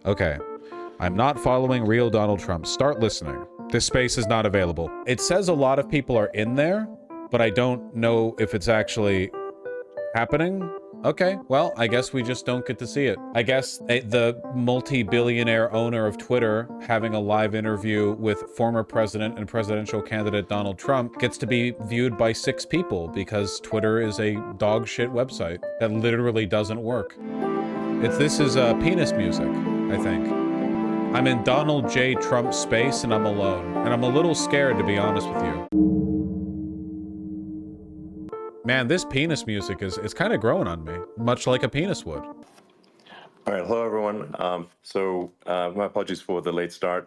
Okay. I'm not following real Donald Trump. Start listening. This space is not available. It says a lot of people are in there, but I don't know if it's actually happening. Okay, well, I guess we just don't get to see it. I guess the multi-billionaire owner of Twitter having a live interview with former president and presidential candidate Donald Trump gets to be viewed by 6 people because Twitter is a dog shit website that literally doesn't work. This is penis music, I think. I'm in Donald J. Trump space and I'm alone. And I'm a little scared, to be honest with you. Man, this penis music is kind of growing on me, much like a penis would. All right, hello everyone. My apologies for the late start.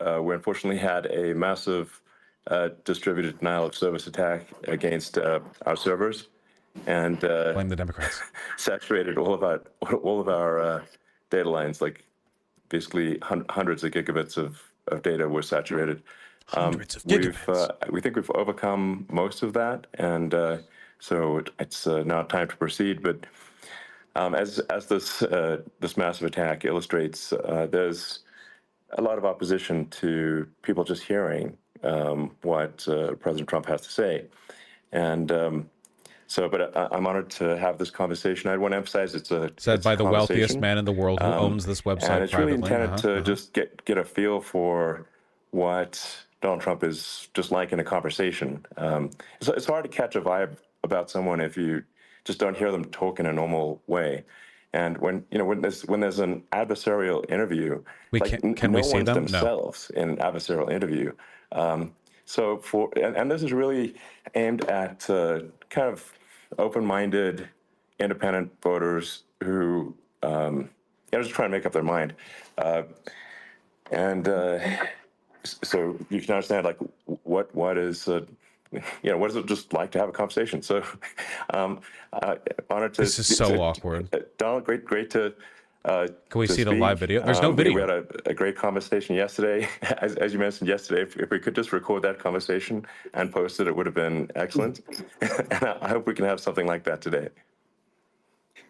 We unfortunately had a massive distributed denial of service attack against our servers, and Blame the Democrats. saturated all of our data lines. Like basically hundreds of gigabits of data were saturated. Hundreds of gigabits. We think we've overcome most of that, and so it's now time to proceed. But as this massive attack illustrates, there's a lot of opposition to people just hearing what President Trump has to say, and but I'm honored to have this conversation. I want to emphasize it's said by the wealthiest man in the world who owns this website and it's privately. really intended to just get a feel for what Donald Trump is just like in a conversation. It's hard to catch a vibe about someone if you just don't hear them talk in a normal way. And when there's an adversarial interview, can we see them? Themselves in an adversarial interview. So this is really aimed at kind of open-minded, independent voters who just trying to make up their mind. So you can understand like what is what is it just like to have a conversation? So honored to. This is so awkward. Donald, great to. Can we see the live video? There's no video. We had a great conversation yesterday. As you mentioned yesterday, if we could just record that conversation and post it, it would have been excellent. And I hope we can have something like that today.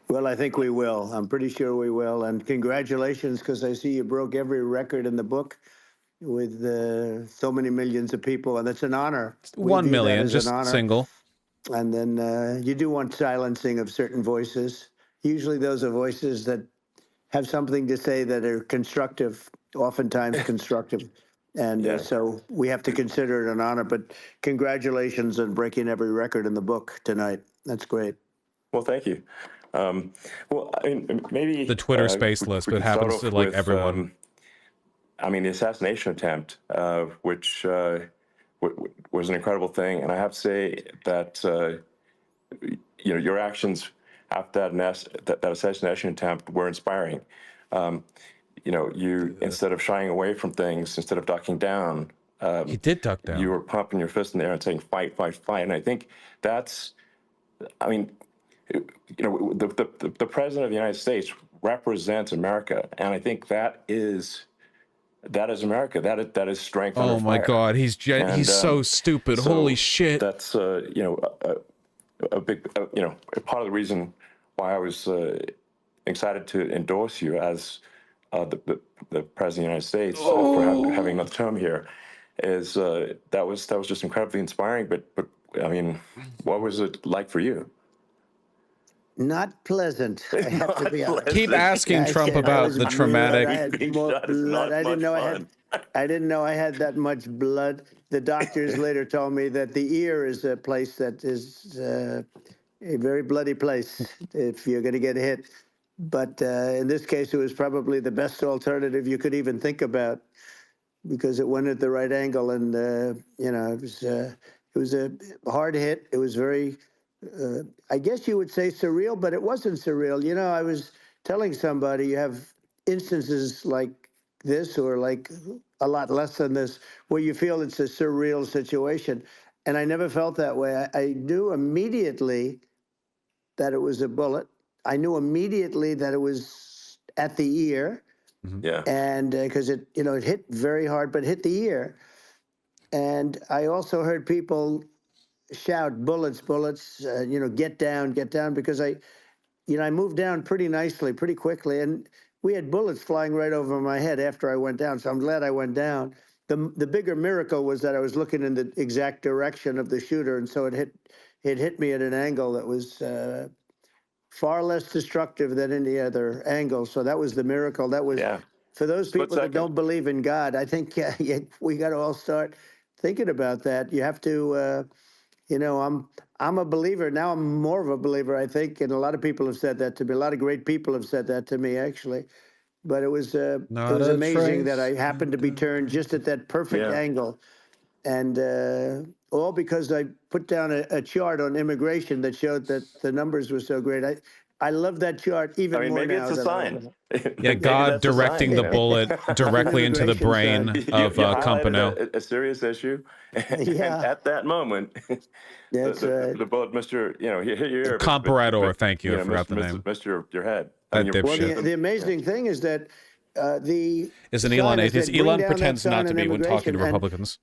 Well, I think we will. I'm pretty sure we will. And congratulations, because I see you broke every record in the book with so many millions of people, and it's an honor. 1 million, just single. And then you do want silencing of certain voices. Usually those are voices that have something to say that are constructive, oftentimes constructive. And so we have to consider it an honor. But congratulations on breaking every record in the book tonight. That's great. Well, thank you. Well, I mean, maybe the Twitter space list, but happens to like everyone. The assassination attempt, which was an incredible thing, and I have to say that your actions after that assassination attempt were inspiring. You instead of shying away from things, instead of ducking down, he did duck down. You were pumping your fist in the air and saying fight, fight, fight. And I think that's, the president of the United States represents America, and I think that is America. That is strength. Oh my God, he's so stupid. So holy shit. That's a big part of the reason why I was excited to endorse you as the president of the United States for having another term here. Is that was just incredibly inspiring. But I mean, what was it like for you? Not pleasant. I have to be honest. Keep asking Trump about the traumatic. I didn't know I had that much blood. The doctors later told me that the ear is a place that is a very bloody place if you're going to get hit. But in this case, it was probably the best alternative you could even think about, because it went at the right angle, and it was a hard hit. It was very. I guess you would say surreal, but it wasn't surreal. I was telling somebody you have instances like this, or like a lot less than this, where you feel it's a surreal situation. And I never felt that way. I knew immediately that it was a bullet. I knew immediately that it was at the ear. Yeah. And because it hit very hard, but hit the ear. And I also heard people shout, bullets, bullets, get down, because I moved down pretty nicely, pretty quickly, and we had bullets flying right over my head after I went down. So I'm glad I went down. The bigger miracle was that I was looking in the exact direction of the shooter, and so it hit me at an angle that was far less destructive than any other angle. So that was the miracle. That was for those Split people that second. don't believe in God. I think we got to all start thinking about that. You have to. I'm a believer now. I'm more of a believer, I think, and a lot of people have said that to me. A lot of great people have said that to me, actually. But it was amazing that I happened to be turned just at that perfect angle, and all because I put down a chart on immigration that showed that the numbers were so great. I love that chart even more maybe now. it's a than I sign. Yeah, Maybe God that's a sign, directing the bullet directly into the immigration brain side. of You highlighted Compano. a serious issue, and Yeah, at that moment, that's right. the bullet missed your, hit your ear, Comparador, thank you, I forgot the missed, name. missed your head. That I mean, Well, dipshit. the amazing thing is that the Is an sign Elon that atheist? said, "Bring Elon down that pretends sign not to on be when talking to immigration," and Republicans.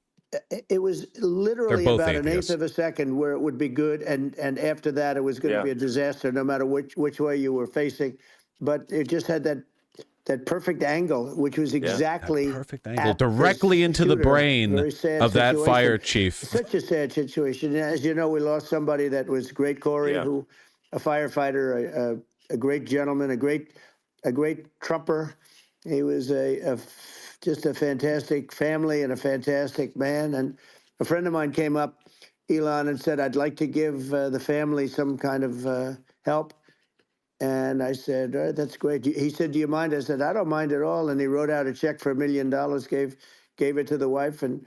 it was They're literally both about an eighth atheists. of a second where it would be good, and after that it was going to be a disaster, no matter which way you were facing. But it just had that perfect angle, which was exactly Perfect angle at directly this into the shooter. brain Very sad of that situation. fire chief. Such a sad situation. As you know, we lost somebody that was great, Corey, who a firefighter, a great gentleman, a great trumper. He was just a fantastic family and a fantastic man. And a friend of mine came up, Elon, and said, "I'd like to give the family some kind of help." And I said, "All right, that's great." He said, "Do you mind?" I said, "I don't mind at all." And he wrote out a check for $1 million, gave it to the wife. And,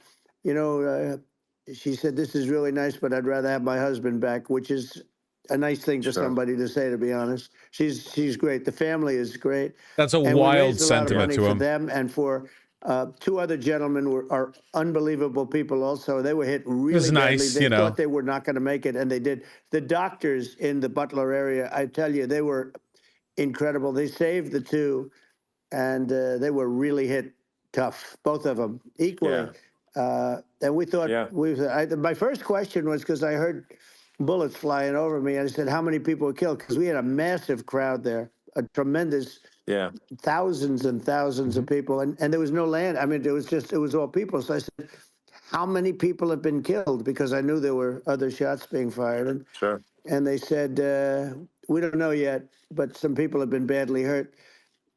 she said, "This is really nice, but I'd rather have my husband back," which is a nice thing for somebody to say, to be honest. She's great. The family is great. That's a And we wild raised a lot of sentiment money to for him. them and for two other gentlemen are unbelievable people also. They were hit really nice, badly. They thought they were not going to make it, and they did. The doctors in the Butler area, I tell you, they were incredible. They saved the two, and they were really hit tough, both of them, equally. And we thought, my first question was, because I heard bullets flying over me, and I said, how many people were killed? Because we had a massive crowd there, a tremendous thousands and thousands of people, and there was no land. I mean, it was all people. So I said, how many people have been killed? Because I knew there were other shots being fired. And they said, we don't know yet, but some people have been badly hurt.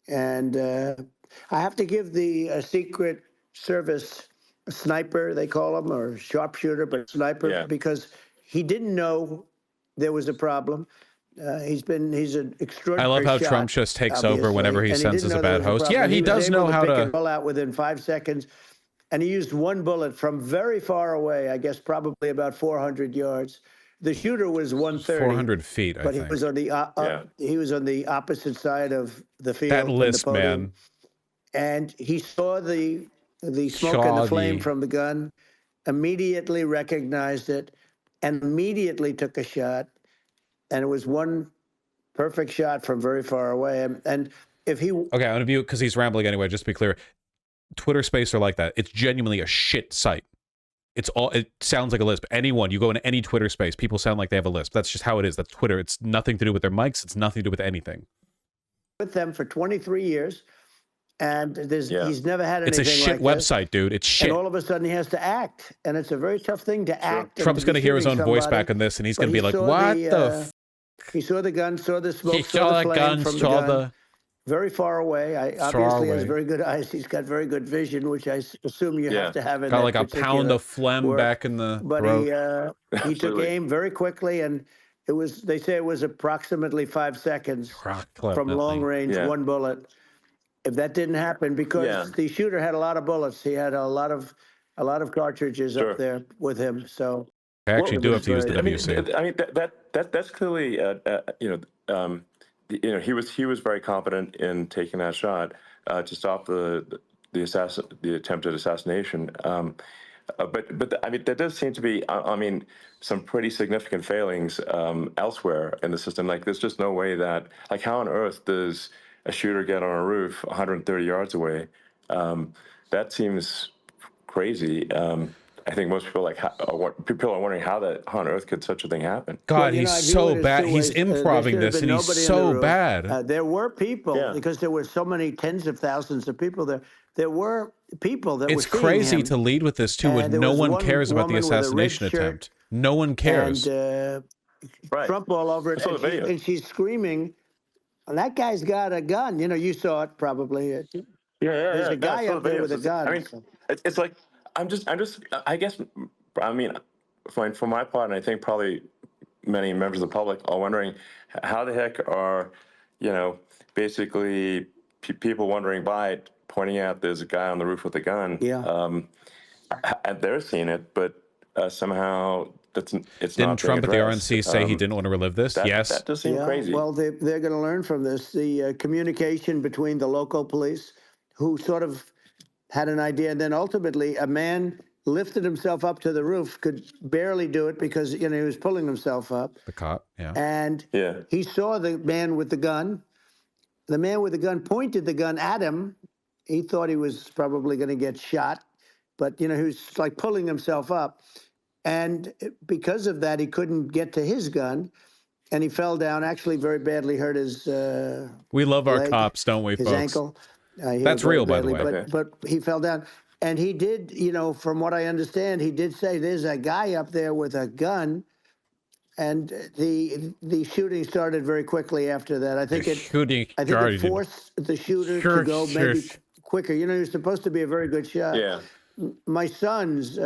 And I have to give the Secret Service sniper, they call him, or sharpshooter, but sniper, because he didn't know there was a problem. He's an extraordinary I love how shot, Trump just takes over obviously, whenever he and senses didn't a know there bad was a host. problem. Yeah, he was does able know how pick to. it all out within 5 seconds, and he used one bullet from very far away. I guess probably about 400 yards. The shooter was 130. 400 feet, I but think. he was on the opposite side of the field. That and lisp, the podium. man. And he saw the smoke and the flame from the gun, immediately recognized it, and immediately took a shot. And it was one perfect shot from very far away. And if he... Okay, I'm going to view, because he's rambling anyway, just to be clear. Twitter space are like that. It's genuinely a shit site. It sounds like a lisp. Anyone, you go into any Twitter space, people sound like they have a lisp. That's just how it is. That's Twitter. It's nothing to do with their mics. It's nothing to do with anything. With them for 23 years, and he's never had anything like this. It's a shit website, dude. It's shit. And all of a sudden he has to act, and it's a very tough thing to act. Trump's going to hear his own voice back in this, and he's going to be like, what the He saw the gun, saw the smoke, he saw the gun, saw the... Very far away. Obviously has very good eyes. He's got very good vision, which I assume you have to have in got that like a pound of phlegm back in the throat. But he took aim very quickly, and they say it was approximately 5 seconds from long range, one bullet. If that didn't happen, because the shooter had a lot of bullets, he had a lot of cartridges up there with him. So I actually do have to use the WC. I mean that's clearly he was very confident in taking that shot to stop the attempted assassination. But I mean there does seem to be some pretty significant failings elsewhere in the system. Like there's just no way that, like, how on earth does a shooter get on a roof 130 yards away? That seems crazy. I think most people people are wondering how on earth could such a thing happen? God, you know, I he's view so it as bad. two He's ways. There improving should have this, been and he's nobody on the so roof. bad. There were people, Yeah. because there were so many tens of thousands of people there. There were people that were It's seeing crazy him, to lead with this too, when and there no was one one cares about the woman with a red assassination shirt attempt. No one cares. and Right. Trump all over I it, saw the video. and she's screaming, and that guy's got a gun. You know, you saw it probably. There's a No, I guy saw up the there video. with a gun. I mean, it's like I guess, I mean, for my part, and I think probably many members of the public are wondering how the heck are, basically people wandering by pointing out there's a guy on the roof with a gun. Yeah. And they're seeing it, but somehow it's Didn't not Trump at being the addressed. RNC say he didn't want to relive this? Yes. That does seem Yeah, crazy. well, they're going to learn from this. The communication between the local police, who sort of had an idea, and then ultimately a man lifted himself up to the roof, could barely do it because he was pulling himself up, The cop, yeah. and Yeah. he saw the man with the gun. The man with the gun pointed the gun at him. He thought he was probably going to get shot, but he was like pulling himself up, and because of that, he couldn't get to his gun. And he fell down, actually very badly hurt his We love our leg, cops, don't we, his folks? ankle. That's real, by the way. But he fell down. And he did, from what I understand, he did say there's a guy up there with a gun. And the shooting started very quickly after that. I think it forced the shooter to go maybe quicker. He was supposed to be a very good shot. Yeah. My sons,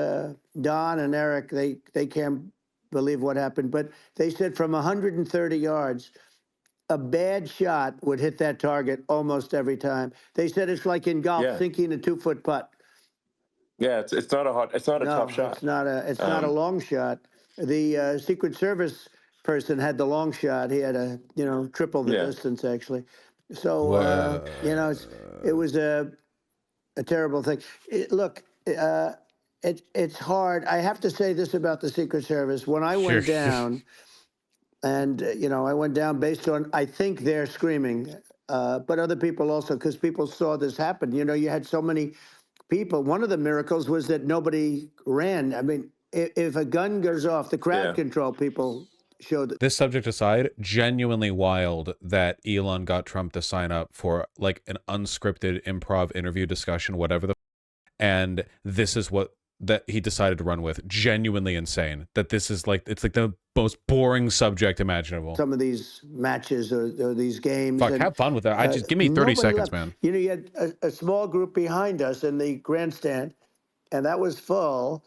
Don and Eric, they can't believe what happened, but they said from 130 yards, a bad shot would hit that target almost every time. They said it's like in golf, sinking a 2-foot putt. Yeah, it's not a tough shot. It's not a long shot. The Secret Service person had the long shot. He had a triple the distance actually. So it was a terrible thing. It's hard. I have to say this about the Secret Service. When I went down, and I went down based on, I think they're screaming, but other people also, because people saw this happen. You had so many people. One of the miracles was that nobody ran. I mean, if a gun goes off, the crowd control people showed that. This subject aside, genuinely wild that Elon got Trump to sign up for like an unscripted improv interview discussion, whatever and this is what that he decided to run with. Genuinely insane that this is like, it's like the most boring subject imaginable. Some of these matches or these games. Fuck, have fun with that. I just give me 30 seconds, man. You had a small group behind us in the grandstand, and that was full.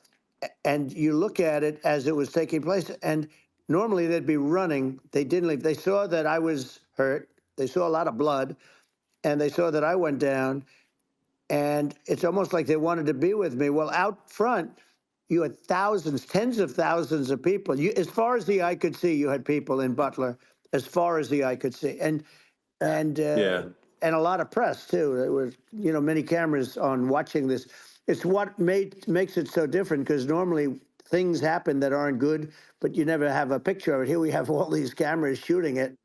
And you look at it as it was taking place, and normally they'd be running. They didn't leave. They saw that I was hurt. They saw a lot of blood, and they saw that I went down. And it's almost like they wanted to be with me. Well, out front, you had thousands, tens of thousands of people. As far as the eye could see, you had people in Butler, as far as the eye could see. And a lot of press, too. There was, many cameras on watching this. It's what makes it so different, because normally things happen that aren't good, but you never have a picture of it. Here we have all these cameras shooting it.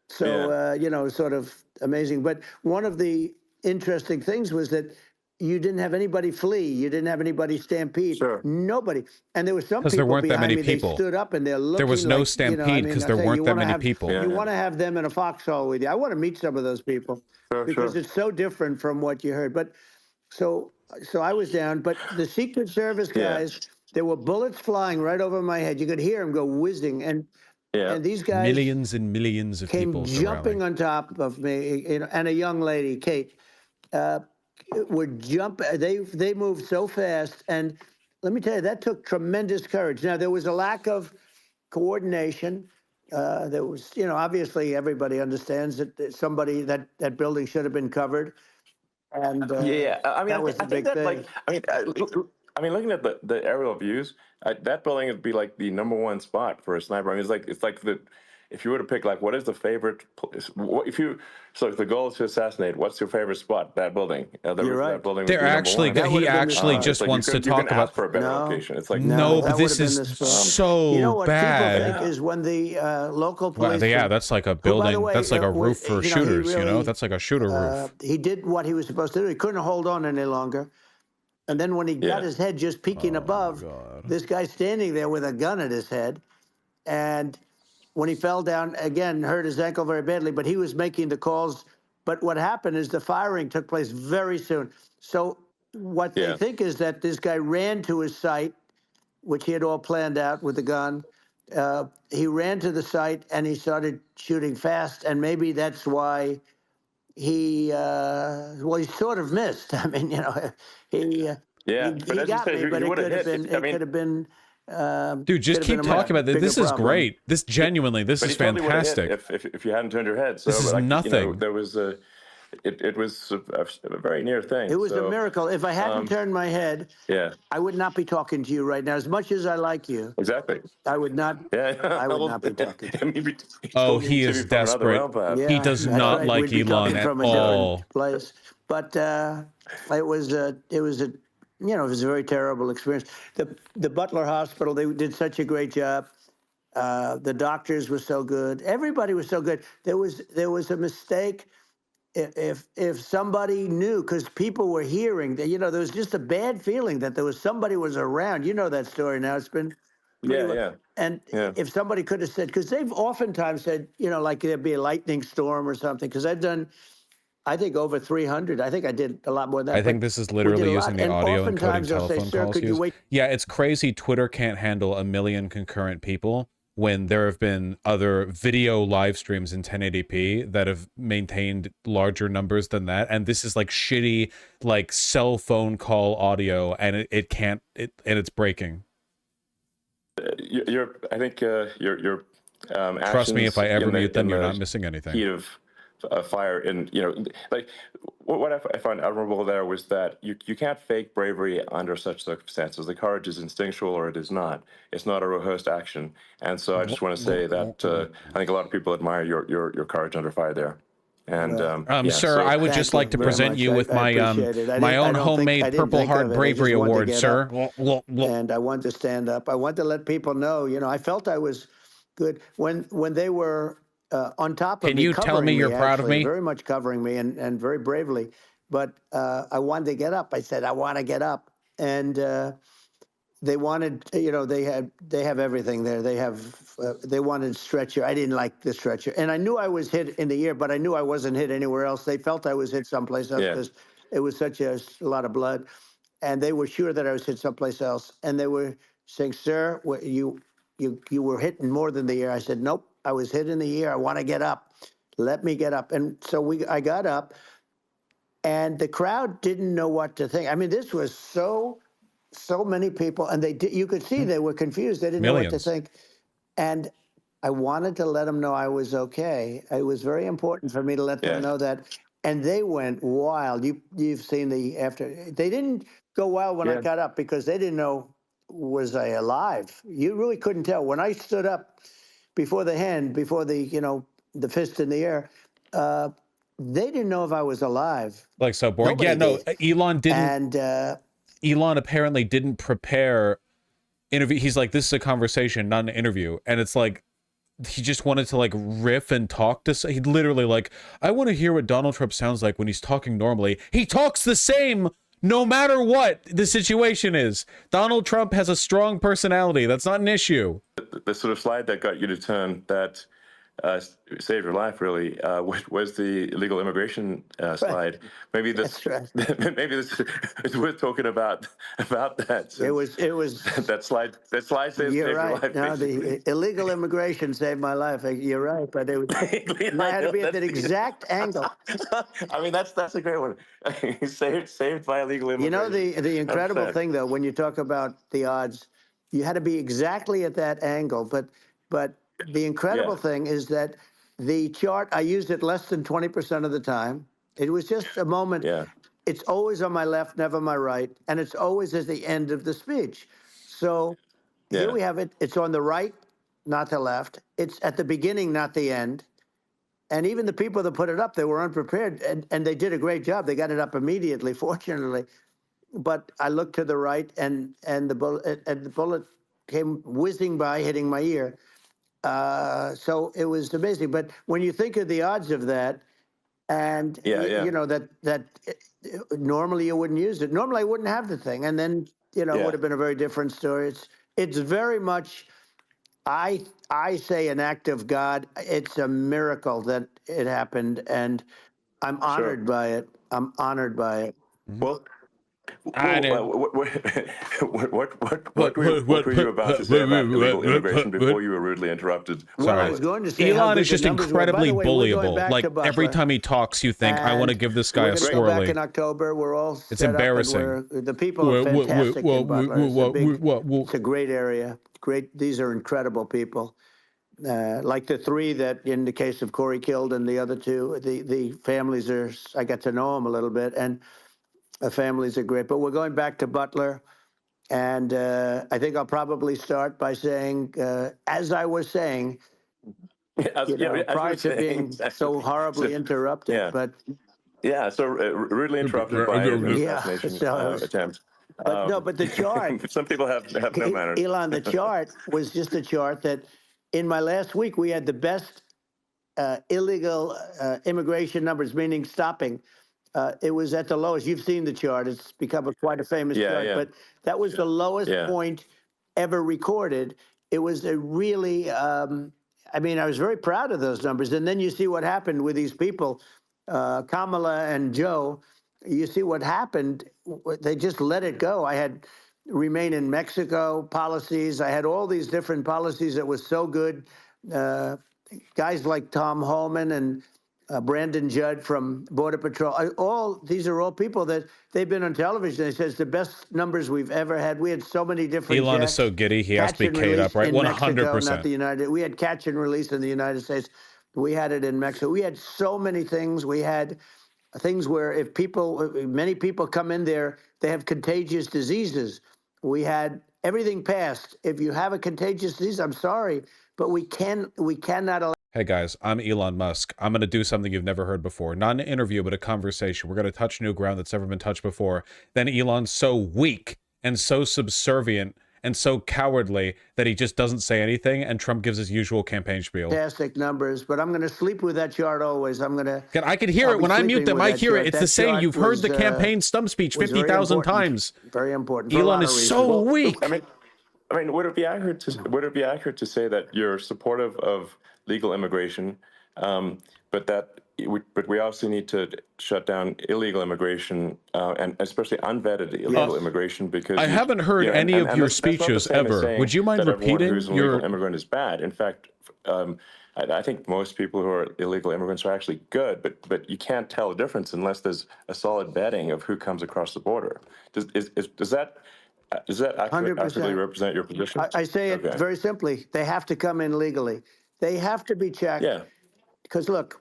So, sort of amazing. But one of the interesting things was that you didn't have anybody flee. You didn't have anybody stampede. Sure. Nobody. And there was some people there weren't that many behind me, people. They stood up and they're looking. There was no like, stampede because there weren't that many people. You want to have them in a foxhole with you. I want to meet some of those people because it's so different from what you heard. But so I was down. But the Secret Service guys, there were bullets flying right over my head. You could hear them go whizzing. And these guys, millions and millions of came people jumping on top of me, and a young lady, Kate, would jump. They moved so fast, and let me tell you, that took tremendous courage. Now there was a lack of coordination. There was, obviously everybody understands that somebody that building should have been covered, and I mean, that was I the think big that thing. I mean, looking at the aerial views, that building would be like the #1 spot for a sniper. I mean, it's like if you were to pick like what is the favorite place, so if the goal is to assassinate, what's your favorite spot? That building. You're right. That building would They're be actually #1. he actually just like wants to you talk can about ask for a better location. It's like no, that but this would have is been the spot. so What bad. people think is when the local police. Yeah, that's like a by the building. way, That's like a roof for he shooters. really, That's like a shooter roof. He did what he was supposed to do. He couldn't hold on any longer. And then when he got Yeah. his head just peeking Oh, above, God. this guy standing there with a gun at his head. And when he fell down, again, hurt his ankle very badly, but he was making the calls. But what happened is the firing took place very soon. So what they Yeah. think is that this guy ran to his site, which he had all planned out with the gun. He ran to the site and he started shooting fast. And maybe that's why he sort of missed. I mean, he Yeah. But he as you got said, me, but he it would have could have hit. been I mean, Dude, just keep a talking much about this. bigger This is problem. great. This genuinely, this but is he totally would have fantastic. hit if you hadn't turned your head. So This is like, nothing. there was it was a very near thing. It was a So, miracle. If I hadn't turned my head, yeah, I would not be talking to you right now. As much as I like you, exactly. I would not. Yeah. I would not be talking to you. Maybe Oh, talking he to is me from another desperate. realm, perhaps. He Yeah, does that's not right. like We'd be Elon talking at from a all. different place. But it was a it was a very terrible experience. The Butler Hospital, they did such a great job. The doctors were so good. Everybody was so good. There was a mistake. If somebody knew, because people were hearing that, there was just a bad feeling that there was somebody was around. You know that story now. It's been pretty Yeah, well. yeah, And yeah. if somebody could have said, because they've oftentimes said, like there'd be a lightning storm or something. Because I've done, I think over 300. I think I did a lot more than that. I think but this is we did literally a using lot. the And audio encoding oftentimes they'll say, telephone "Sir, calls could you used. wait?" Yeah, it's crazy. Twitter can't handle 1 million concurrent people when there have been other video live streams in 1080p that have maintained larger numbers than that. And this is like shitty, like cell phone call audio, and it can't, and it's breaking. I think your Trust me, if I ever mute them, in you're the not missing anything. heat of fire, and like what I found admirable there was that you can't fake bravery under such circumstances. The courage is instinctual, or it is not. It's not a rehearsed action. And so I just want to say that I think a lot of people admire your courage under fire there. And yeah, Sir, so I would Thank just you like to very present much. you with I my appreciate it. my own I homemade didn't Purple think Heart of it. I Bravery just wanted to Award, get sir. up, and I wanted to stand up. I wanted to let people know. I felt I was good when they were on top of Can me, you tell covering me you're me, proud of actually, me? very much covering me, and very bravely. But I wanted to get up. I said, I want to get up, and they wanted, they have everything there. They wanted stretcher. I didn't like the stretcher, and I knew I was hit in the ear, but I knew I wasn't hit anywhere else. They felt I was hit someplace else yeah, because it was such a lot of blood, and they were sure that I was hit someplace else. And they were saying, "Sir, you were hit more than the ear." I said, "Nope, I was hit in the ear. I want to get up. Let me get up." And so I got up, and the crowd didn't know what to think. I mean, this was so many people, and you could see they were confused. They didn't know what to Millions. think. And I wanted to let them know I was okay. It was very important for me to let them yeah, know that. And they went wild. You've seen the after. They didn't go wild when I yeah, got up because they didn't know, was I alive? You really couldn't tell. When I stood up before the hand, before the fist in the air, they didn't know if I was alive. Like, so boring. Nobody Yeah, no, did. Elon didn't. And Elon apparently didn't prepare interview. He's like, this is a conversation, not an interview. And it's like, he just wanted to like riff and talk to. He literally like, I want to hear what Donald Trump sounds like when he's talking normally. He talks the same no matter what the situation is. Donald Trump has a strong personality. That's not an issue. the sort of slide that got you to turn that saved your life really was the illegal immigration slide. Maybe this, that's right. maybe this is worth talking about that. It was. that slide saved You're your right. life. No, Basically. the illegal immigration saved my life. You're right, but it was. And I had to be at that exact angle. I mean, that's a great one. saved by illegal immigration. The incredible 100%. thing though, when you talk about the odds, you had to be exactly at that angle. But the incredible Yeah. thing is that the chart, I used it less than 20% of the time. It was just a moment. Yeah. It's always on my left, never my right, and it's always at the end of the speech. So here Yeah. we have it. It's on the right, not the left. It's at the beginning, not the end. And even the people that put it up, they were unprepared, and they did a great job. They got it up immediately, fortunately. But I looked to the right, and the bullet came whizzing by, hitting my ear. So it was amazing. But when you think of the odds of that, And Yeah. that normally you wouldn't use it. Normally I wouldn't have the thing, and then it Yeah. would have been a very different story. It's very much, I say, an act of God. It's a miracle that it happened, and I'm Sure. honored by it. I'm honored by it. Well, I did. what were you about to say about illegal immigration before you were rudely interrupted? Well, I Sorry. was going to say how Elon good is the just numbers were. By incredibly the way, we're going bullyable. back Like to Butler, every time he talks, you think, I want to and give this guy we're a going to go back swirly. in October. We're all It's set up, and embarrassing. the people are fantastic in Butler. It's a great area. Great. These are incredible people. Like the three that, in the case of Corey killed, and the other two, the families are. I got to know them a little bit, and the families are great. But we're going back to Butler, and I think I'll probably start by saying, as I was saying, As you prior were to saying, being exactly. so horribly interrupted. Yeah. But Yeah, so rudely interrupted by an yeah, assassination so attempt. but no, but the chart, Some people have no manners. Elon, the chart was just a chart that in my last week we had the best illegal immigration numbers, meaning stopping. It was at the lowest. You've seen the chart. It's become quite a famous chart. Yeah. But that was the lowest Yeah. point ever recorded. It was a really, I mean, I was very proud of those numbers. And then you see what happened with these people, Kamala and Joe. You see what happened. They just let it go. I had remain in Mexico policies. I had all these different policies that was so good. Guys like Tom Holman and Brandon Judd from Border Patrol. These are all people that they've been on television. They says the best numbers we've ever had. We had so many different. Elon checks. is so giddy. He has Catch to be and K'd up, release right? in Mexico, 100%. not the United. We had catch and release in the United States. We had it in Mexico. We had so many things. We had things where if many people come in there, they have contagious diseases. We had everything passed. If you have a contagious disease, I'm sorry, but we cannot allow. Hey guys, I'm Elon Musk. I'm going to do something you've never heard before. Not an interview, but a conversation. We're going to touch new ground that's never been touched before. Then Elon's so weak and so subservient and so cowardly that he just doesn't say anything, and Trump gives his usual campaign spiel. Fantastic numbers, but I'm going to sleep with that chart always. I can hear it when I mute them. I hear it. It's the same. You've heard the campaign stump speech 50,000 times. Very important. Elon is so weak. I mean, would it be accurate to say that you're supportive of legal immigration, but we also need to shut down illegal immigration and especially unvetted illegal immigration? Because I haven't heard any of your speeches ever. Would you mind repeating? Who's an illegal immigrant is bad. In fact, I think most people who are illegal immigrants are actually good, but you can't tell the difference unless there's a solid vetting of who comes across the border. Does that accurately represent your position? I say it very simply. They have to come in legally. They have to be checked. Yeah. Because look,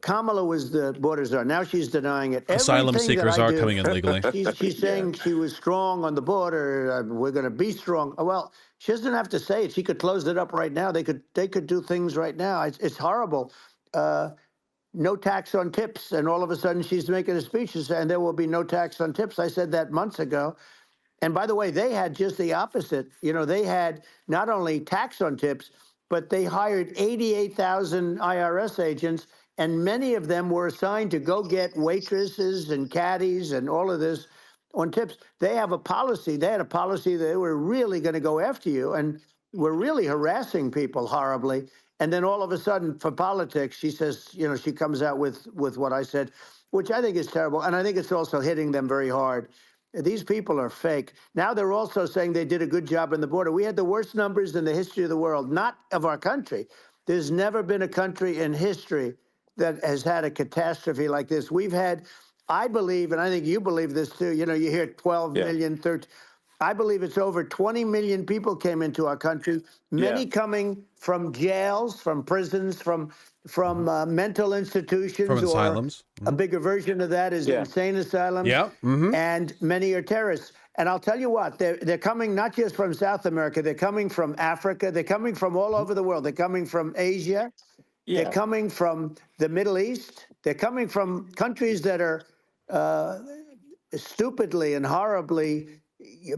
Kamala was the border czar. Now she's denying it. Asylum Everything seekers that I are do, coming in legally. She's saying she was strong on the border. We're going to be strong. Well, she doesn't have to say it. She could close it up right now. They could do things right now. It's horrible. No tax on tips, and all of a sudden she's making a speech and there will be no tax on tips. I said that months ago. And by the way, they had just the opposite. They had not only tax on tips, but they hired 88,000 IRS agents, and many of them were assigned to go get waitresses and caddies and all of this on tips. They have a policy. They had a policy that they were really going to go after you, and were really harassing people horribly. And then all of a sudden, for politics, she says, she comes out with what I said, which I think is terrible. And I think it's also hitting them very hard. These people are fake. Now they're also saying they did a good job on the border. We had the worst numbers in the history of the world, not of our country. There's never been a country in history that has had a catastrophe like this. We've had, I believe, and I think you believe this too, you hear 12 million, 13. I believe it's over 20 million people came into our country, many coming from jails, from prisons, from mental institutions. From asylums. A bigger version of that is insane asylums. Yeah. And many are terrorists. And I'll tell you what, they're coming not just from South America, they're coming from Africa, they're coming from all over the world. They're coming from Asia, they're coming from the Middle East, they're coming from countries that are stupidly and horribly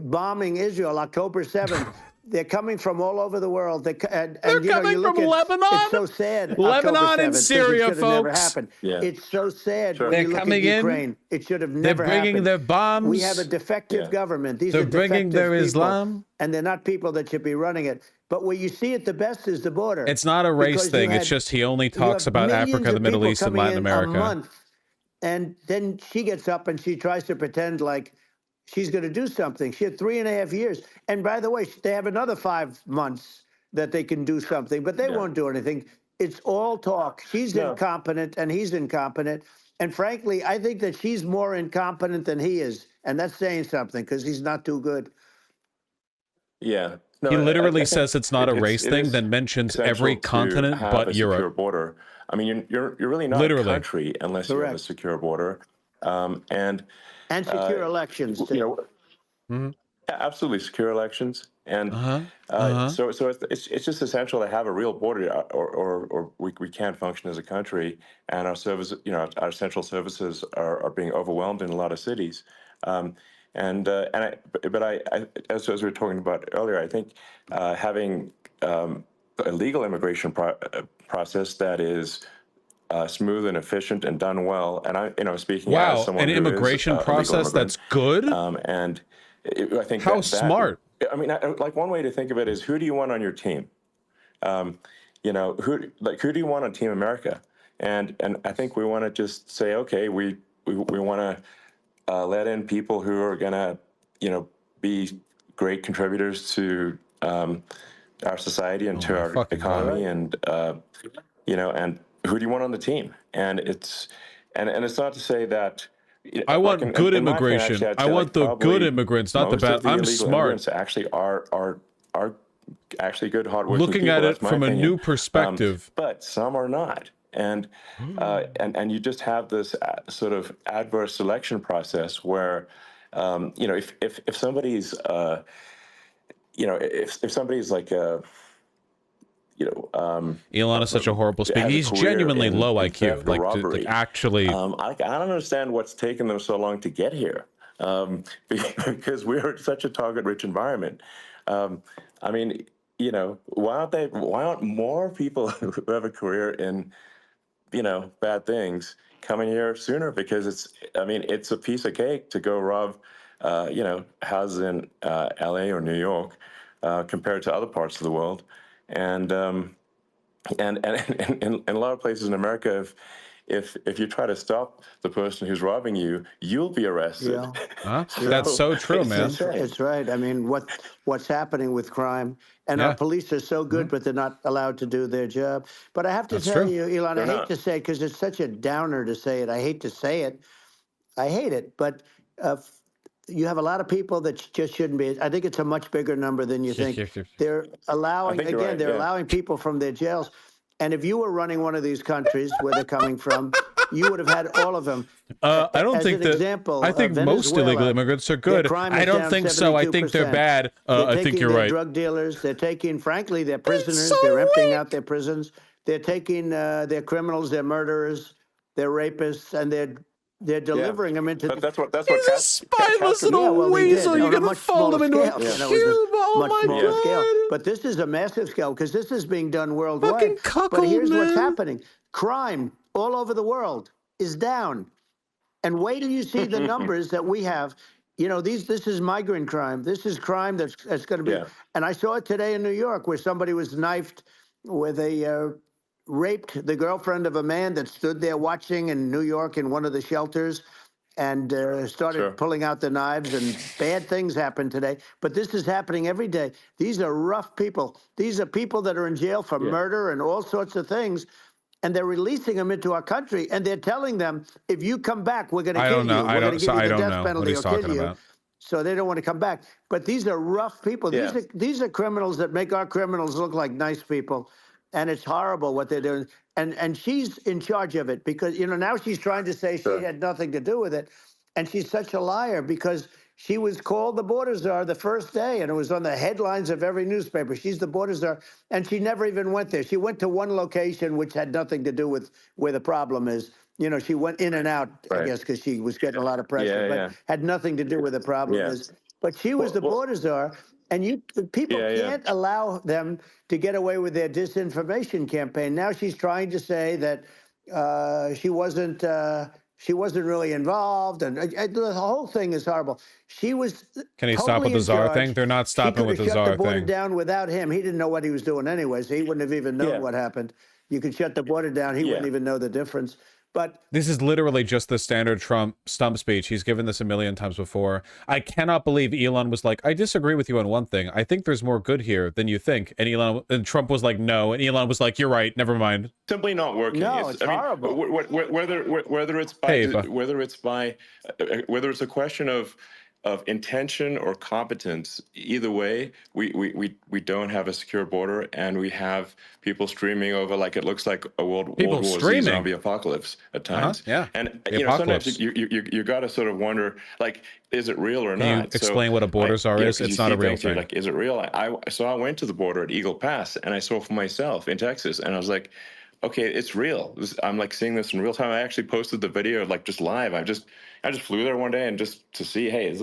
bombing Israel October 7th. They're coming from all over the world. And They're you know, coming you look from at Lebanon? it's so sad. Lebanon October and 7th, Syria, it should have never folks. happened. Yeah. It's so sad Sure. when They're you look at coming in. Ukraine. It should have They're never bringing happened. their bombs. We have a defective Yeah. government. These They're are bringing defective their people, Islam. and they're not people that should be running it. But where you see it the best is the border. It's not a race Because thing. It's just he only talks about Africa, the Middle East, and Latin America. A month, and then she gets up and she tries to pretend like she's going to do something. She had 3.5 years. And by the way, they have another 5 months that they can do something, but they won't do anything. It's all talk. She's incompetent and he's incompetent. And frankly, I think that she's more incompetent than he is. And that's saying something because he's not too good. Yeah. No, He literally I think says it's not a race thing, is then mentions every essential to continent have but a secure Europe. border. I mean, you're really not Literally. a country unless you have a Correct. secure border. And secure elections, too. you know, absolutely secure elections. And so it's just essential to have a real border, or we can't function as a country, and our service, you know, our central services are being overwhelmed in a lot of cities. As we were talking about earlier, I think having a legal immigration process that is smooth and efficient and done well, and speaking as someone an who immigration is a process legal that's good. I think how smart. I mean, like one way to think of it is, who do you want on your team? You know, who do you want on Team America? And I think we want to just say, okay, we want to let in people who are going to, you know, be great contributors to our society and to our economy, and you know, and who do you want on the team? And it's not to say that. I want good immigration. Opinion, I want the good immigrants, not the bad. I'm smart. Actually, are actually good, hardworking Looking people. at it from a new perspective, but some are not, and you just have this sort of adverse selection process where, you know, if somebody's, you know, if somebody's like a, you know, Elon is such a horrible speaker. He's genuinely low IQ. Like actually, I don't understand what's taken them so long to get here, because we're such a target-rich environment. I mean, you know, why aren't more people who have a career in, you know, bad things coming here sooner? Because it's a piece of cake to go rob, you know, houses in LA or New York, compared to other parts of the world. And in a lot of places in America, if you try to stop the person who's robbing you, you'll be arrested. Yeah. That's so true, man. It's right. I mean, what's happening with crime, and our police are so good, but they're not allowed to do their job. But I have to tell you, Elon, I hate to say it because it's such a downer to say it. I hate to say it. I hate it, but you have a lot of people that just shouldn't be. I think it's a much bigger number than you think. They're allowing, again, they're allowing people from their jails. And if you were running one of these countries where they're coming from, you would have had all of them. I don't think that. Example, I think most illegal immigrants are good. I don't think so. I think they're bad. I think you're right. Drug dealers. They're taking, frankly, their prisoners. They're emptying out their prisons. They're taking their criminals, their murderers, their rapists, and they're delivering them into. But that's what. He's a spineless little weasel. You're gonna fold him into a cube. Oh my God. Scale. But this is a massive scale because this is being done worldwide. Fucking cuckold, but here's what's man. happening: crime all over the world is down. And wait till you see the numbers that we have. You know, this is migrant crime. This is crime that's going to be. Yeah. And I saw it today in New York where somebody was knifed, where they raped the girlfriend of a man that stood there watching in New York in one of the shelters, and started pulling out the knives, and bad things happened today. But this is happening every day. These are rough people. These are people that are in jail for murder and all sorts of things. And they're releasing them into our country, and they're telling them, if you come back, we're going to kill you. We're going to give you the death penalty or kill you. So they don't want to come back. But these are rough people. These are criminals that make our criminals look like nice people. And it's horrible what they're doing. And she's in charge of it because, you know, now she's trying to say she had nothing to do with it. And she's such a liar because she was called the border czar the first day, and it was on the headlines of every newspaper. She's the border czar, and she never even went there. She went to one location, which had nothing to do with where the problem is. You know, she went in and out, I guess, because she was getting a lot of pressure, but had nothing to do with the problem is. But she was the border czar, And people Yeah, yeah. can't allow them to get away with their disinformation campaign. Now she's trying to say that she wasn't really involved, and the whole thing is horrible. She was Can he totally stop with the in czar charge. thing? They're not She stopping could with have the shut the czar border thing. down without him. He didn't know what he was doing anyway, so he wouldn't have even known what happened. You could shut the border down. He wouldn't even know the difference. But this is literally just the standard Trump stump speech. He's given this a million times before. I cannot believe Elon was like, I disagree with you on one thing. I think there's more good here than you think. And Trump was like, no. And Elon was like, you're right. Never mind. Simply not working. No, it's horrible. Whether it's a question of intention or competence, either way, we don't have a secure border, and we have people streaming over like it looks like a World War Z zombie apocalypse at times. Yeah, and sometimes you got to sort of wonder, like, is it real or not? Can you explain what a border czar is? It's not a real thing. Like, is it real? So I went to the border at Eagle Pass, and I saw for myself in Texas, and I was like, okay, it's real. I'm like seeing this in real time. I actually posted the video like just live. I just flew there one day and just to see, hey, is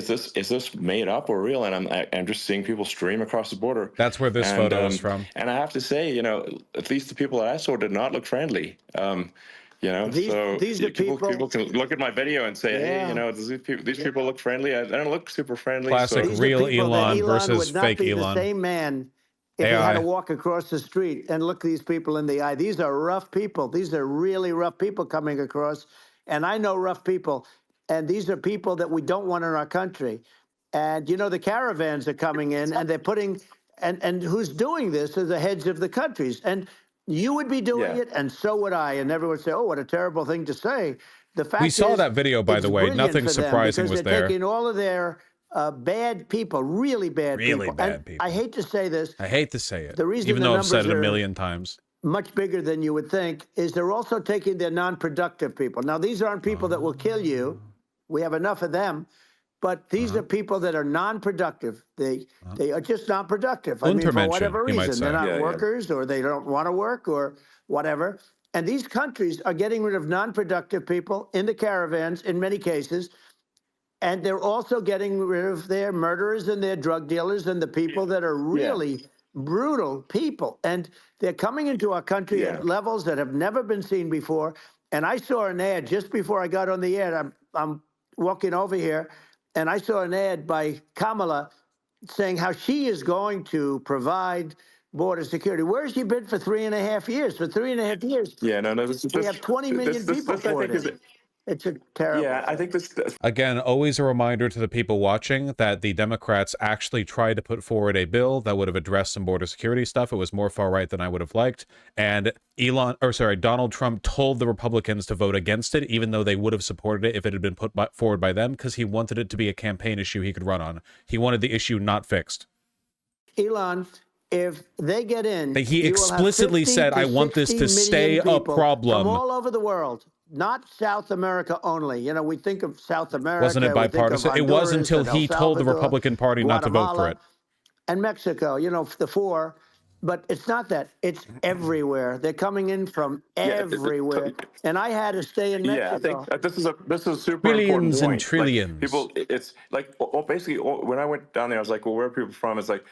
this made up or real? And I'm just seeing people stream across the border. That's where this photo is from. And I have to say, at least the people that I saw did not look friendly. These are people can look at my video and say, hey, these people look friendly. I don't look super friendly. Classic real Elon versus fake Elon. Elon. The same man if he had to walk across the street and look these people in the eye. These are rough people. These are really rough people coming across. And I know rough people. And these are people that we don't want in our country. And, the caravans are coming in and they're putting, and who's doing this are the heads of the countries. And you would be doing it, and so would I. And everyone would say, oh, what a terrible thing to say. The fact we saw that video, by the way. Nothing surprising was there. They're taking all of their bad people, really bad people. I hate to say this. I hate to say it, the reason even though I've said it a million times. Much bigger than you would think, is they're also taking their non-productive people. Now, these aren't people that will kill you. We have enough of them. But these are people that are non-productive. They are just non-productive. I mean, for whatever reason. They're not workers, or they don't want to work, or whatever. And these countries are getting rid of non-productive people in the caravans in many cases. And they're also getting rid of their murderers and their drug dealers and the people that are really brutal people. And they're coming into our country at levels that have never been seen before. And I saw an ad just before I got on the air. I'm walking over here, and I saw an ad by Kamala saying how she is going to provide border security. Where has she been for 3.5 years? For 3.5 years. Yeah, no. We have 20 million people for it. It's a terrible. Yeah, I think this. Again, always a reminder to the people watching that the Democrats actually tried to put forward a bill that would have addressed some border security stuff. It was more far right than I would have liked. And Donald Trump told the Republicans to vote against it, even though they would have supported it if it had been put forward by them, because he wanted it to be a campaign issue he could run on. He wanted the issue not fixed. Elon, if they get in, he explicitly said, I want this to stay a problem. From all over the world. Not South America only. We think of South America. Wasn't it bipartisan? It was until he told the Republican Party not to vote for it. And Mexico, the four. But it's not that. It's everywhere. They're coming in from everywhere. And I had to stay in Mexico. Yeah, I think this is a super billions important point. And trillions. Like, people, it's like basically when I went down there, I was like, well, where are people from? It's like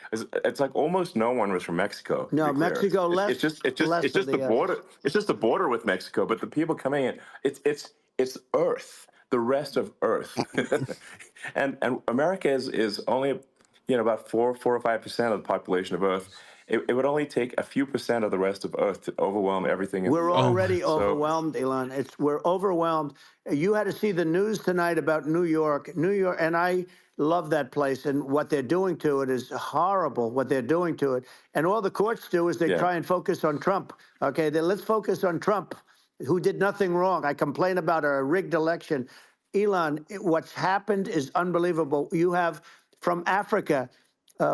almost no one was from Mexico. No, Mexico less. It's just the border. It's just the border with Mexico. But the people coming in, it's Earth, the rest of Earth, and America is only about 4 or 5% of the population of Earth. It would only take a few percent of the rest of Earth to overwhelm everything. We're already overwhelmed, Elon. We're overwhelmed. You had to see the news tonight about New York, and I love that place. And what they're doing to it is horrible. What they're doing to it, and all the courts do is they try and focus on Trump. Okay, let's focus on Trump, who did nothing wrong. I complain about a rigged election. Elon, what's happened is unbelievable. You have from Africa.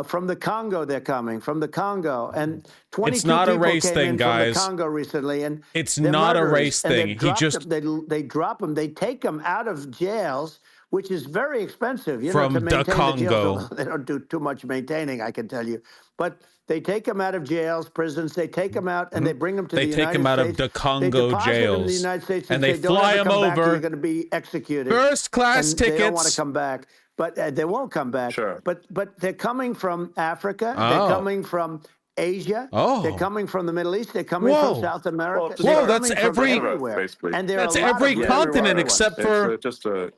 From the Congo, they're coming from the Congo, and 22 it's not a race came thing, in guys. From the Congo recently, and it's not a race thing. They drop them. They take them out of jails which is very expensive, you know, From to the maintain the jails. Congo. They don't do too much maintaining, I can tell you. But they take them out of jails, prisons. They take them out and they bring them to They the take United them out of States. the They Congo deposit them in the jails. United States And they say, don't fly ever them come back or over. you're going to be executed. First class And they don't want to tickets. come back. But they won't come back. Sure. But they're coming from Africa. Oh. They're coming from Asia. Oh. They're coming from the Middle East. They're coming Whoa. from South America. Well, just They're Whoa, that's coming from every- everywhere. basically. And there That's are a lot every of them continent everywhere. except It's for-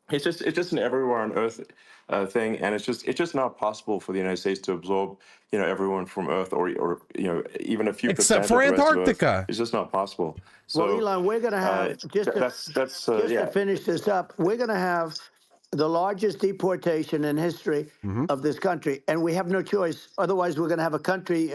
it's just an everywhere on Earth thing, and it's just not possible for the United States to absorb, you know, everyone from Earth, or you know, even a few Except percent for of the rest of Earth. Antarctica. It's just not possible. So, Well, Elon, we're going to have, just to finish this up, we're going to have the largest deportation in history of this country, and we have no choice. Otherwise, we're going to have a country,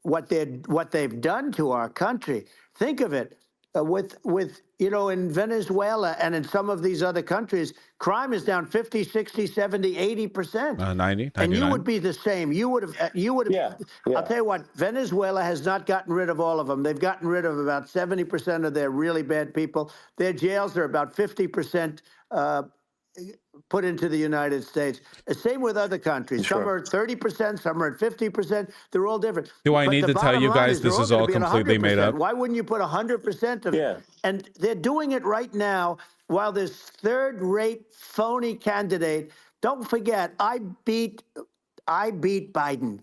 what they've done to our country. Think of it, with you know, in Venezuela and in some of these other countries, crime is down 50, 60, 70, 80%. 90, 99. And you would be the same. You would have. Yeah. I'll tell you what. Venezuela has not gotten rid of all of them. They've gotten rid of about 70% of their really bad people. Their jails are about 50% put into the United States. Same with other countries. Sure. Some are 30%, some are at 50%. They're all different. Do I But need the to tell bottom you line guys they're this is gonna all be at completely made 100%. up? Why wouldn't you put 100% of Yeah. And they're doing it right now while this third-rate phony candidate. Don't forget, I beat Biden.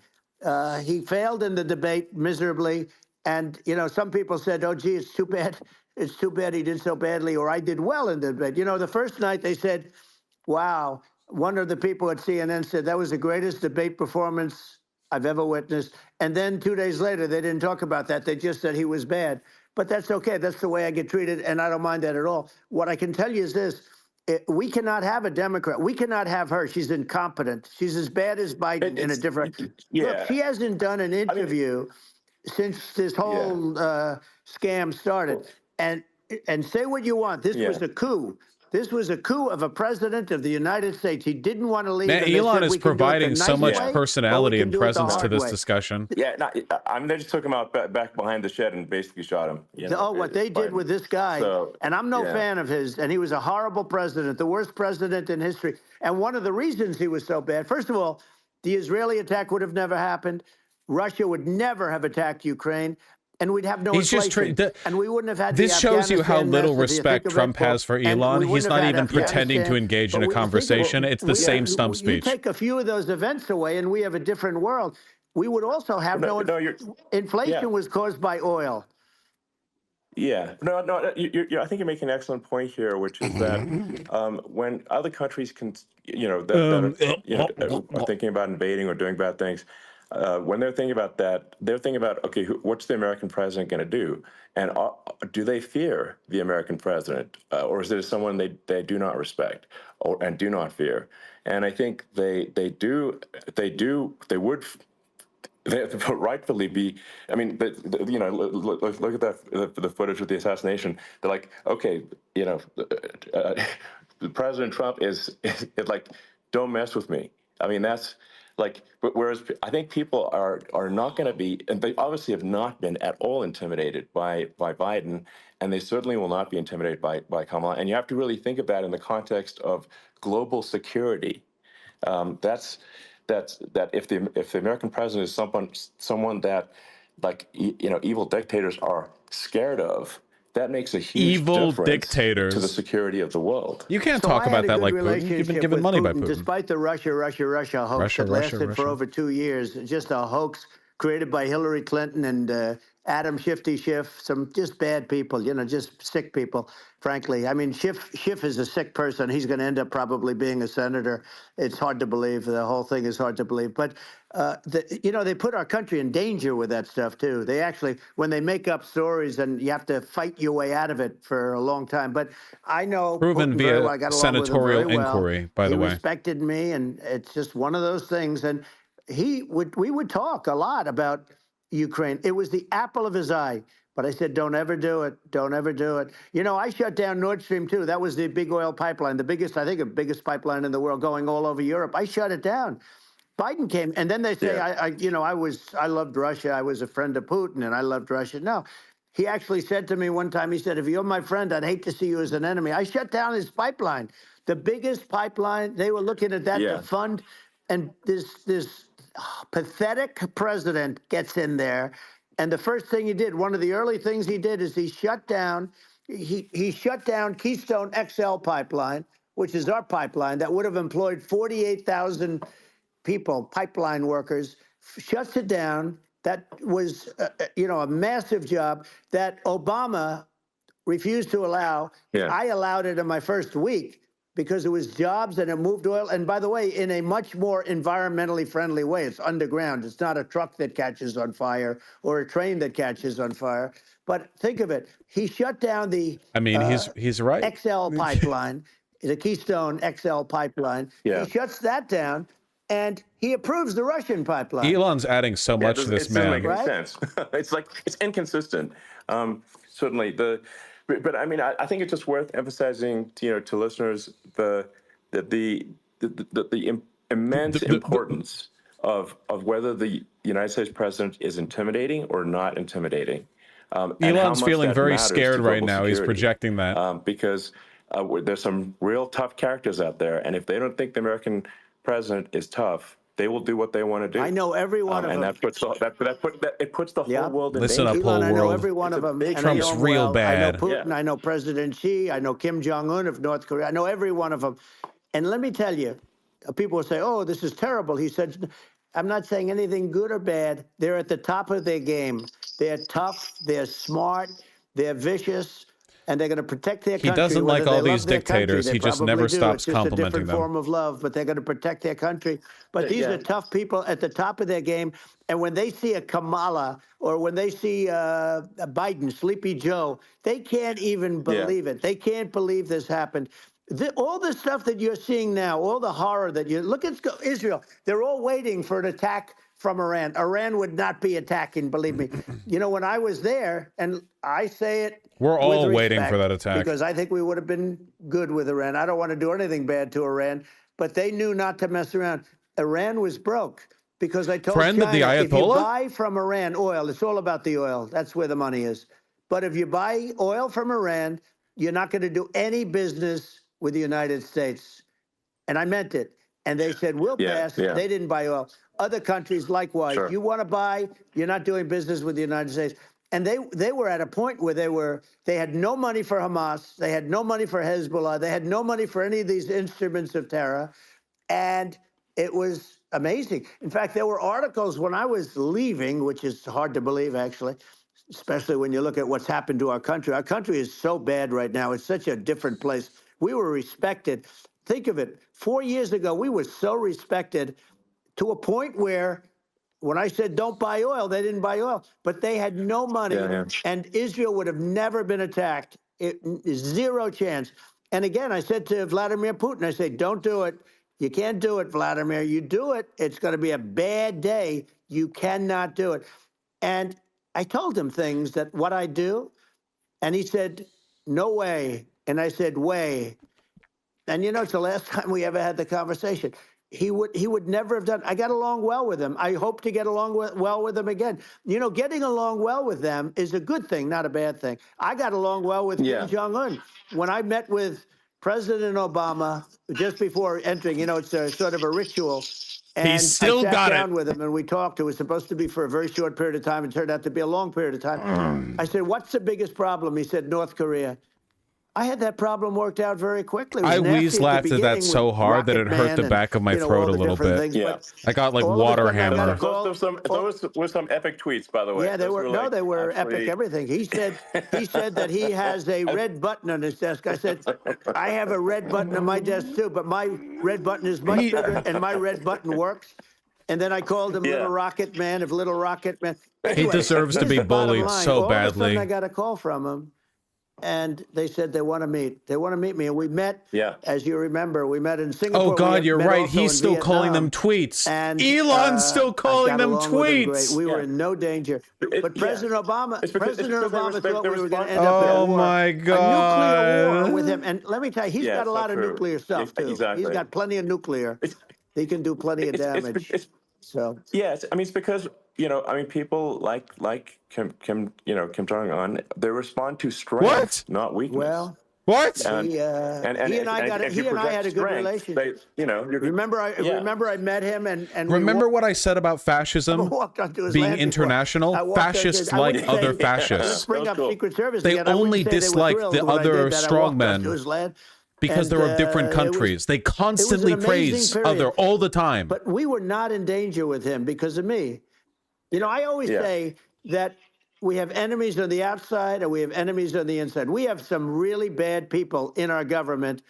He failed in the debate miserably. And, you know, some people said, oh, gee, it's too bad. It's too bad he did so badly, or I did well in the debate. You know, the first night they said, wow, one of the people at CNN said that was the greatest debate performance I've ever witnessed. And then 2 days later, they didn't talk about that. They just said he was bad. But that's okay. That's the way I get treated, and I don't mind that at all. What I can tell you is this. We cannot have a Democrat. We cannot have her. She's incompetent. She's as bad as Biden in a different. Yeah. Look, she hasn't done an interview since this whole scam started. And say what you want. This was a coup. This was a coup of a president of the United States. He didn't want to leave. Man, and they Elon said, is "We can do it the providing so nice much way, or we personality can and do it the presence to hard this way." discussion. Yeah, no, I mean, they just took him out back behind the shed and basically shot him. You know, What they did with this guy, So, and I'm no yeah. fan of his, and he was a horrible president, the worst president in history. And one of the reasons he was so bad, first of all, the Israeli attack would have never happened. Russia would never have attacked Ukraine. And we'd have no He's just inflation. And we wouldn't have had This the shows you how Afghanistan little mess, if you respect think of Trump it. has for And Elon. we He's wouldn't not have had even pretending to Afghanistan. engage in But a we- think of it, conversation. It's the we- same stump You speech. take a few of those events away, and we have a different world. We would also have inflation was caused by oil. Yeah, no. I think you're making an excellent point here, which is that when other countries can, are thinking about invading or doing bad things, when they're thinking about that, they're thinking about, okay, what's the American president going to do, and do they fear the American president, or is there someone they do not respect and do not fear? And I think they would. They rightfully be. I mean, look at the footage of the assassination. They're like, okay, President Trump is like, don't mess with me. I mean, that's like. But whereas I think people are not going to be, and they obviously have not been at all intimidated by Biden, and they certainly will not be intimidated by Kamala. And you have to really think of that in the context of global security. That if the American president is someone that, like, evil dictators are scared of, that makes a huge difference to the security of the world. You can't talk about that like Putin. You've been given money by Putin. Despite the Russia hoax that lasted for over 2 years, just a hoax created by Hillary Clinton and Adam Shifty Schiff, some just bad people, just sick people, frankly. I mean, Schiff is a sick person. He's going to end up probably being a senator. It's hard to believe. The whole thing is hard to believe. But, they put our country in danger with that stuff, too. They actually, when they make up stories, and you have to fight your way out of it for a long time. But I know proven Putin via very well. I got along senatorial with him very well. inquiry, by the way. He respected me, and it's just one of those things. And we would talk a lot about Ukraine. It was the apple of his eye. But I said, don't ever do it. Don't ever do it. I shut down Nord Stream 2. That was the big oil pipeline, the biggest pipeline in the world going all over Europe. I shut it down. Biden came, and then they say, I loved Russia. I was a friend of Putin, and I loved Russia. No, He actually said to me one time, he said, if you're my friend, I'd hate to see you as an enemy. I shut down his pipeline, the biggest pipeline. They were looking at that to fund. And this pathetic president gets in there. And the first thing he did, one of the early things he did is he shut down Keystone XL pipeline, which is our pipeline that would have employed 48,000 people, pipeline workers, shuts it down. That was, a massive job that Obama refused to allow. I allowed it in my first week because it was jobs and it moved oil. And by the way, in a much more environmentally friendly way. It's underground. It's not a truck that catches on fire or a train that catches on fire. But think of it. He shut down the he's right. XL pipeline, the Keystone XL pipeline. He shuts that down. And he approves the Russian pipeline. Elon's adding so much to this man. It doesn't make any sense. It's like, it's inconsistent. Certainly, but I mean, I think it's just worth emphasizing, to listeners, the immense importance of whether the United States president is intimidating or not intimidating. Elon's feeling very scared right now. He's projecting that because there's some real tough characters out there, and if they don't think the American president is tough, they will do what they want to do. I know every one of them. And that puts the whole world in Listen danger. up, whole Elon, I know world. every one of them. Trump's real bad. I know Putin, I know President Xi, I know Kim Jong-un of North Korea. I know every one of them. And let me tell you, people will say, oh, this is terrible. He said, I'm not saying anything good or bad. They're at the top of their game. They're tough, they're smart, they're vicious, and they're going to protect their country. He doesn't like all these dictators. He just never stops complimenting them. It's just a different form of love, but they're going to protect their country. But these are tough people at the top of their game. And when they see a Kamala or when they see a Biden, Sleepy Joe, they can't even believe it. They can't believe this happened. All the stuff that you're seeing now, all the horror that you look at Israel, they're all waiting for an attack from Iran. Iran would not be attacking, believe me. When I was there, and I say it, we're all with waiting respect, for that attack. because I think we would have been good with Iran. I don't want to do anything bad to Iran, but they knew not to mess around. Iran was broke because I told Friend China, of the Ayatollah? if you buy from Iran oil, it's all about the oil. That's where the money is. But if you buy oil from Iran, you're not going to do any business with the United States. And I meant it. And they said, we'll pass. They didn't buy oil. Other countries, likewise. You want to buy, you're not doing business with the United States. And they were at a point where they had no money for Hamas. They had no money for Hezbollah. They had no money for any of these instruments of terror. And it was amazing. In fact, there were articles when I was leaving, which is hard to believe, actually, especially when you look at what's happened to our country. Our country is so bad right now. It's such a different place. We were respected. Think of it. 4 years ago, we were so respected to a point where when I said don't buy oil, they didn't buy oil. But they had no money, and Israel would have never been attacked. Zero chance. And again, I said to Vladimir Putin, I said, don't do it. You can't do it, Vladimir. You do it, it's going to be a bad day. You cannot do it. And I told him things that what I do, and he said, no way. And I said, way. And it's the last time we ever had the conversation. He would never have done. I got along well with him. I hope to get along well with him again. Getting along well with them is a good thing, not a bad thing. I got along well with Kim Jong-un. When I met with President Obama just before entering, it's a sort of a ritual. And He's still I sat got down it with him and we talked. It was supposed to be for a very short period of time. It turned out to be a long period of time. I said, what's the biggest problem? He said, North Korea. I had that problem worked out very quickly. I wheeze laughed at that so hard that it hurt the back of my throat a little bit. I got like water hammer. Those were some epic tweets, by the way. Yeah, they were. No, they were epic. Everything he said that he has a red button on his desk. I said, I have a red button on my desk too, but my red button is much bigger, and my red button works. And then I called him Little Rocket Man. If Little Rocket Man, he deserves to be bullied so badly. All of a sudden, I got a call from him. And they said they want to meet. They want to meet me. And we met, as you remember, we met in Singapore. Oh, God, you're right. He's still calling them tweets. And Elon's still calling them tweets. We were in no danger. But President Obama thought we were going to end up in a war. Oh, my God. A nuclear war with him. And let me tell you, he's got a lot of nuclear stuff, too. Exactly. He's got plenty of nuclear. He can do plenty of damage. Yes, I mean, it's because you know, I mean, people like Kim Jong Un, they respond to What? strength, not weakness. Well, What? And he and I got if you he and I project had a good strength, relationship. you know, you're, Remember, yeah. I met him and we Remember what I said about fascism walked onto his being land before. international? I walked onto Fascists his- I like wouldn't other say- fascists. Let's bring That up was cool. Secret Service They again. I wouldn't only say they were dislike thrilled the when I did other that. I walked up to strongmen his land, because and, they're of different it was- countries. They it was an constantly amazing praise period. other all the time. But we were not in danger with him because of me. You know, I always Yeah. say that we have enemies on the outside and we have enemies on the inside. We have some really bad people in our government.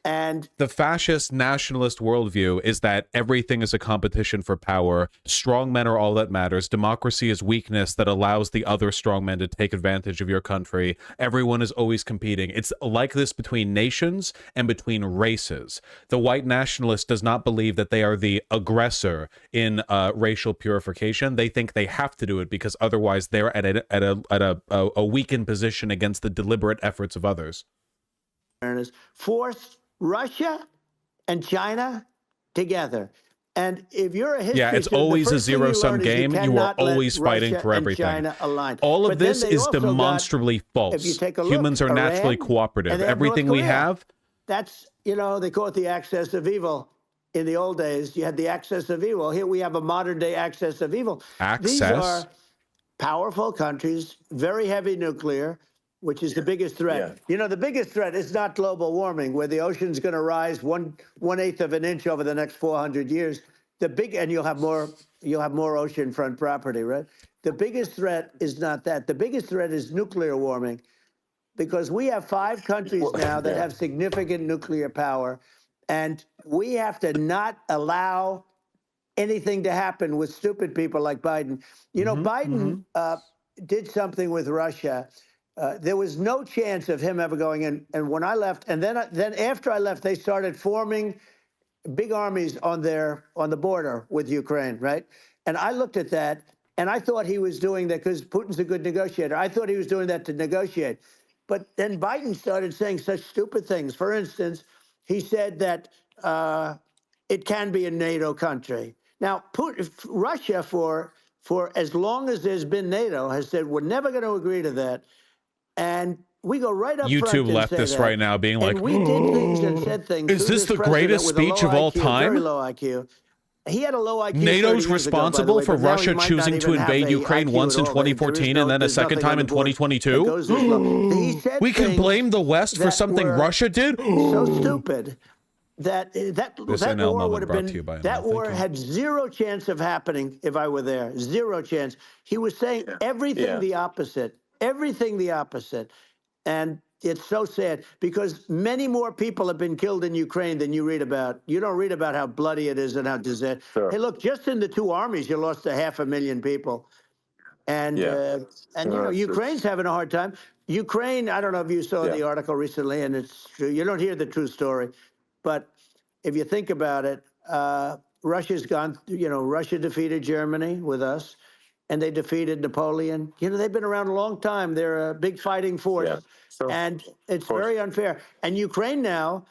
And The fascist nationalist worldview is that everything is a competition for power. Strong men are all that matters. Democracy is weakness that allows the other strong men to take advantage of your country. Everyone is always competing. It's like this between nations and between races. The white nationalist does not believe that they are the aggressor in racial purification. They think they have to do it because otherwise they're at a weakened position against the deliberate efforts of others. force Russia and China together. And if you're a history Yeah, it's student, the always a first thing you zero-sum learn is game. You are cannot let always fighting Russia for and everything. China align. All of But then this they is also got- demonstrably if you false. take a look, Humans are naturally Iran, cooperative. and then Everything North we Korea. have, That's, you know, they call it the axis of evil. In the old days, you had the axis of evil. Here we have a modern day axis of evil. These access. are powerful countries, very heavy nuclear, which is the biggest threat. Yeah. You know, the biggest threat is not global warming, where the ocean's going to rise 1/8 of an inch over the next 400 years. And you'll have more oceanfront property, right? The biggest threat is not that. The biggest threat is nuclear warming, because we have 5 countries now that yeah. have significant nuclear power, and we have to not allow anything to happen with stupid people like Biden. You know, Biden did something with Russia. There was no chance of him ever going in. And when I left, and then after I left, they started forming big armies on the border with Ukraine, right? And I looked at that, and I thought he was doing that because Putin's a good negotiator. I thought he was doing that to negotiate. But then Biden started saying such stupid things. For instance, he said that it can be a NATO country. Now, Russia, for as long as there's been NATO, has said we're never going to agree to that. And we go right up front YouTube and say leftists that. right now being like, And we did things and said things. is through this the president greatest with a speech low of all IQ, time? Very low IQ. He had a low IQ. 30 NATO's years ago, by the responsible way, for but now he Russia might not choosing to even have invade a Ukraine IQ once in at all. There is 2014 and then a there's second nothing time on in the board that 2022? goes this low. He said We can things blame the West for that something were Russia did? so stupid that This that NL war moment would have brought to you by been NL. that Thank war you. had zero chance of happening if I were there. Zero chance. He was saying everything the opposite. Everything the opposite. And it's so sad because many more people have been killed in Ukraine than you read about. You don't read about how bloody it is and how disastrous. Sure. Hey, look, just in the 2 armies, you lost 500,000 people. And you know, Ukraine's having a hard time. Ukraine, I don't know if you saw the article recently, and it's true. You don't hear the true story. But if you think about it, Russia's gone, you know, Russia defeated Germany with us, and they defeated Napoleon. You know, they've been around a long time. They're a big fighting force. Yeah. So, and it's very unfair. And Ukraine now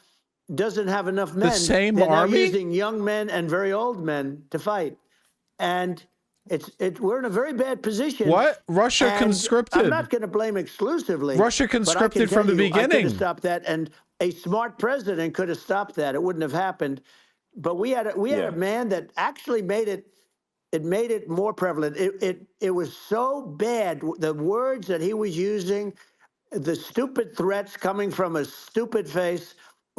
doesn't have enough men. The same They're now army? using young men and very old men to fight. And we're in a very bad position. What? Russia And conscripted. I'm not going to blame exclusively. Russia but I can conscripted from tell the you, I could beginning. have stopped that, and a smart president could have stopped that. It wouldn't have happened. But we had a man that actually made it. It made it more prevalent. It was so bad. The words that he was using, the stupid threats coming from a stupid face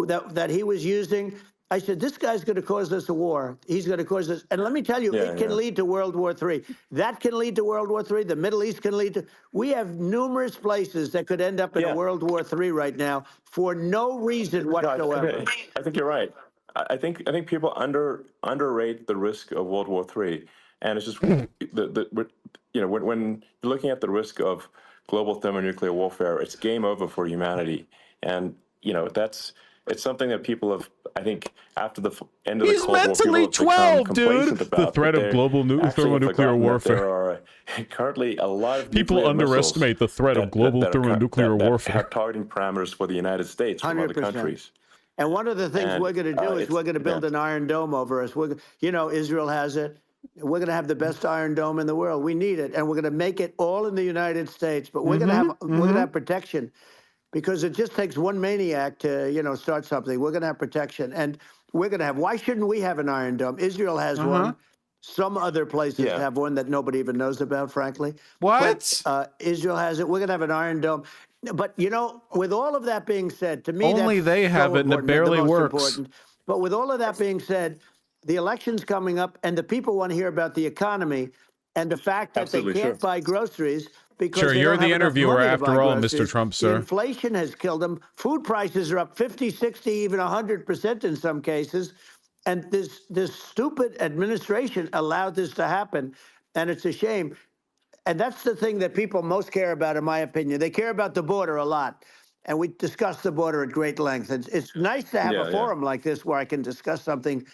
that he was using. I said, this guy's going to cause us a war. He's going to cause us. And let me tell you, it can lead to World War III. That can lead to World War III. The Middle East can lead to. We have numerous places that could end up in a World War III right now for no reason whatsoever. I think you're right. I think people underrate the risk of World War III, and it's just when you're looking at the risk of global thermonuclear warfare, it's game over for humanity, and you know it's something that people have. I think after the end of the Cold War, mentally people have 12, become dude. complacent about. The threat of global thermonuclear warfare. There are currently a lot of people underestimate the threat of global thermonuclear warfare. Have targeting parameters for the United States from 100%. Other countries. And one of the things we're going to do is we're going to build an Iron Dome over us. You know, Israel has it. We're going to have the best Iron Dome in the world. We need it, and we're going to make it all in the United States. But we're going to have protection, because it just takes one maniac to, start something. We're going to have protection, and we're going to have. Why shouldn't we have an Iron Dome? Israel has one. Some other places have one that nobody even knows about, frankly. What? But Israel has it. We're going to have an Iron Dome. But, with all of that being said, to me, Only that's they have so it, and it important, barely the most works. important. But with all of that being said, the election's coming up, and the people want to hear about the economy and the fact that Absolutely, they can't sure. buy groceries because Sure, they you're don't the have enough interviewer money to after buy all, groceries. Mr. Trump, The sir. inflation has killed them. Food prices are up 50, 60, even 100% in some cases. And this stupid administration allowed this to happen, and it's a shame. And that's the thing that people most care about, in my opinion. They care about the border a lot. And we discuss the border at great length. It's nice to have a forum like this where I can discuss something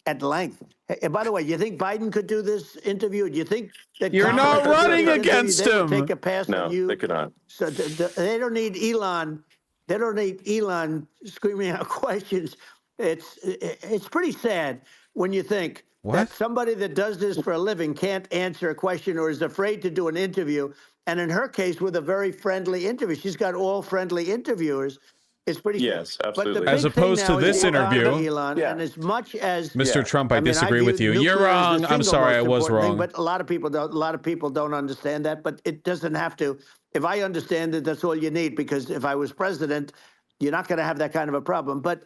at length. And by the way, you think Biden could do this interview? Do you think that You're Kamala not could do running this interview? against They will him. take a pass on No, you. they could not. So they don't need Elon. They don't need Elon screaming out questions. It's pretty sad when you think that somebody that does this for a living can't answer a question or is afraid to do an interview. And in her case, with a very friendly interview, she's got all friendly interviewers. It's pretty sad. Yes, But the absolutely. As big thing opposed to now this is the economy, interview. Elon. And as much as Mr. Trump, I I mean, disagree with you. view You're nuclear as wrong. the I'm single sorry, most I was important thing, wrong. but a lot of people don't. A lot of people don't understand that. But it doesn't have to. If I understand it, that's all you need. Because if I was president, you're not going to have that kind of a problem. But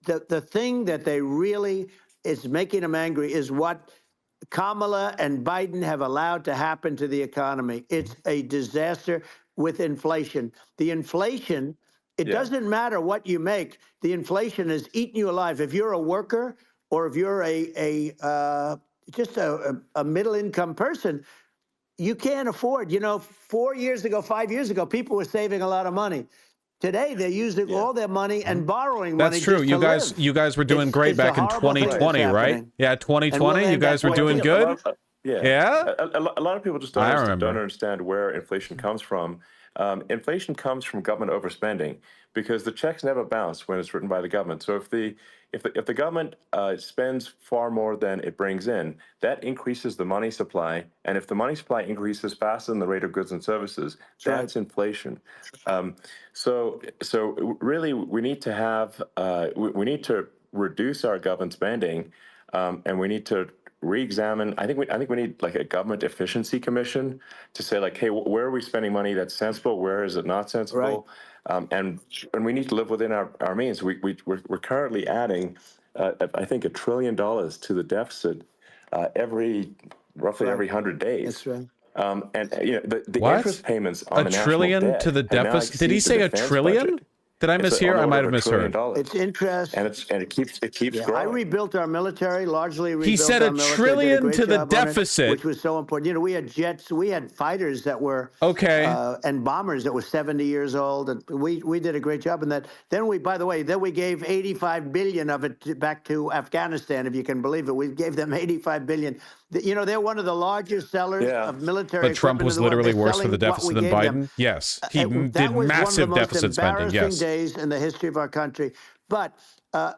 the thing that they really is making them angry is what Kamala and Biden have allowed to happen to the economy. It's a disaster with inflation. The inflation, it doesn't matter what you make. The inflation has eaten you alive. If you're a worker or if you're just a middle income person, you can't afford. 4 years ago, 5 years ago, people were saving a lot of money. Today, they're using all their money and borrowing money. That's true. Just You to guys, live. you guys were doing great It's a back in horrible thing that's 2020, right? happening. Yeah, And we'll 2020. You end guys that were way. doing good. Yeah. A lot of people just I don't remember. understand where inflation comes from. Inflation comes from government overspending because the checks never bounce when it's written by the government. So if the government spends far more than it brings in, that increases the money supply, and if the money supply increases faster than the rate of goods and services, that's inflation. So really, we need to have we need to reduce our government spending, and we need to re-examine. I think we need like a government efficiency commission to say like, hey, where are we spending money that's sensible? Where is it not sensible? And we need to live within our means. We're currently adding, I think, $1 trillion to the deficit roughly every 100 days. That's right. And the What? interest payments on A the national trillion debt to the have now deficit? Did he exceeded say the a defense trillion? budget. Did I It's mishear? on I the might order have of $1 trillion. misheard. It's interest. And it keeps growing. I rebuilt our military, largely rebuilt He said our $1 military. trillion Did a great to the job on it, deficit. which was so important. We had jets, we had fighters that were and bombers that were 70 years old, and we did a great job in that. Then we gave 85 billion of it back to Afghanistan, if you can believe it. We gave them 85 billion. They're one of the largest sellers of military But Trump equipment was in the world. literally They're worse for the selling what deficit we than gave them. Biden. Yes, he That did was massive one of the deficit most spending. embarrassing Yes. days in the history of our country. But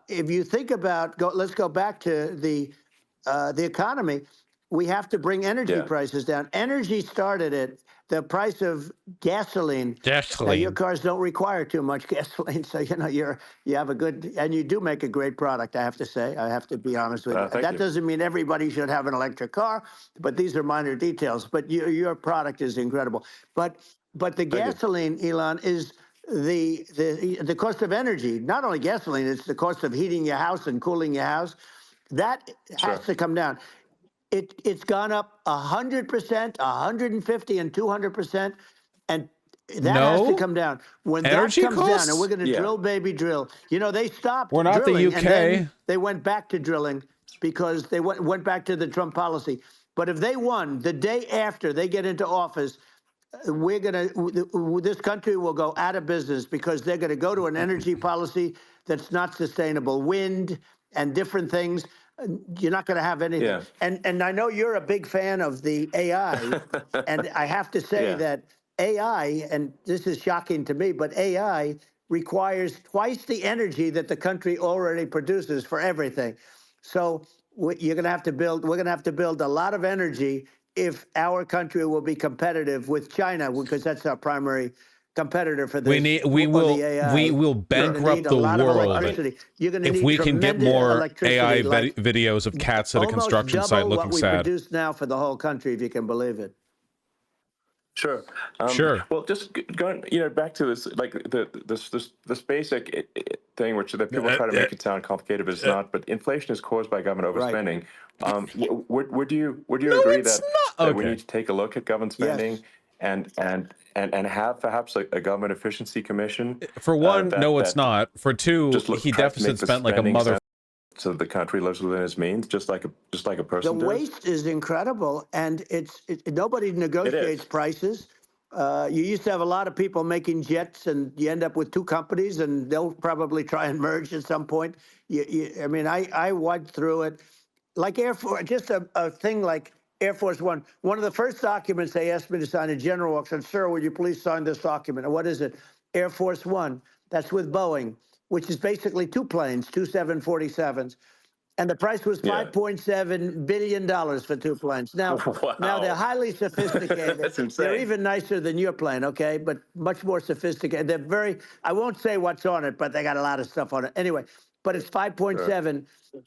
if you think about, let's go back to the economy. We have to bring energy prices down. Energy started at the price of gasoline. Now, your cars don't require too much gasoline, so you have a good, and you do make a great product. I have to say, I have to be honest with you. That doesn't mean everybody should have an electric car, but these are minor details. But your product is incredible. But the gasoline, Elon, is the cost of energy. Not only gasoline, it's the cost of heating your house and cooling your house. That has to come down. It's gone up 100%, 150, and 200%, and that has to come down. When energy that comes costs? down, and we're going to drill, baby, drill. They stopped We're not drilling, the UK. and then they went back to drilling because they went back to the Trump policy. But if they won the day after they get into office, this country will go out of business because they're going to go to an energy policy that's not sustainable. Wind and different things. You're not going to have anything. And I know you're a big fan of the AI, and I have to say that AI, and this is shocking to me, but AI requires twice the energy that the country already produces for everything. So you're going to have to build. We're going to have to build a lot of energy if our country will be competitive with China, because that's our primary competitor for this. We will You're bankrupt a the lot of world electricity. You're going to if need we can get tremendous more electricity, AI like videos of cats at a almost construction double site what looking we sad. produce now for the whole country, if you can believe it. Sure. Sure. Well, just going, back to this, like this basic thing, which that people try to make it sound complicated, but it's not. But inflation is caused by government overspending. Would you No, agree it's that not. we Okay. need to take a look at government spending and have perhaps a government efficiency commission? For one, no, it's that not. For two, just he tries to make deficit the spent like a spending mother. so the country lives within its means, just like a The person does. waste is incredible, and nobody negotiates prices. You used to have a lot of people making jets, and you end up with two companies, and they'll probably try and merge at some point. I mean, I went through it, like Air Force, just a thing like Air Force One. One of the first documents they asked me to sign, a general said, "Sir, would you please sign this document?" And what is it? Air Force One. That's with Boeing, which is basically two planes, two 747s. And the price was $5.7 billion for two planes. Now, now they're highly sophisticated. That's insane. They're even nicer than your plane, okay? But much more sophisticated. They're very, I won't say what's on it, but they got a lot of stuff on it. Anyway, but it's 5.7.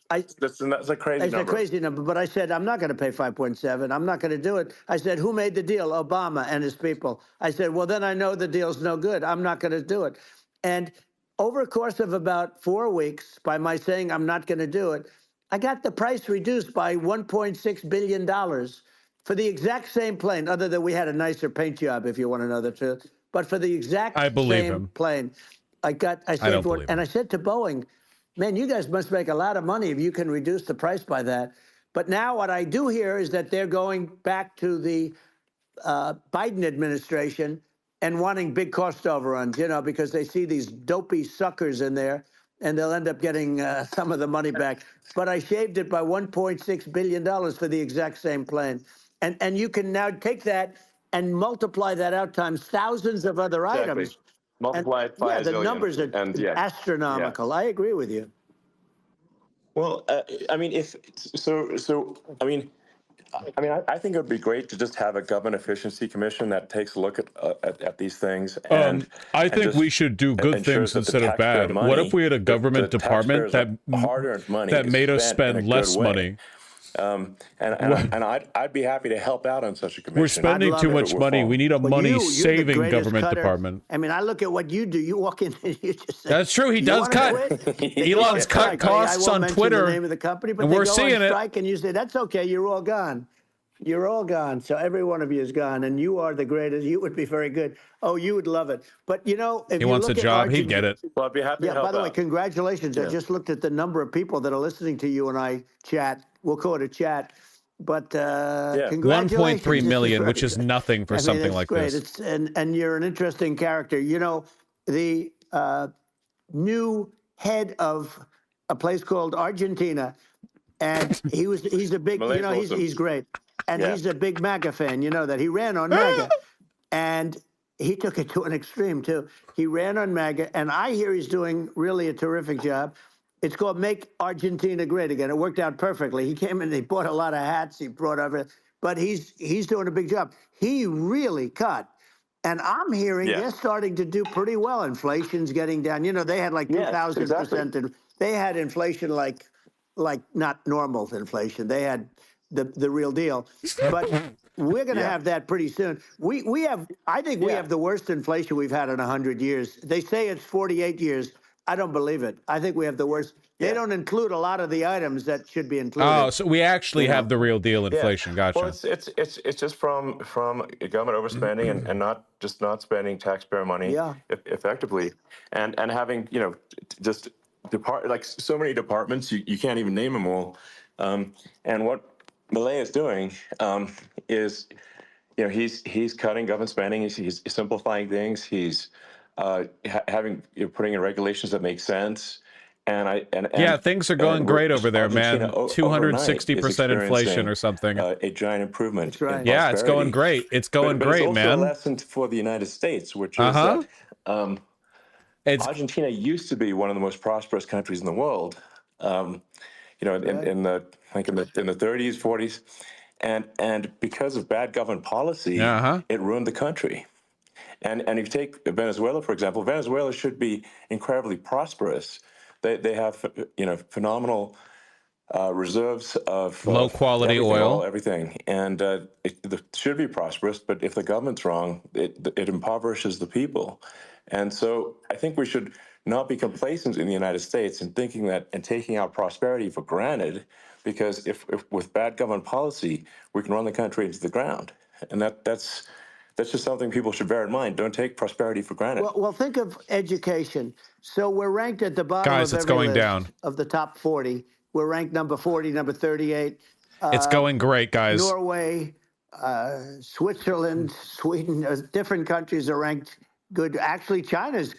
That's a crazy It's number. a crazy number, but I said, I'm not going to pay 5.7. I'm not going to do it. I said, who made the deal? Obama and his people. I said, well, then I know the deal's no good. I'm not going to do it. And over a course of about 4 weeks, by my saying I'm not going to do it, I got the price reduced by $1.6 billion for the exact same plane, other than we had a nicer paint job, if you want to know the truth. But for the exact same plane, I said to Boeing, man, you guys must make a lot of money if you can reduce the price by that. But now what I do hear is that they're going back to the Biden administration and wanting big cost overruns, because they see these dopey suckers in there, and they'll end up getting some of the money back. But I shaved it by $1.6 billion for the exact same plane. And you can now take that and multiply that out times thousands of other items. Multiply it by a the zillion, numbers are astronomical. I agree with you. Well, I mean, I think it would be great to just have a government efficiency commission that takes a look at these things. And I think we should do good things instead of bad. What if we had a government department that made us spend less money? And I'd be happy to help out on such a commission. We're spending too much money. We need a money-saving government department. I mean, I look at what you do. You walk in and you just say, that's true. He does cut. Elon's cut costs on Twitter, the name of the company, but and we're seeing it. Strike and you say, that's okay. You're all gone. You're all gone. So every one of you is gone, and you are the greatest. You would be very good. Oh, you would love it. But if he wants a job, he'd get it. Well, I'd be happy to help by the way, out. congratulations. I just looked at the number of people that are listening to you and I chat. We'll call it a chat. But congratulations. 1.3 million, which is nothing for something like great. this. And you're an interesting character. The new head of a place called Argentina, and he's a big, he's great. And he's a big MAGA fan, that he ran on MAGA. And he took it to an extreme, too. He ran on MAGA, and I hear he's doing really a terrific job. It's called Make Argentina Great Again. It worked out perfectly. He came in, he bought a lot of hats, he brought everything. But he's doing a big job. He really cut. And I'm hearing they're starting to do pretty well. Inflation's getting down. They had like 2,000%. They had inflation like not normal inflation. They had the real deal. But we're going to have that pretty soon. I think we have the worst inflation we've had in 100 years. They say it's 48 years. I don't believe it. I think we have the worst. They don't include a lot of the items that should be included. Oh, so we actually have the real deal inflation. Gotcha. Well, it's just from government overspending and not spending taxpayer money effectively, and having just so many departments you can't even name them all. And what Milei is doing is he's cutting government spending. He's simplifying things. He's putting in regulations that make sense. And things are going great over there, man. 260% inflation or something. A giant improvement. That's right. Yeah, it's going great. It's going great, it's man. also a lesson for the United States, which is that Argentina used to be one of the most prosperous countries in the world. in the like in the 30s, 40s, and because of bad government policy, Uh-huh. it ruined the country. And if you take Venezuela, for example, Venezuela should be incredibly prosperous. They have phenomenal reserves of Low quality everything, oil. everything, and it should be prosperous. But if the government's wrong, it impoverishes the people. And so I think we should not be complacent in the United States in thinking that and taking our prosperity for granted, because if with bad government policy, we can run the country into the ground, and that's just something people should bear in mind. Don't take prosperity for granted. Well, think of education. So we're ranked at the bottom Guys, of it's every going list down. of the top 40. We're ranked number 40, number 38. It's going great, guys. Norway, Switzerland, Sweden, different countries are ranked good. Actually, China's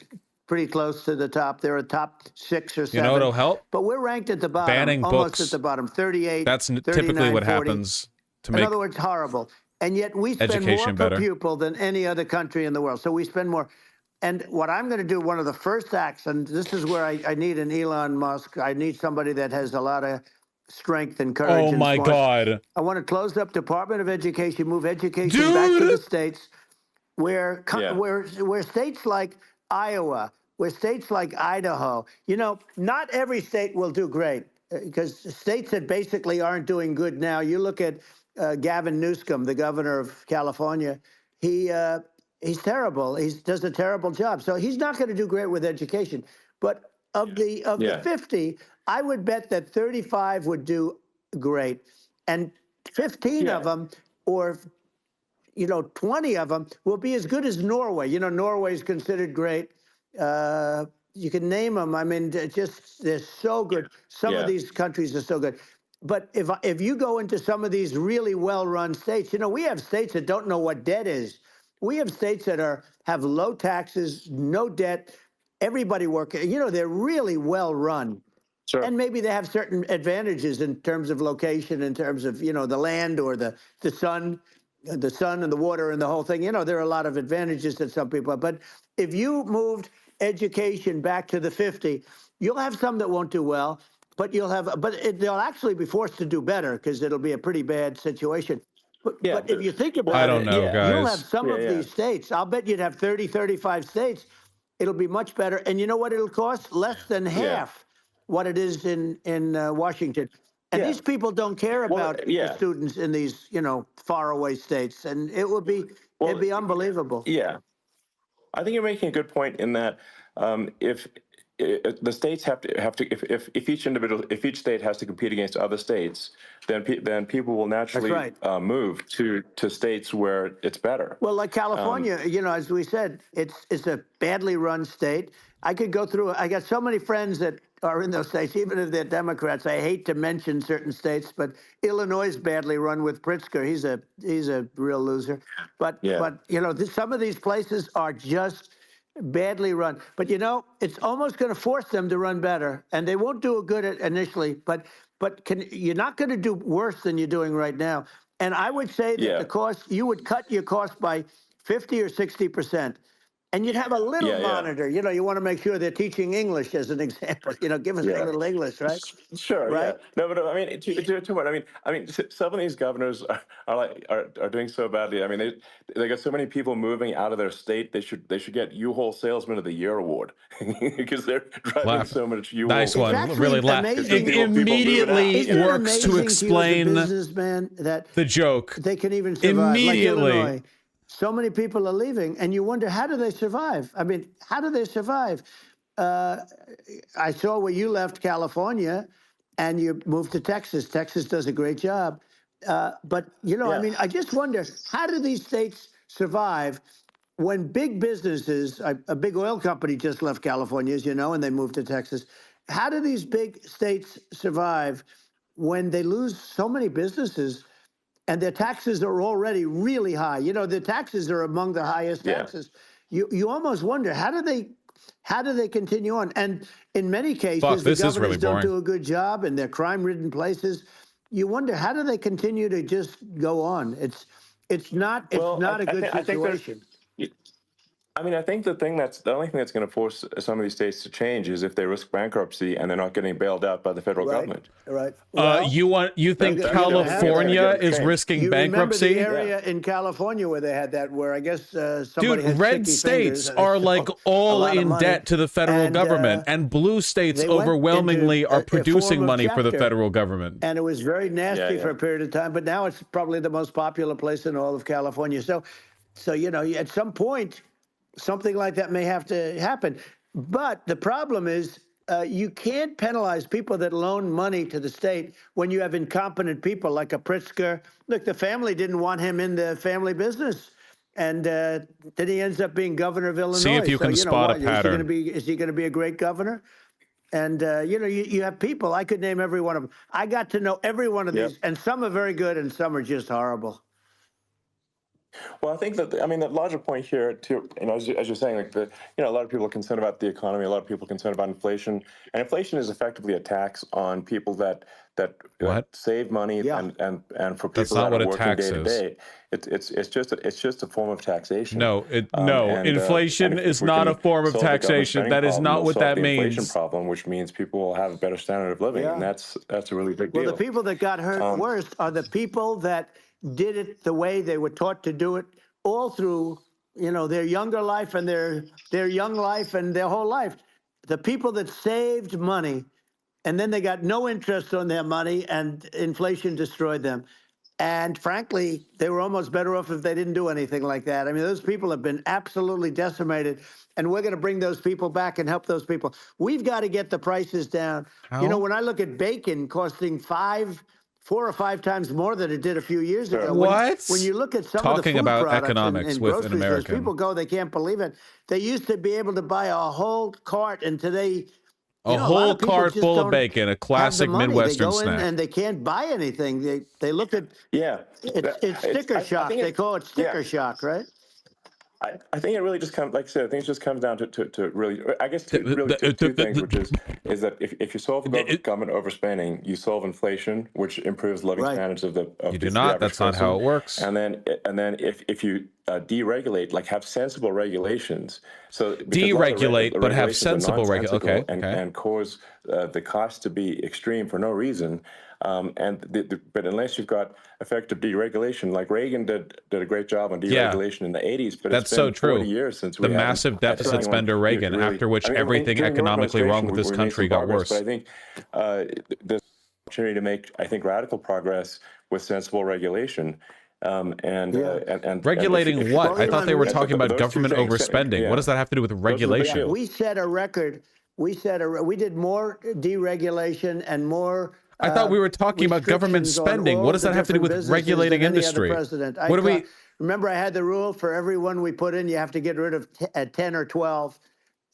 pretty close to the top. They're a top 6 or 7. You know what'll help? But we're ranked at the bottom, Banning almost books. at the bottom, 38, That's 39, typically what 40. happens to In make other words, horrible. And yet we spend more education per better. pupil than any other country in the world. So we spend more. And what I'm going to do, one of the first acts, and this is where I need an Elon Musk. I need somebody that has a lot of strength and courage. Oh and my smarts. God. I want to close up Department of Education, move education back to the states, where states like Iowa, where states like Idaho, not every state will do great, because states that basically aren't doing good now. You look at Gavin Newsom, the governor of California. He's terrible. He does a terrible job. So he's not going to do great with education. But of the 50, I would bet that 35 would do great, and 15 of them, or 20 of them will be as good as Norway. Norway is considered great. You can name them. I mean, they're so good. Some of these countries are so good. But if you go into some of these really well-run states, we have states that don't know what debt is. We have states that have low taxes, no debt, everybody working. They're really well-run. Sure. And maybe they have certain advantages in terms of location, in terms of, the land or the sun and the water and the whole thing. There are a lot of advantages that some people have. But if you moved education back to the 50, you'll have some that won't do well, but they'll actually be forced to do better, because it'll be a pretty bad situation. But if you think about it, I don't know, you'll guys. have some of these states. I'll bet you'd have 30, 35 states. It'll be much better. And you know what it'll cost? Less than half what it is in Washington. And these people don't care about the students in these, faraway states. And it'd be unbelievable. Yeah. I think you're making a good point in that if the states have to if each state has to compete against other states, then people will naturally move to states where it's better. Well, like California, as we said, it's a badly run state. I could go through. I got so many friends that are in those states, even if they're Democrats. I hate to mention certain states, but Illinois is badly run with Pritzker. He's a real loser. But some of these places are just badly run. But it's almost going to force them to run better, and they won't do it good initially. But you're not going to do worse than you're doing right now. And I would say that the cost, you would cut your cost by 50 or 60%. And you'd have a little monitor. You want to make sure they're teaching English, as an example. Give us a little English, right? Sure. Right? Yeah. No, but I mean, to what? I mean, some of these governors are doing so badly. I mean, they got so many people moving out of their state. They should get U-Haul Salesman of the Year award because they're driving so much U-Haul. Nice one. Really immediately Isn't it works to amazing explain you as a businessman that the joke. they can even survive. Immediately. Like Illinois, so many people are leaving, and you wonder, how do they survive? I mean, how do they survive? I saw where you left California and you moved to Texas. Texas does a great job. But, I mean, I just wonder, how do these states survive when big businesses, a big oil company just left California, as you know, and they moved to Texas. How do these big states survive when they lose so many businesses and their taxes are already really high? The taxes are among the highest taxes. You almost wonder, how do they continue on? And in many cases, the governors don't do a good job, and they're crime-ridden places. You wonder, how do they continue to just go on? It's not a good situation. I mean, I think the only thing that's going to force some of these states to change is if they risk bankruptcy and they're not getting bailed out by the federal government. Right. Well, you think that's California gonna is change. risking you remember the bankruptcy? area in California where they had that, where I guess somebody Dude, had red sticky states fingers and are stole like a all lot of in money. debt to the federal And, government, and blue states they went overwhelmingly into are a producing form of money for the chapter. federal government. And it was very nasty Yeah. for a period of time, but now it's probably the most popular place in all of California. So you know, at some point, something like that may have to happen. But the problem is, you can't penalize people that loan money to the state when you have incompetent people like a Pritzker. Look, the family didn't want him in the family business. And then he ends up being governor of Illinois. See if you can spot a pattern. Is he going to be a great governor? And, you know, you have people, I could name every one of them. I got to know every one of Yep. these, and some are very good and some are just horrible. Well, I think that, I mean, the larger point here, too, you know, as you're saying, like a lot of people are concerned about the economy, a lot of people are concerned about inflation, and inflation is effectively a tax on people that save money, Yeah. and for That's people not that what are a working tax day to is. day, it's just a form of taxation. No, And inflation if is we not can a form of solve the government taxation. spending That is problem, not we'll what solve that the inflation means. problem, which means people will have a better standard of living, Yeah. and that's a really big Well, deal. the people that got hurt worst are the people that did it the way they were taught to do it all through, you know, their younger life and their young life and their whole life. The people that saved money and then they got no interest on their money and inflation destroyed them. And frankly, they were almost better off if they didn't do anything like that. I mean, those people have been absolutely decimated, and we're going to bring those people back and help those people. We've got to get the prices down. How? You know, when I look at bacon costing 4 or 5 times more than it did a few years ago. What? When you look at some Talking of the food about products economics in with an grocery stores, American. people go, they can't believe it. They used to be able to buy a whole cart, and today, A a lot whole of people cart just full of don't bacon, a have the classic money. Midwestern They go in snack. and they can't buy anything. They look at it's sticker shock. They call it sticker shock, right? I think it really just comes, like I said, I think it just comes down to really, I guess, two things, which is that if you solve government overspending, you solve inflation, which improves living standards of the You do not. That's not how it works. And then if you deregulate, like have sensible regulations, so Deregulate, but have sensible regulations okay. and cause the cost to be extreme for no reason. But unless you've got effective deregulation, like Reagan did a great job on deregulation in the 80s, but that's it's been so true. 40 years since the we massive deficit spender Reagan, really, after which everything during your economically wrong with this administration, we made country some got progress, worse. But I think there's an opportunity to make, I think, radical progress with sensible regulation. And regulating what? I thought they were talking about those government overspending. What does that have to do with regulation? We set a record. We did more deregulation and more. I thought we were talking about government spending. What does that have to do with regulating industry? What do we? Remember, I had the rule for everyone we put in, you have to get rid of 10 or 12.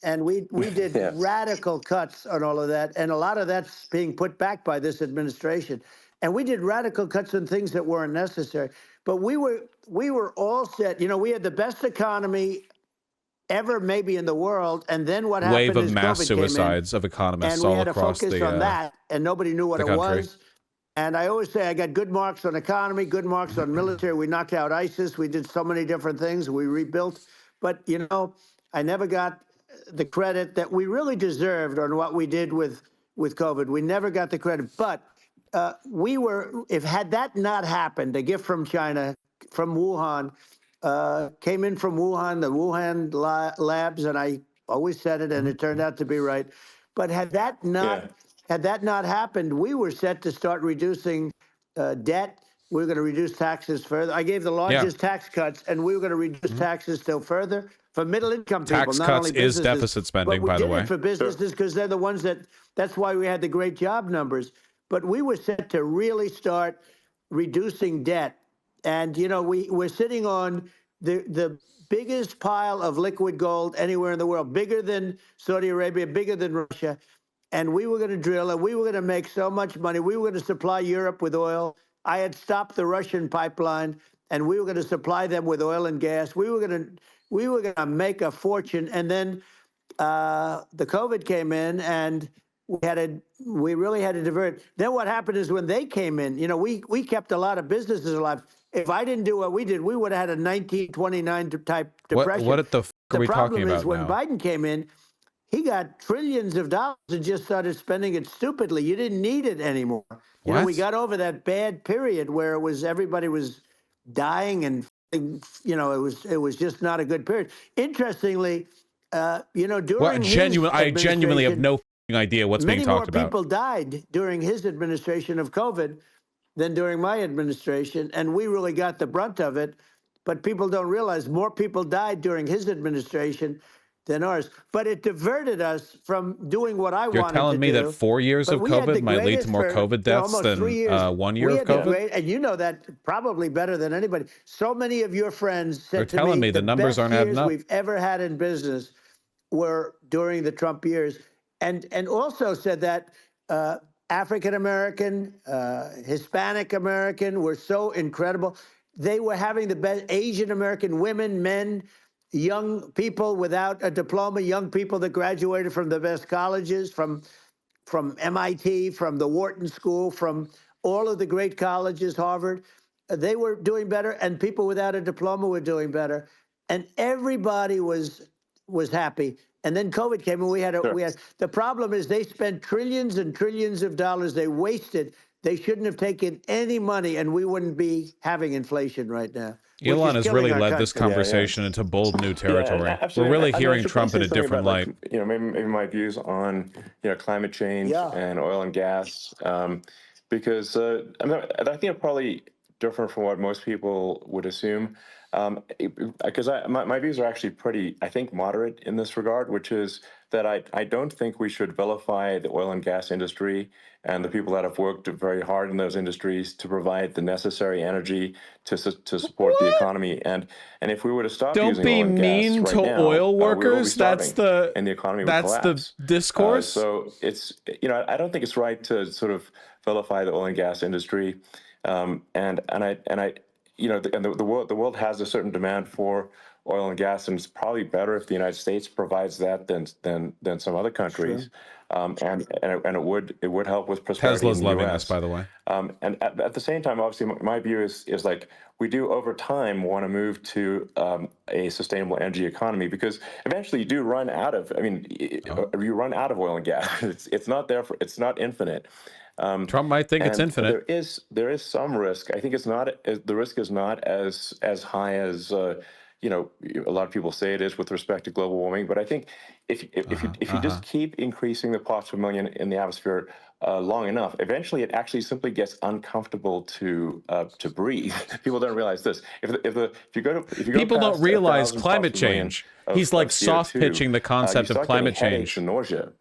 And we did radical cuts on all of that. And a lot of that's being put back by this administration. And we did radical cuts on things that weren't necessary. But we were all set. You know, we had the best economy ever maybe in the world, and then what happened Wave of is mass COVID came in, suicides of economists and we all had to across focus the on that, and nobody knew what it country. was. And I always say I got good marks on economy, good marks on military. We knocked out ISIS. We did so many different things. We rebuilt. But, you know, I never got the credit that we really deserved on what we did with COVID. We never got the credit. But had that not happened, a gift from China, from Wuhan, came in from Wuhan, the Wuhan labs, and I always said it, and it turned out to be right. But had that not happened, we were set to start reducing debt. We were going to reduce taxes further. I gave the largest tax cuts, and we were going to reduce taxes still further for middle-income people. Tax not cuts only is deficit spending, by the way. We did it for businesses because they're the ones that's why we had the great job numbers. But we were set to really start reducing debt. And, you know, we're sitting on the biggest pile of liquid gold anywhere in the world, bigger than Saudi Arabia, bigger than Russia. And we were going to drill, and we were going to make so much money. We were going to supply Europe with oil. I had stopped the Russian pipeline, and we were going to supply them with oil and gas. We were going to make a fortune. And then the COVID came in, and we really had to divert. Then what happened is when they came in, you know, we kept a lot of businesses alive. If I didn't do what we did, we would have had a 1929 type depression. What at the The we talking problem is about when now? Biden came in, he got trillions of dollars and just started spending it stupidly. You didn't need it anymore. You know, we What? got over that bad period where it was everybody was dying and it was just not a good period. Interestingly, What? during his I genuinely have administration, no f***ing idea what's being many more talked about. people died during his administration of COVID than during my administration, and we really got the brunt of it. But people don't realize more people died during his administration than ours. But it diverted us from doing what I You're wanted to telling me that do. 4 years But of we had the COVID might lead to greatest more for COVID deaths almost 3 than years. 1 year We of had the COVID? great, and you know that probably better than anybody. So many of your friends You're said to telling me me the the numbers best aren't adding years up. we've ever had in business were during the Trump years, and also said that African American, Hispanic American were so incredible. They were having the best. Asian American women, men, young people without a diploma, young people that graduated from the best colleges, from MIT, from the Wharton School, from all of the great colleges, Harvard. They were doing better, and people without a diploma were doing better, and everybody was happy. And then COVID came, and we had the problem is they spent trillions and trillions of dollars. They wasted. They shouldn't have taken any money, and we wouldn't be having inflation right now. Elon has really led this country. conversation into bold new Yeah, territory. We're absolutely. really I hearing should Trump in probably a say something different about, light. maybe my views on, climate change Yeah. and oil and gas, because I think I'm probably different from what most people would assume, because my views are actually pretty, I think, moderate in this regard, which is that I don't think we should vilify the oil and gas industry and the people that have worked very hard in those industries to provide the necessary energy to support the economy. And if we were to stop Don't using be oil and gas mean right to now, oil we will be workers. starving, and the economy would That's the collapse. discourse. So it's, I don't think it's right to sort of vilify the oil and gas industry, and the world has a certain demand for oil and gas, and it's probably better if the United States provides that than some other countries. And it would help with prosperity Tesla's in the loving US. this, by the way. And at the same time, obviously, my view is like we do over time want to move to a sustainable energy economy, because eventually you do run out of. I mean, you run out of oil and gas. It's not there for. It's not infinite. Trump might think it's infinite. There is some risk. I think it's not. The risk is not as high as a lot of people say it is with respect to global warming. But I think if you just keep increasing the parts per million in the atmosphere long enough, eventually it actually simply gets uncomfortable to breathe. People don't realize this. If you go People don't past realize 1,000 climate parts per million change. of- He's like of CO2, soft pitching the concept you of start climate getting headaches change. and nausea.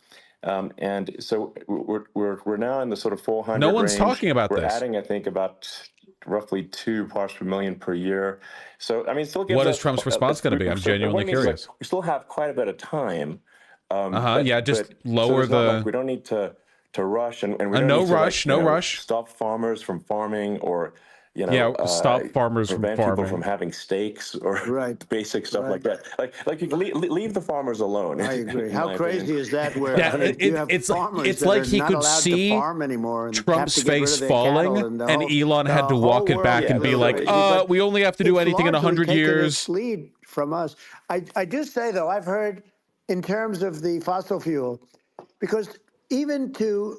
And so we're now in the sort of 400 No one's range. talking about We're this. adding, I think, about roughly 2 parts per million per year. So I mean, it still gives What us. is Trump's response going to be? I'm genuinely what I mean is, like, curious. we still have quite a bit of time. Yeah, just but, lower it's not the. like we don't need to rush, and we don't no need to, rush, no rush. stop farmers from farming, or stop farmers from prevent people farming. from having steaks, or Right. basic stuff like that. Like you can leave the farmers alone. I agree. in How my crazy opinion. is that? Where you have it's farmers that like are he not could allowed see to farm anymore, and Trump's have to get rid face of their falling, cattle, and Elon had to walk it back and be like, we only have to do anything in 100 years. Its lead from us. I do say, though, I've heard in terms of the fossil fuel, because even to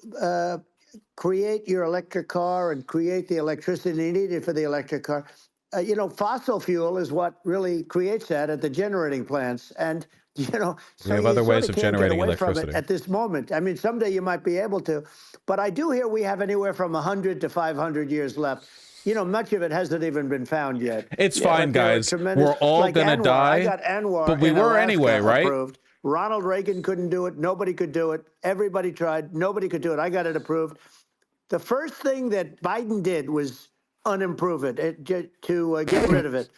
create your electric car and create the electricity needed for the electric car, fossil fuel is what really creates that at the generating plants. And, so We have you other sort ways of of can't get generating away from it electricity. at this moment. I mean, someday you might be able to. But I do hear we have anywhere from 100 to 500 years left. Much of it hasn't even been found yet. It's fine, But there are guys. tremendous- We're all like gonna Anwar. die, I got Anwar, but we in were Alaska anyway, right? approved. Ronald Reagan couldn't do it. Nobody could do it. Everybody tried. Nobody could do it. I got it approved. The first thing that Biden did was unimprove it, to get rid of it.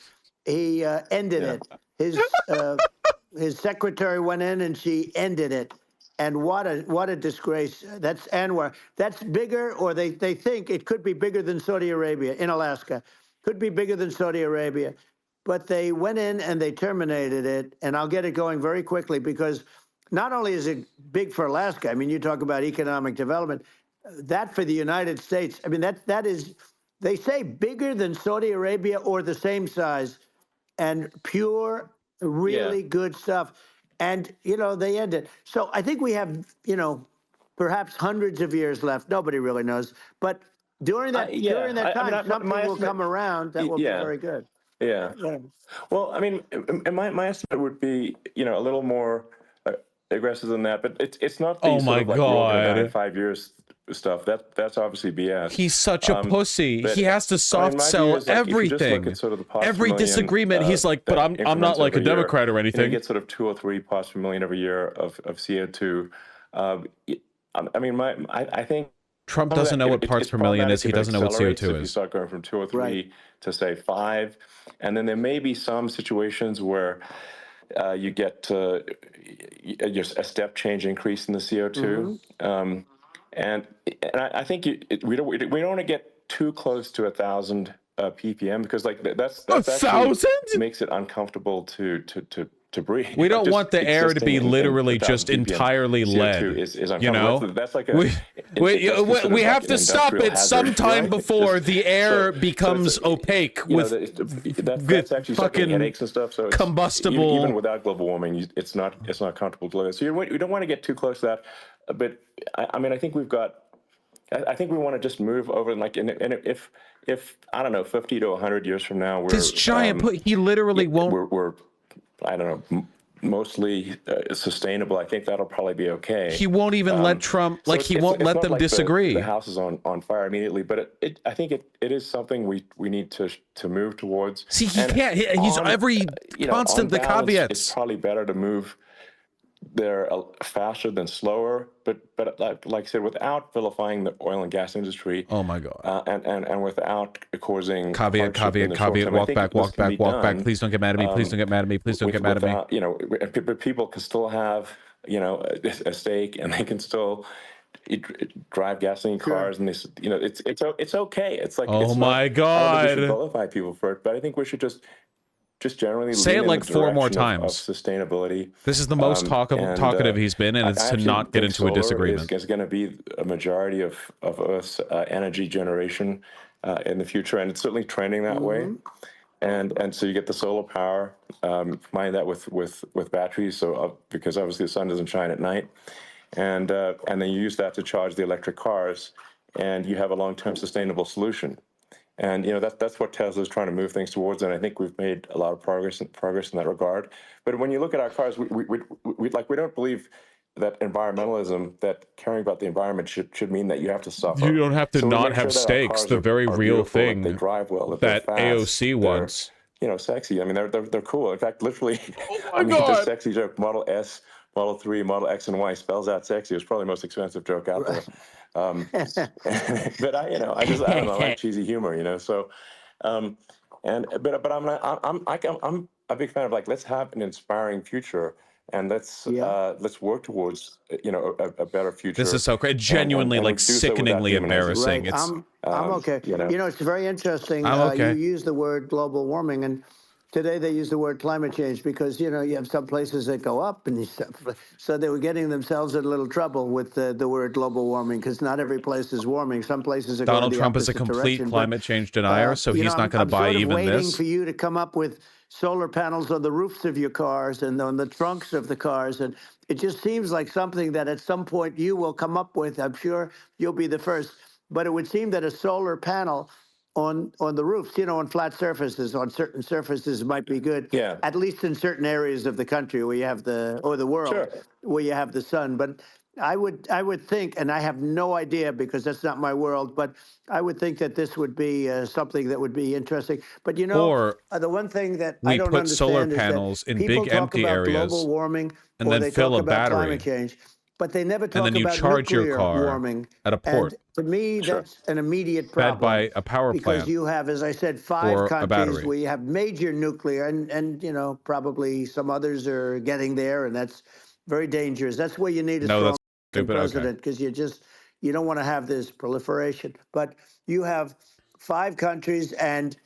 He ended it. His secretary went in and she ended it. And what a disgrace. That's Anwar. That's bigger, or they think it could be bigger than Saudi Arabia in Alaska. Could be bigger than Saudi Arabia. But they went in and they terminated it. And I'll get it going very quickly, because not only is it big for Alaska, I mean, you talk about economic development, that for the United States, I mean, that is, they say bigger than Saudi Arabia or the same size, and pure really good stuff. And, they end it. So I think we have, perhaps hundreds of years left. Nobody really knows. But during that time, something my will estimate, come around that will be yeah, very good. yeah. Yeah. Well, I mean, my estimate would be, a little more aggressive than that, but it's not the Oh sort my of like we're all going to die in God. 5 years stuff. That's obviously BS. He's such a pussy. But He has to I soft mean, my view sell is like if you just look everything. at sort of the parts per Every million, disagreement, he's like, but that I'm not increments like a every year, Democrat or you anything. get sort of 2 or 3 parts per million every year of CO2. I mean, I think Trump some of doesn't that, know what parts it's per million is. problematic He if it doesn't know what accelerates, CO2 if you is. start going from 2 or 3 Right. to say 5, and then there may be some situations where you get just a step change increase in the CO2, and I think we don't want to get too close to 1,000 ppm, because like that's actually 1,000? makes it uncomfortable to breathe. We Like, don't just want the air to existing be in literally 1,000 just ppm entirely CO2 lead. is You uncomfortable. know, That's like we we have to stop it sometime before the air becomes opaque with that's actually something, fucking headaches and stuff. So it's, combustible. even without global warming, it's not comfortable to live. So you don't want to get too close to that. But I mean, I think we've got. I think we want to just move over, and if I don't know, 50 to 100 years from now, we're This giant he literally won't. we're I don't know, mostly sustainable. I think that'll probably be okay. He won't even let Trump, like, he won't let not them like disagree. The house is on fire immediately, but I think it is something we need to move towards. See, he can't. He's every constant the balance, caveats. It's probably better to move there faster than slower, but like I said, without vilifying the oil and gas industry. Oh my God. And without causing caveat. Walk back. Please don't get mad at me. Please don't get mad at me. Please don't get mad at me. You know, people can still have, a stake, and they can still drive gasoline cars, and it's okay. It's like, oh my God. I don't think we should vilify people for it, but I think we should just generally say it like 4 more times. Of sustainability. This is the most talkative he's been, and it's to not get into a disagreement. Is going to be a majority of Earth's energy generation in the future, and it's certainly trending that way. And so you get the solar power, combine that with batteries, so because obviously the sun doesn't shine at night, and then you use that to charge the electric cars, and you have a long-term sustainable solution. And that's what Tesla's trying to move things towards, and I think we've made a lot of progress in that regard. But when you look at our cars, we don't believe that environmentalism, that caring about the environment should mean that you have to suffer. You don't have to not have sure stakes. The very real thing they drive well, that fast, AOC wants. Sexy. I mean, they're cool. In fact, literally, Oh my God. The sexy joke, Model S, Model 3, Model X, and Y spells out sexy. It's probably the most expensive joke out there. But I don't know, I like cheesy humor, So, but I'm a big fan of, like, let's have an inspiring future, and let's work towards a better future. This is so great. Genuinely, like, sickeningly embarrassing. Right. It's I'm okay. It's very interesting. I'm okay. You use the word global warming, and today they use the word climate change because, you have some places that go up and stuff. So they were getting themselves in a little trouble with the word global warming because not every place is warming. Some places are going Donald the Trump is a opposite complete direction. climate change denier, so he's not going to buy sort of even waiting this. for you to come up with solar panels on the roofs of your cars and on the trunks of the cars. And it just seems like something that at some point you will come up with. I'm sure you'll be the first. But it would seem that a solar panel on the roofs, on flat surfaces, on certain surfaces might be good. Yeah. At least in certain areas of the country where you have the world, Sure. where you have the sun. But I would think, and I have no idea because that's not my world, but I would think that this would be something that would be interesting. But Or the one thing that we I don't put understand solar is panels that in people big talk empty about areas, global warming, and or then they fill talk a about battery. climate change, but they never talk then you about charge your nuclear car warming at a port. And to me, that's an immediate problem. Fed by a power because plant you have, as I said, or 5 a countries battery. where you have major nuclear, and probably some others are getting there, and that's very dangerous. That's where you need a No, strong that's stupid. president because you don't want to have this proliferation. But you have 5 countries and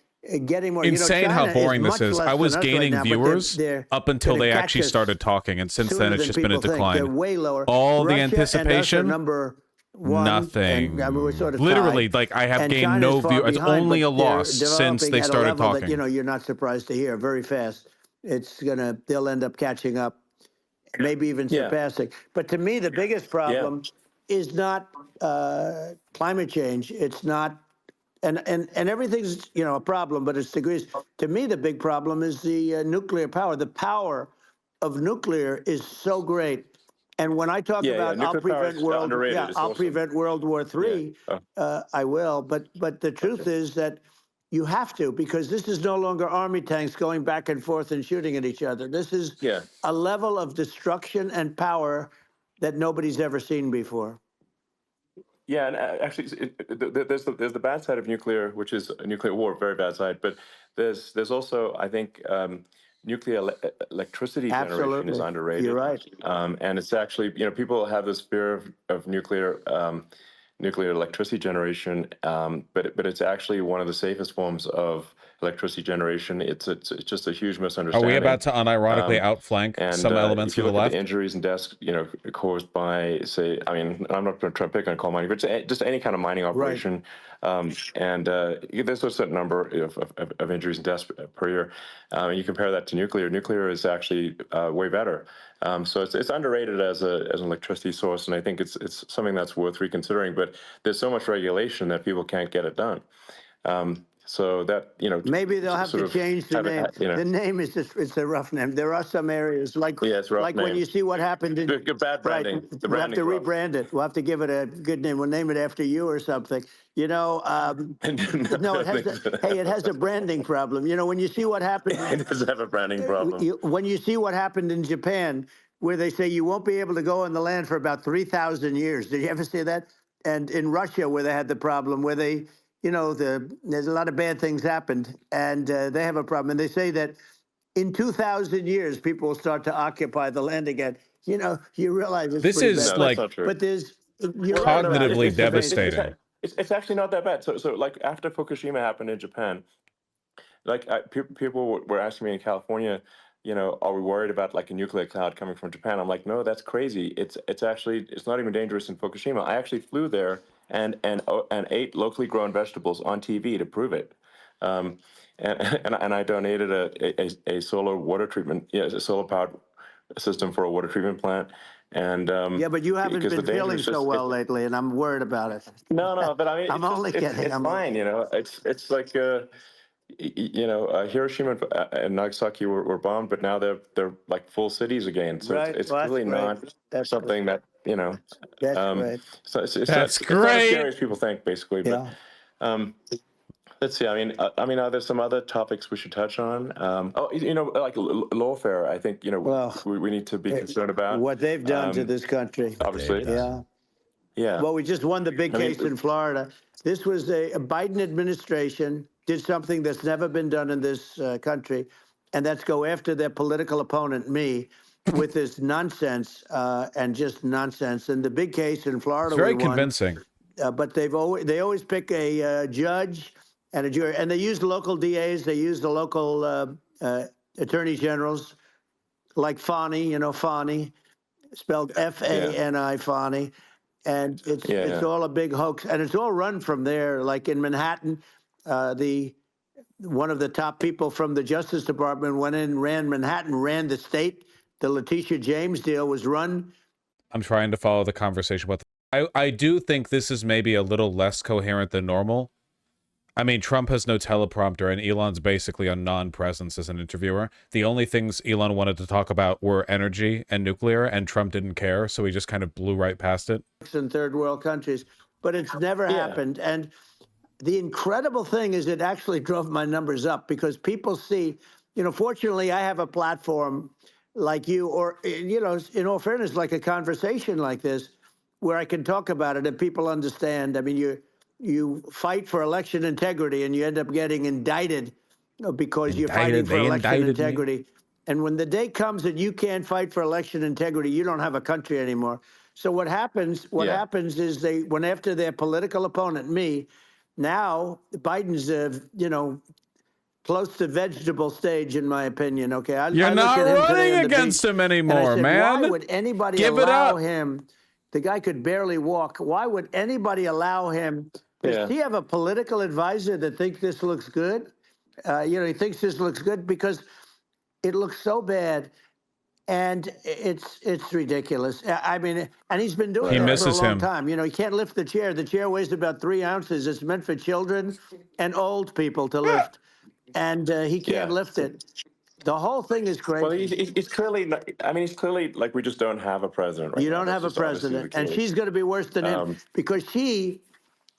getting more. Insane China how boring this is. less I was than us gaining right now, but viewers they're up until gonna they catch actually us started talking, and since sooner then it's than just been a people think. They're decline. way lower. All the Russia and us are anticipation, number 1, nothing. and we're sort of Literally, tied. like, I have And gained China's no far view. It's behind, only but a loss they're since developing they at a started level talking. that you're not surprised to hear very fast. they'll end up catching up, maybe even Yeah. surpassing. But to me, the biggest problem is not climate change. It's not, and everything's a problem, but it's degrees. To me, the big problem is the nuclear power. The power of nuclear is so great. And when I talk about I'll Nuclear power prevent is underrated. It's I'll awesome. prevent World War III, I will. But the truth is that you have to, because this is no longer army tanks going back and forth and shooting at each other. This is a level of destruction and power that nobody's ever seen before. Yeah, and actually, there's the bad side of nuclear, which is a nuclear war, very bad side. But there's also, I think, nuclear electricity generation is underrated. You're right. And it's actually, people have this fear of nuclear electricity generation, but it's actually one of the safest forms of electricity generation. It's just a huge Are misunderstanding. we about to unironically outflank some elements if you of the look left? at the injuries and deaths, caused by, say, I mean, I'm not going to try to pick on coal mining, but just any kind of mining operation, and there's a certain number of injuries and deaths per year, and you compare that to nuclear. Nuclear is actually way better. So it's underrated as an electricity source, and I think it's something that's worth reconsidering. But there's so much regulation that people can't get it done. So that, maybe they'll have to change the name. The name is it's a rough name. There are some areas like when you see what happened in bad branding. Right, we'll have to rebrand it. We'll have to give it a good name. We'll name it after you or something. No, it has a branding problem. When you see what happened, it does have a branding problem. When you see what happened in Japan, where they say you won't be able to go on the land for about 3,000 years. Did you ever see that? And in Russia, where they had the problem, where they there's a lot of bad things happened, and they have a problem. And they say that in 2,000 years, people will start to occupy the land again. You realize it's this is bad. like, that's not true. But there's cognitively devastating. It's actually not that bad. So like after Fukushima happened in Japan, like people were asking me in California, are we worried about like a nuclear cloud coming from Japan? I'm like, no, that's crazy. It's actually, it's not even dangerous in Fukushima. I actually flew there and ate locally grown vegetables on TV to prove it. And I donated a solar water treatment, a solar powered system for a water treatment plant. And but you haven't been feeling so well lately, and I'm worried about it. No, but I mean, I'm only kidding. It's fine, It's like Hiroshima and Nagasaki were bombed, but now they're like full cities again. So it's really not something that That's right. So it's That's not as great. scary as people think, basically. But let's see. I mean, are there some other topics we should touch on? Like lawfare. I think we need to be concerned about what they've done to this country. Obviously, yeah. Well, we just won the big case in Florida. This was a Biden administration did something that's never been done in this country, and that's go after their political opponent, me, with this nonsense and just nonsense. And the big case in Florida, It's very convincing. But they always pick a judge and a jury, and they use the local DAs. They use the local attorney generals, like Fani, Fani, spelled Fani, Fani. And it's all a big hoax, and it's all run from there. Like in Manhattan, one of the top people from the Justice Department went in, ran Manhattan, ran the state. The Letitia James deal was run. I'm trying to follow the conversation with. I do think this is maybe a little less coherent than normal. I mean, Trump has no teleprompter, and Elon's basically on non-presence as an interviewer. The only things Elon wanted to talk about were energy and nuclear, and Trump didn't care, so he just kind of blew right past it. In third world countries, but it's never happened. And the incredible thing is it actually drove my numbers up because people see, fortunately, I have a platform like you, or, in all fairness, like a conversation like this, where I can talk about it and people understand. I mean, you fight for election integrity and you end up getting indicted because you're fighting for election integrity. And when the day comes that you can't fight for election integrity, you don't have a country anymore. So what happens is they went after their political opponent, me. Now Biden's, close to vegetable stage, in my opinion. Okay, You're not running against him anymore, man. Why would anybody allow him? The guy could barely walk. Why would anybody allow him? Does he have a political advisor that thinks this looks good? He thinks this looks good because It looks so bad. And it's ridiculous. I mean, and he's been doing He that for a misses long him. time. You know, he can't lift the chair. The chair weighs about 3 ounces. It's meant for children and old people to lift, and he can't Yeah. lift it. The whole thing is Well, crazy. he's clearly. I mean, he's clearly like we just don't have a president right You now. don't That's have a just obviously the president, and case. she's going to be worse than him because she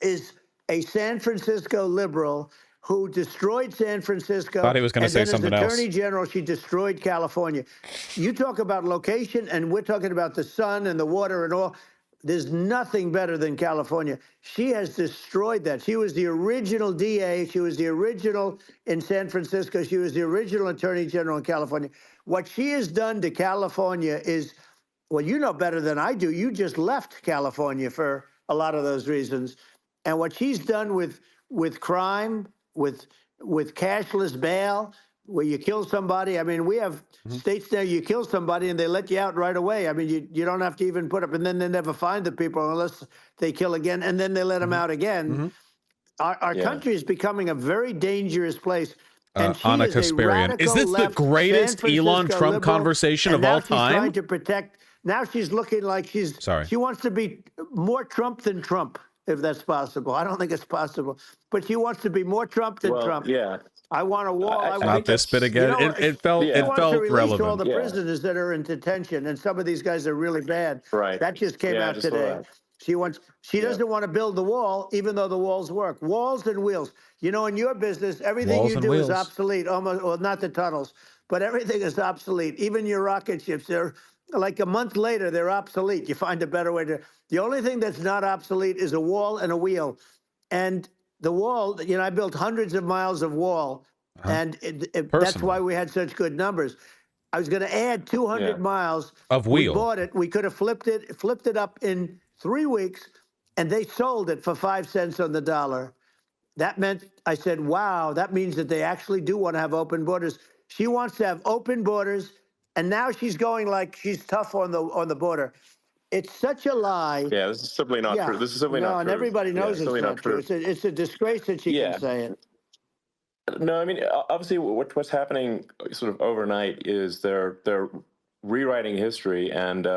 is a San Francisco liberal who destroyed San Francisco. Thought he was going to And say then as something else. Attorney General, she destroyed California. You talk about location, and we're talking about the sun and the water and all. There's nothing better than California. She has destroyed that. She was the original DA. She was the original in San Francisco. She was the original Attorney General in California. What she has done to California is, well, you know better than I do. You just left California for a lot of those reasons. And what she's done with crime, with cashless bail, where you kill somebody. I mean, we have states there you kill somebody and they let you out right away. I mean, you don't have to even put up, and then they never find the people unless they kill again, and then they let them out again. Our country is becoming a very dangerous place. And she Anna is a Kasparian. radical Is this the left greatest San Elon Francisco Trump liberal, conversation and of now all she's time? trying to protect. Now she's looking like she wants to be more Trump than Trump, if that's possible. I don't think it's possible, but she wants to be more Trump than Well, Trump. yeah. I want a wall. I I Not want, this bit that's again. you know, It felt yeah. she it wants to felt release all relevant. the Yeah. prisoners that are in detention, and some of these guys are really bad. Right. That just came Yeah, I out just saw today. that. She Yeah. doesn't want to build the wall, even though the walls work. Walls and wheels. You know, in your business, everything Walls you and do is wheels. obsolete. Almost, well, not the tunnels, but everything is obsolete. Even your rocket ships, they're like a month later, they're obsolete. You find a better way to. The only thing that's not obsolete is a wall and a wheel. And the wall, you know, I built hundreds of miles of wall, and that's why Personally. we had such good numbers. I was going to add 200 Yeah. miles. Of We wheel. bought it. We could have flipped it up in 3 weeks, and they sold it for 5 cents on the dollar. That meant, I said, wow, that means that they actually do want to have open borders. She wants to have open borders, and now she's going like she's tough on the border. It's such a lie. Yeah, this is simply not Yeah, true. This is simply no, not and true. everybody Yeah, knows it's simply not not true. true. It's a disgrace that she can Yeah. say it. No, I mean, obviously, what's happening sort of overnight is they're rewriting history and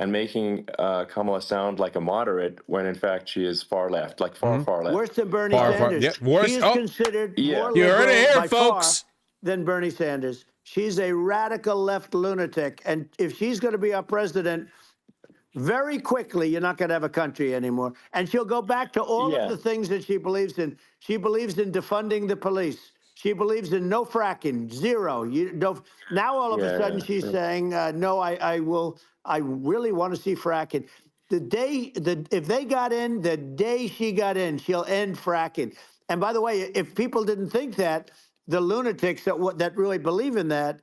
making Kamala sound like a moderate when in fact she is far left, like far left. Worse than Bernie Far, Sanders. yeah, worse. She is Oh, considered Yeah. more you heard liberal it here, by folks. far than Bernie Sanders. She's a radical left lunatic. And if she's going to be our president, very quickly, you're not going to have a country anymore. And she'll go back to all of Yeah. the things that she believes in. She believes in defunding the police. She believes in no fracking, zero. You don't. Now all of a sudden she's saying, no, I really want to see fracking. If they got in, the day she got in, she'll end fracking. And by the way, if people didn't think that, the lunatics that really believe in that,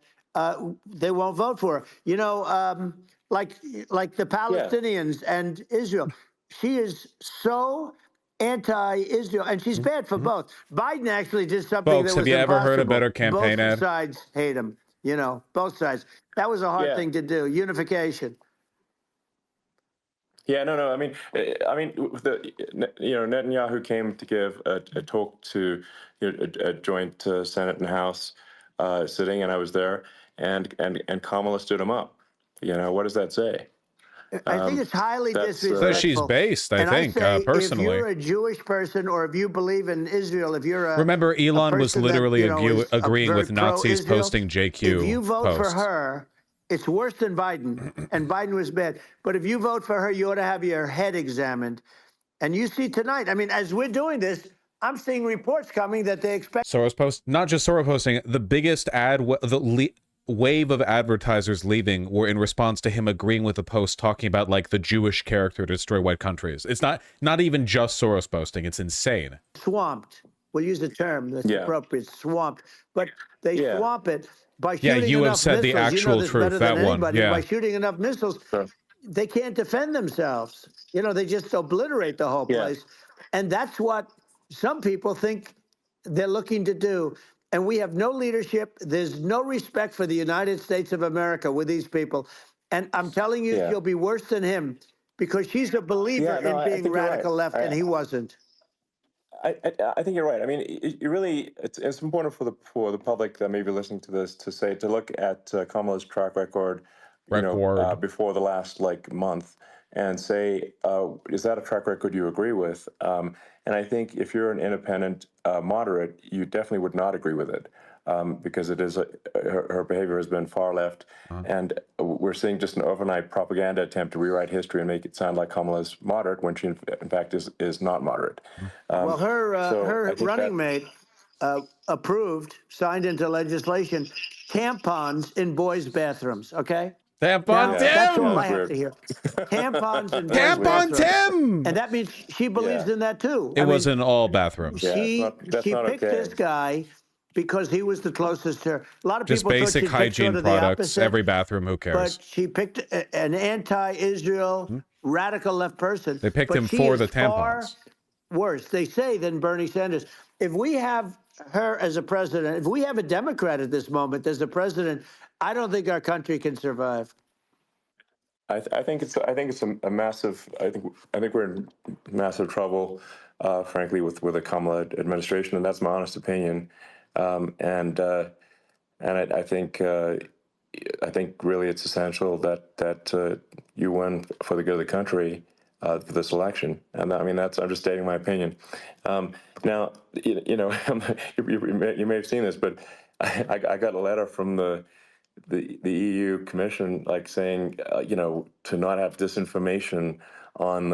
they won't vote for her. You know, like the Palestinians and Israel. She is so anti-Israel, and she's bad for both. Biden actually did something Folks, that have was you ever impossible. heard a better campaign Both ad? sides hate him. You know, both sides. That was a hard Yeah. thing to do. Unification. Yeah, no. I mean, Netanyahu came to give a talk to a joint Senate and House sitting, and I was there, and Kamala stood him up. You know, what does that say? I think it's highly that's, disrespectful. Says she's based, I and think, I say, personally. if you're a Jewish person or if you believe in Israel, if you're a Remember, Elon was person that, literally you know, is agreeing very with Nazis pro-Israel, posting JQ if you vote for posts. her, it's worse than Biden, and Biden was bad. But if you vote for her, you ought to have your head examined. And you see tonight, I mean, as we're doing this, I'm seeing reports coming that they expect Soros post, not just Soros posting, the biggest wave of advertisers leaving were in response to him agreeing with a post talking about like the Jewish character to destroy white countries. It's not even just Soros posting. It's insane. swamped. We'll use the term that's appropriate, swamped. But they swamp it by Yeah, shooting you have enough said the missiles. You know actual this truth. better That than one, anybody. yeah. By shooting enough missiles, they can't defend themselves. You know, they just obliterate the whole place. And that's what some people think they're looking to do. And we have no leadership. There's no respect for the United States of America with these people. And I'm telling you, you'll be worse than him because she's a believer in I being think you're right. radical left, and he wasn't. I think you're right. I mean, it really it's important for the public that may be listening to this to look at Kamala's track record, before the last like month, and say, is that a track record you agree with? And I think if you're an independent moderate, you definitely would not agree with it. Because it is her behavior has been far left, and we're seeing just an overnight propaganda attempt to rewrite history and make it sound like Kamala's moderate when she in fact is not moderate. Well, her I think running mate approved, signed into legislation, tampons in boys' bathrooms. Okay. Tampon Now, that's all Tim! I have Weird. to hear. Tampons in boys' Tampon bathrooms. Tim! And that means she believes in that too. It was in all bathrooms. Yeah, She that's not picked okay. this guy because he was the closest to her. A lot of Just people thought basic she'd pick hygiene sort of the products, opposite, every bathroom, who cares? but she picked an anti-Israel radical left person. They picked but him she for is the far tampons. worse, they say, than Bernie Sanders. If we have her as a president, if we have a Democrat at this moment as the president, I don't think our country can survive. I think it's a massive. I think we're in massive trouble, frankly, with the Kamala administration, and that's my honest opinion. And I think really it's essential that you win for the good of the country for this election. And I mean I'm just stating my opinion. Now you may have seen this, but I got a letter from the EU Commission, like saying, to not have disinformation on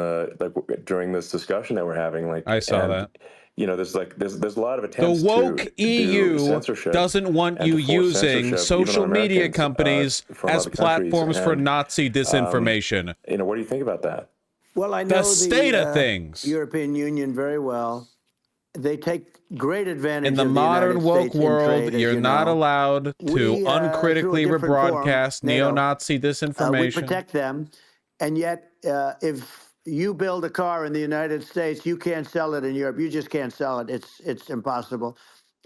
during this discussion that we're having. Like I saw that. There's a lot of The attempts woke to do EU censorship doesn't want and you to force using censorship, social even on media Americans, companies from as other countries. platforms for And, Nazi disinformation. what do you think about that? Well, I know The state of things. European Union very well. They take great advantage In the of modern the United woke States in world, trade, as you're you not know. allowed to We, uncritically through a different forum, rebroadcast NATO, neo-Nazi we disinformation. protect them, and yet if you build a car in the United States, you can't sell it in Europe. You just can't sell it. It's impossible.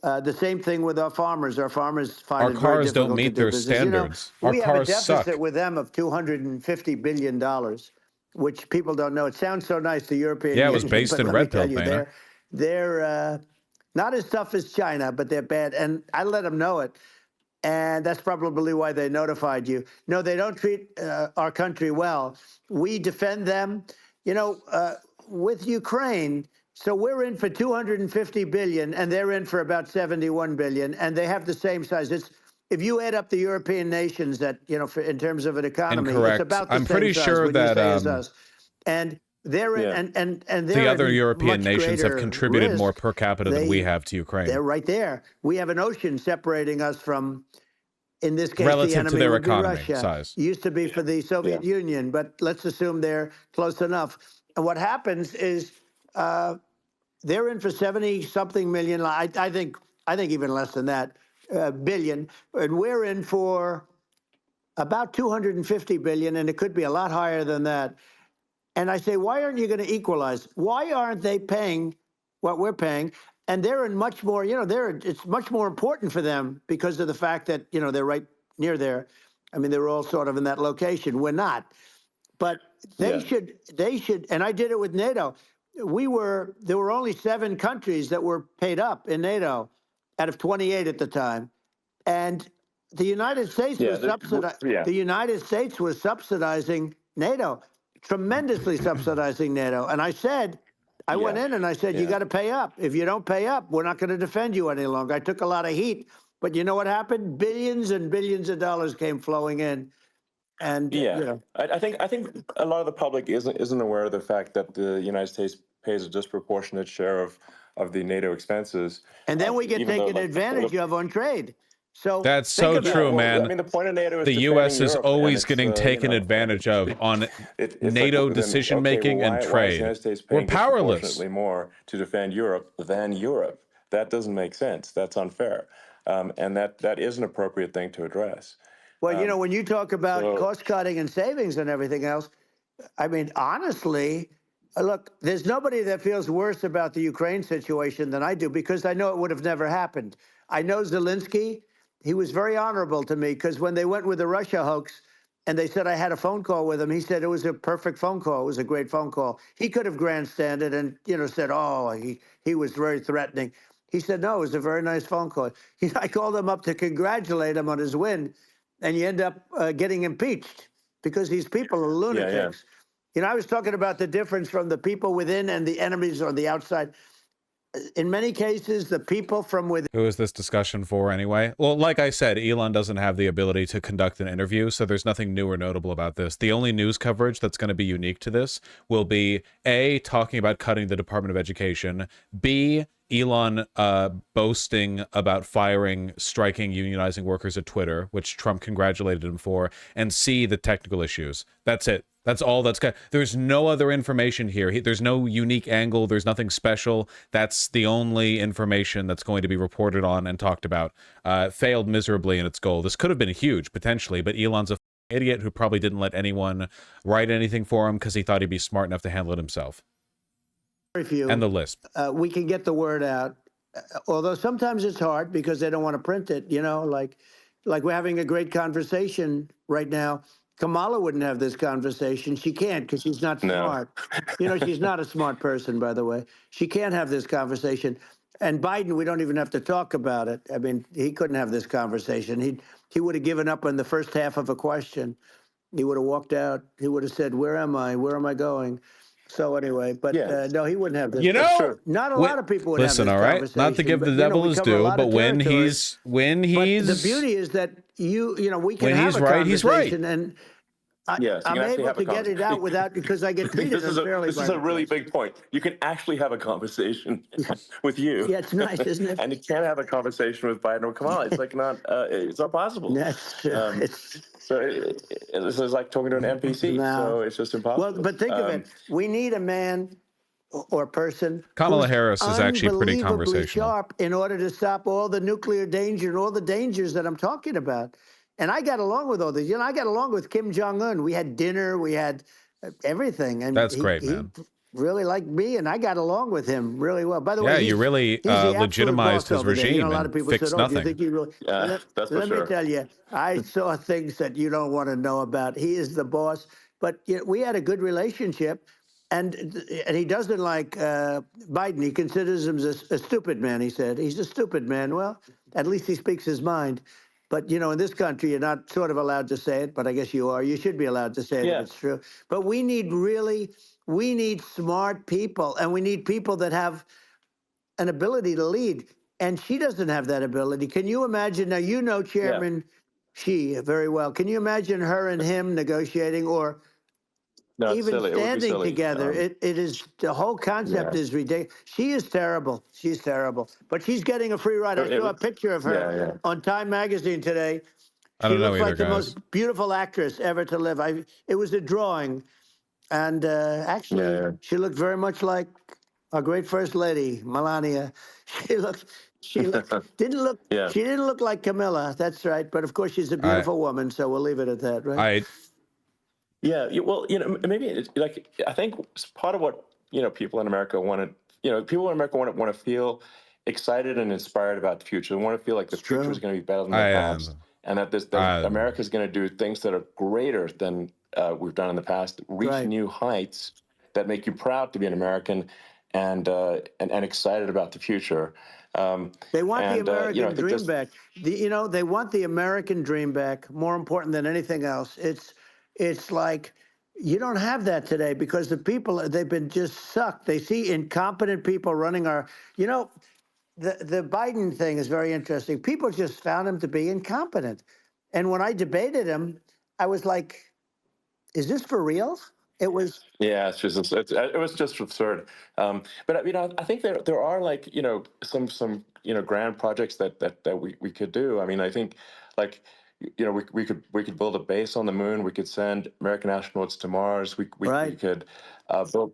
The same thing with our farmers. Our farmers find Our it very cars don't difficult to meet do their business. standards. Our We have a cars deficit suck. with them of $250 billion, which people don't know. It sounds so nice, the European Yeah, it Union, was based but in let me red tell pill, you, Dana. they're not as tough as China, but they're bad. And I let them know it. And that's probably why they notified you. No, they don't treat our country well. We defend them, with Ukraine. So we're in for 250 billion, and they're in for about 71 billion, and they have the same size. If you add up the European nations that in terms of an economy, Incorrect. it's about the I'm same pretty size. sure When you that say as us, and they're in, and they're the other in European much nations have greater contributed more risk. per capita than we have to Ukraine. They're right there. We have an ocean separating us from, in this case, Relative the to enemy their would be economy Russia. size. Used to be for the Soviet Union, but let's assume they're close enough. And what happens is they're in for 70-something million. I think even less than that, billion, and we're in for about 250 billion, and it could be a lot higher than that. And I say, why aren't you going to equalize? Why aren't they paying what we're paying? And they're in much more, it's much more important for them because of the fact that, they're right near there. I mean, they're all sort of in that location. We're not. But they should, and I did it with NATO. There were only 7 countries that were paid up in NATO out of 28 at the time. And the United States the United States was subsidizing NATO, tremendously subsidizing NATO. And I said, I went in and I said, you got to pay up. If you don't pay up, we're not going to defend you any longer. I took a lot of heat, but you know what happened? Billions and billions of dollars came flowing in. And I think a lot of the public isn't aware of the fact that the United States pays a disproportionate share of the NATO expenses. And then we get taken advantage of on trade. So that's so true, man. I mean, the point of NATO is the U.S. is Europe, always getting taken advantage of on NATO decision making and trade. Why is the United States paying We're powerless. disproportionately more to defend Europe than Europe? That doesn't make sense. That's unfair, and that is an appropriate thing to address. Well, when you talk about cost cutting and savings and everything else, I mean, honestly, look, there's nobody that feels worse about the Ukraine situation than I do, because I know it would have never happened. I know Zelensky. He was very honorable to me, because when they went with the Russia hoax, and they said I had a phone call with him. He said it was a perfect phone call. It was a great phone call. He could have grandstanded and said, "Oh, he was very threatening." He said, "No, it was a very nice phone call." I called him up to congratulate him on his win, and you end up getting impeached because these people are lunatics. I was talking about the difference from the people within and the enemies on the outside. In many cases, the people from within. Who is this discussion for anyway? Well, like I said, Elon doesn't have the ability to conduct an interview, so there's nothing new or notable about this. The only news coverage that's going to be unique to this will be A, talking about cutting the Department of Education, B, Elon boasting about firing striking unionizing workers at Twitter, which Trump congratulated him for, and C, the technical issues. That's it. That's all that's got. There's no other information here. There's no unique angle. There's nothing special. That's the only information that's going to be reported on and talked about. Failed miserably in its goal. This could have been huge, potentially, but Elon's a idiot who probably didn't let anyone write anything for him because he thought he'd be smart enough to handle it himself. And the lisp. We can get the word out, although sometimes it's hard because they don't want to print it. Like we're having a great conversation right now. Kamala wouldn't have this conversation. She can't because she's not smart. She's not a smart person, by the way. She can't have this conversation. And Biden, we don't even have to talk about it. I mean, he couldn't have this conversation. He would have given up on the first half of a question. He would have walked out. He would have said, "Where am I? Where am I going?" So anyway, but no, he wouldn't have this. Not a lot of people would have this conversation. All right, not to give the devil his due, but when he's but the beauty is that we can have a conversation, he's right. And I'm able to get it out without because I get treated unfairly. This is a really big point. You can actually have a conversation with you. Yeah, it's nice, isn't it? And you can't have a conversation with Biden or Kamala. It's like it's not possible. That's true. So this is like talking to an NPC. So it's just impossible. Well, but think of it. We need a man or person. Kamala Harris is actually pretty conversational. Sharp in order to stop all the nuclear danger and all the dangers that I'm talking about. And I got along with all these. I got along with Kim Jong-un. We had dinner. We had everything. And that's great, man. He really liked me, and I got along with him really well. By the way, you really legitimized his regime a lot of people and fixed said, nothing. Do you think you really? That's for let sure. me tell you, I saw things that you don't want to know about. He is the boss. But we had a good relationship. And he doesn't like Biden. He considers him a stupid man, he said. He's a stupid man. Well, at least he speaks his mind. But, in this country, you're not sort of allowed to say it, but I guess you are. You should be allowed to say it if it's true. But we need smart people, and we need people that have an ability to lead. And she doesn't have that ability. Can you imagine? Now, Chairman Xi very well. Can you imagine her and him negotiating or even standing together? It is, the whole concept is ridiculous. She is terrible. She's terrible. But she's getting a free ride. I saw a picture of her on Time Magazine today. I don't know looks either, like the most beautiful actress ever to live. It was a drawing. And actually, she looked very much like our great First Lady, Melania. She didn't look like Camilla. That's right. But of course, she's a beautiful woman. So we'll leave it at that, right? Yeah, well, maybe it's like I think part of what people in America want to, people in America want to feel excited and inspired about the future. They want to feel like the future is going to be better than the past, and that America is going to do things that are greater than we've done in the past, reach new heights that make you proud to be an American, and excited about the future. They want the American dream back. They want the American dream back. More important than anything else. It's like you don't have that today because the people, they've been just sucked. They see incompetent people running our, the Biden thing is very interesting. People just found him to be incompetent. And when I debated him, I was like, is this for real? It was. Yeah, it was just absurd. But I think there are like some grand projects that we could do. I mean, I think like we could build a base on the moon. We could send American astronauts to Mars. We could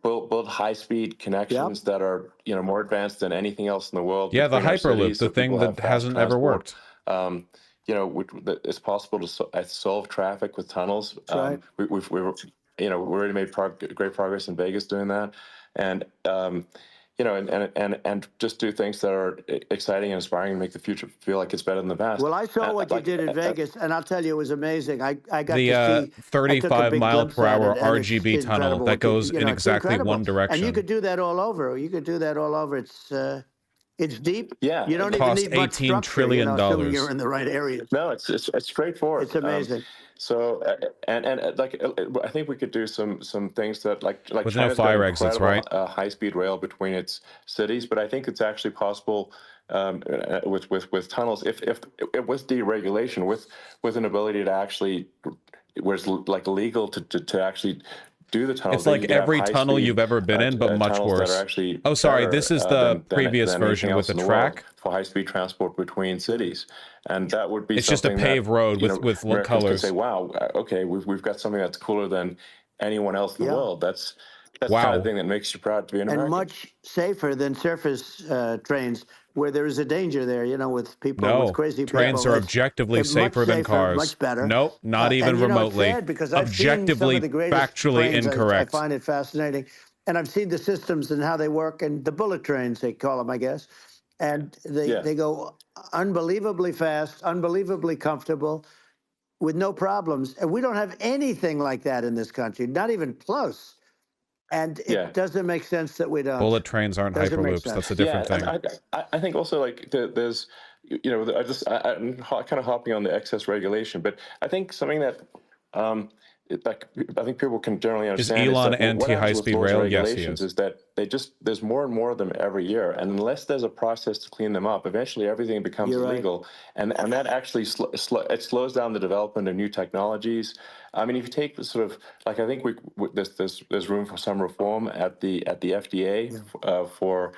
build high-speed connections that are more advanced than anything else in the world. Yeah, the Hyperloop, the thing that hasn't ever worked. It's possible to solve traffic with tunnels. We already made great progress in Vegas doing that, and you know, and just do things that are exciting and inspiring and make the future feel like it's better than the past. Well, I saw what you did in Vegas, and I'll tell you, it was amazing. I got to The see. I took a 35 big mile glimpse per at hour it, and it's RGB tunnel incredible. that goes You in know, it's exactly incredible. one direction. And you could do that all over. You could do that all over. It's deep. Yeah, You don't even Cost need much $18 structure, trillion. assuming you're in the right areas. no, it's straightforward. It's amazing. So like I think we could do some things that like With no China's got fire exits, incredible right? high-speed rail between its cities, but I think it's actually possible with tunnels if with deregulation, with an ability to actually where it's like legal to actually do the tunnels. It's like every tunnel you've ever been in, but much tunnels that are worse. actually Oh, sorry, better, this is the previous than version anything with else the in the world track. for high-speed transport between cities, and that would be It's just a something paved that, road you know, with Americans could colors. say, "Wow, okay, we've got something that's cooler than anyone else in the Yeah. world." That's the kind Wow. of thing that makes you proud to be an And American. much safer than surface trains, where there is a danger there, with people, with No, crazy trains people. are It's objectively safer than cars. much better. Nope, not even And it's remotely. sad because I've seen some Objectively, of the greatest factually trains. I incorrect. find it fascinating, and I've seen the systems and how they work, and the bullet trains they call them, I guess, and they go unbelievably fast, unbelievably comfortable, with no problems, and we don't have anything like that in this country, not even close. And it doesn't make sense that we don't. Bullet trains aren't Doesn't make hyperloops. sense. That's a different thing. And I think also like there's, I'm kind of hopping on the excess regulation, but I think something that I think people can generally understand Elon is that what happens with anti-high-speed laws and rail? Yes, he regulations is. that there's more and more of them every year, and unless there's a process to clean them up, eventually everything becomes You're right. illegal, and that actually it slows down the development of new technologies. I mean, if you take the sort of like, I think there's room for some reform at the FDA for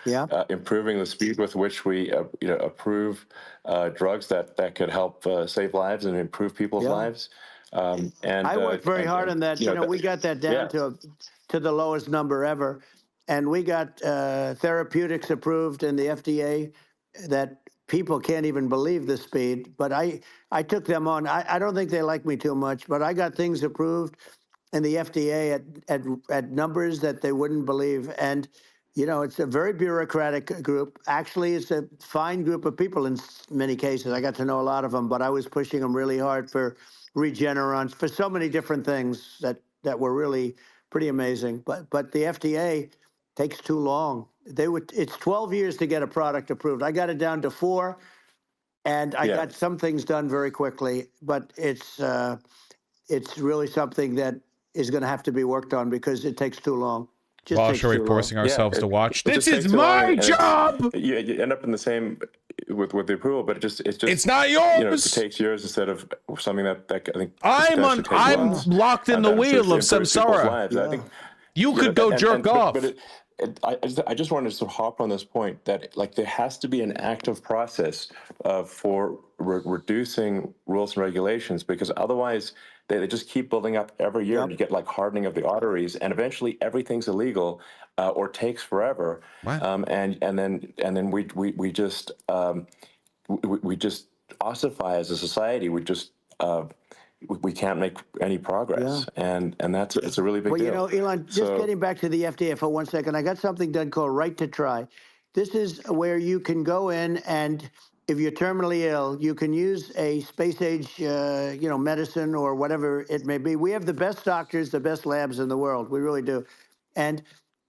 improving the speed with which we approve drugs that could help save lives and improve people's lives. And I worked very hard on that. We got that down to the lowest number ever, and we got therapeutics approved in the FDA that people can't even believe the speed. But I took them on. I don't think they like me too much, but I got things approved in the FDA at numbers that they wouldn't believe. And it's a very bureaucratic group. Actually, it's a fine group of people in many cases. I got to know a lot of them, but I was pushing them really hard for Regeneron, for so many different things that were really pretty amazing. But the FDA takes too long. It's 12 years to get a product approved. I got it down to 4, and I got some things done very quickly. But it's really something that is going to have to be worked on because it takes too long. Why should we forcing ourselves to watch? It This just is takes too long, my and job. You end up in the same with the approval, but it's not yours. It takes years instead of something that I think I'm locked in the wheel of samsara. I think you could go jerk off. But I just wanted to sort of hop on this point that like there has to be an active process for reducing rules and regulations, because otherwise they just keep building up every year. You get like hardening of the arteries, and eventually everything's illegal or takes forever. And then we just ossify as a society. We can't make any progress, and it's a really big deal. Well, Elon, just getting back to the FDA for 1 second, I got something done called Right to Try. This is where you can go in, and if you're terminally ill, you can use a space-age, medicine or whatever it may be. We have the best doctors, the best labs in the world. We really do.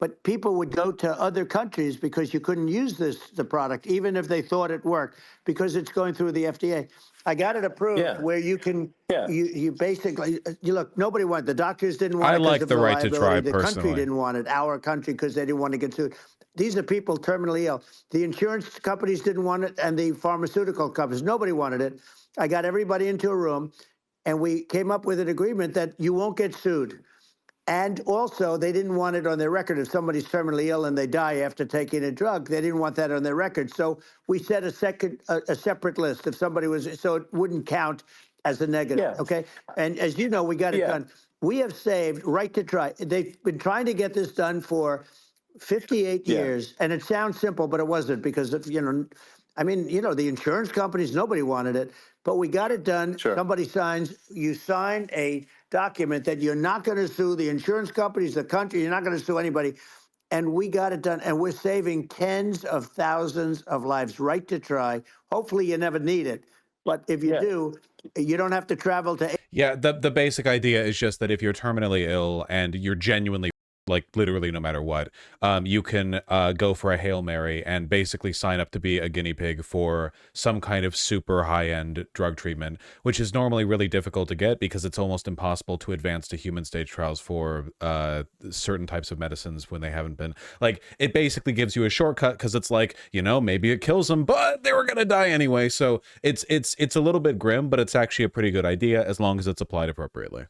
But people would go to other countries because you couldn't use the product, even if they thought it worked, because it's going through the FDA. I got it approved where you can, you basically, look, nobody wanted, the doctors didn't want it. I like the Right to Try personally. The country didn't want it, our country, because they didn't want to get sued. These are people terminally ill. The insurance companies didn't want it, and the pharmaceutical companies, nobody wanted it. I got everybody into a room, and we came up with an agreement that you won't get sued. And also, they didn't want it on their record. If somebody's terminally ill and they die after taking a drug, they didn't want that on their record. So we set a separate list if somebody was, so it wouldn't count as a negative. Okay. And as you know, we got it done. We have saved Right to Try. They've been trying to get this done for 58 years, and it sounds simple, but it wasn't, because the insurance companies, nobody wanted it, but we got it done. Somebody you sign a document that you're not going to sue the insurance companies, the country, you're not going to sue anybody. and we got it done. And we're saving tens of thousands of lives. Right to try. Hopefully, you never need it, but if you do, you don't have to travel to. Yeah, the basic idea is just that if you're terminally ill and you're genuinely, like, literally no matter what, you can go for a Hail Mary and basically sign up to be a guinea pig for some kind of super high-end drug treatment, which is normally really difficult to get because it's almost impossible to advance to human stage trials for certain types of medicines when they haven't been. Like, it basically gives you a shortcut because it's like, you know, maybe it kills them, but they were gonna die anyway. So it's a little bit grim, but it's actually a pretty good idea as long as it's applied appropriately.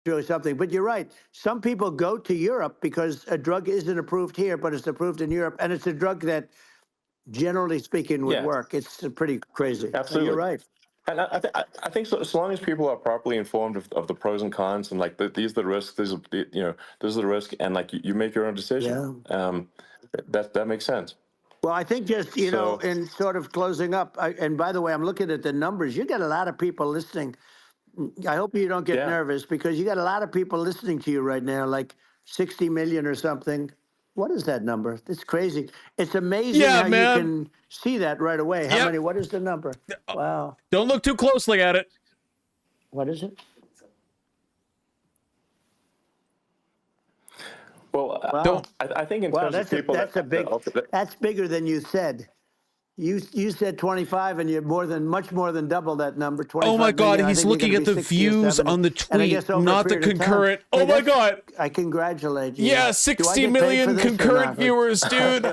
Or something, but you're right. Some people go to Europe because a drug isn't approved here, but it's approved in Europe, and it's a drug that, generally speaking, would work. It's pretty crazy. Absolutely. So you're right. And I think so long as people are properly informed of the pros and cons, and like these are the risks, these are the, you know, this is the risk, and like you make your own decision. That makes sense. Well, I think just, you know, in sort of closing up, and by the way, I'm looking at the numbers. You got a lot of people listening. I hope you don't get nervous because you got a lot of people listening to you right now, like 60 million or something. What is that number? It's crazy. It's amazing how you can see that right away. How many? What is the number? Wow. Don't look too closely at it. What is it? Well, Wow. I think in terms of people, that's bigger than you said. You said 25, and you're much more than double that number. 25 oh my God, million. he's looking at the views on the tweet, not the concurrent. Oh my God. I congratulate you. Yeah, 60 million concurrent viewers, dude.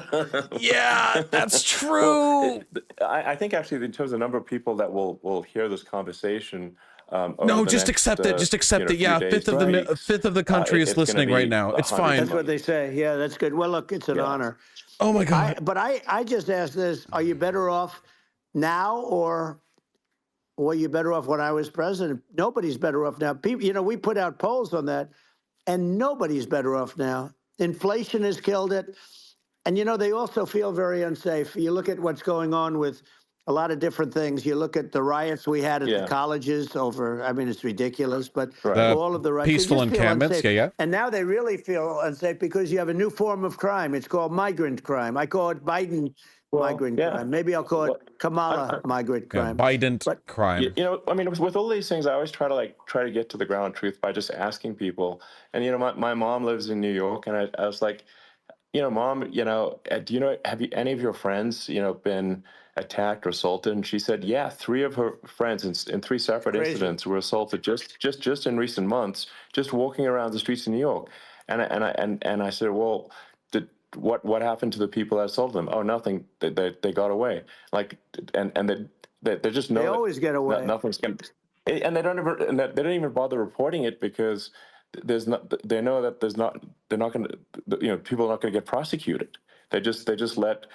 Yeah, that's true. I think actually in terms of the number of people that will hear this conversation. No, just accept it. Just accept it. Yeah, fifth of the country is listening right now. It's fine. That's what they say. Yeah, that's good. Well, look, it's an honor. Oh my God. But I just asked this: are you better off now, or were you better off when I was president? Nobody's better off now. People, you know, we put out polls on that, and nobody's better off now. Inflation has killed it, and you know they also feel very unsafe. You look at what's going on with a lot of different things. You look at the riots we had at the colleges over, I mean, it's ridiculous, but all of the riots. Peaceful encampments, And now they really feel unsafe because you have a new form of crime. It's called migrant crime. I call it Biden migrant crime. Maybe I'll call it Kamala migrant crime. Biden crime. You know, I mean, with all these things, I always try to get to the ground truth by just asking people. And, you know, my mom lives in New York, and I was like, you know, Mom, you know, do you know, have any of your friends, you know, been attacked or assaulted? And she said, yeah, 3 of her friends in 3 separate incidents were assaulted just in recent months, just walking around the streets of New York. And I said, well, what happened to the people that assaulted them? Oh, nothing. They got away. Like, and they just know they always get away. Nothing's going. And they don't even bother reporting it because they know that they're not going to, you know, people are not going to get prosecuted. They just let,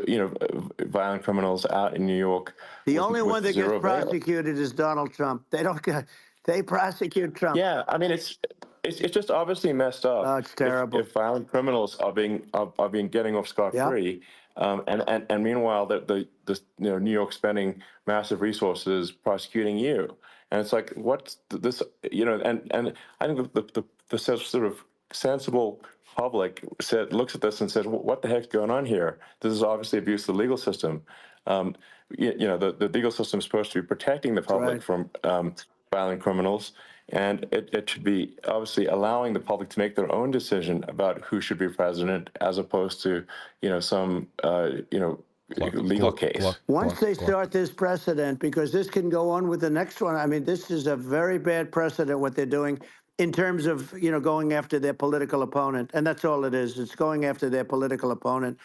you know, violent criminals out in New York. The only one that gets prosecuted is Donald Trump. They prosecute Trump. Yeah, I mean it's just obviously messed up. Oh, it's terrible. If violent criminals are being getting off scot-free, and meanwhile the you know, New York spending massive resources prosecuting you. And it's like, what's this, you know, and I think the sort of sensible public looks at this and says, what the heck's going on here? This is obviously abuse of the legal system. You know, the legal system is supposed to be protecting the public from violent criminals, and it should be obviously allowing the public to make their own decision about who should be president, as opposed to, you know, some you know, legal case. Once they start this precedent, because this can go on with the next one. I mean, this is a very bad precedent, what they're doing in terms of, you know, going after their political opponent. And that's all it is. It's going after their political opponent.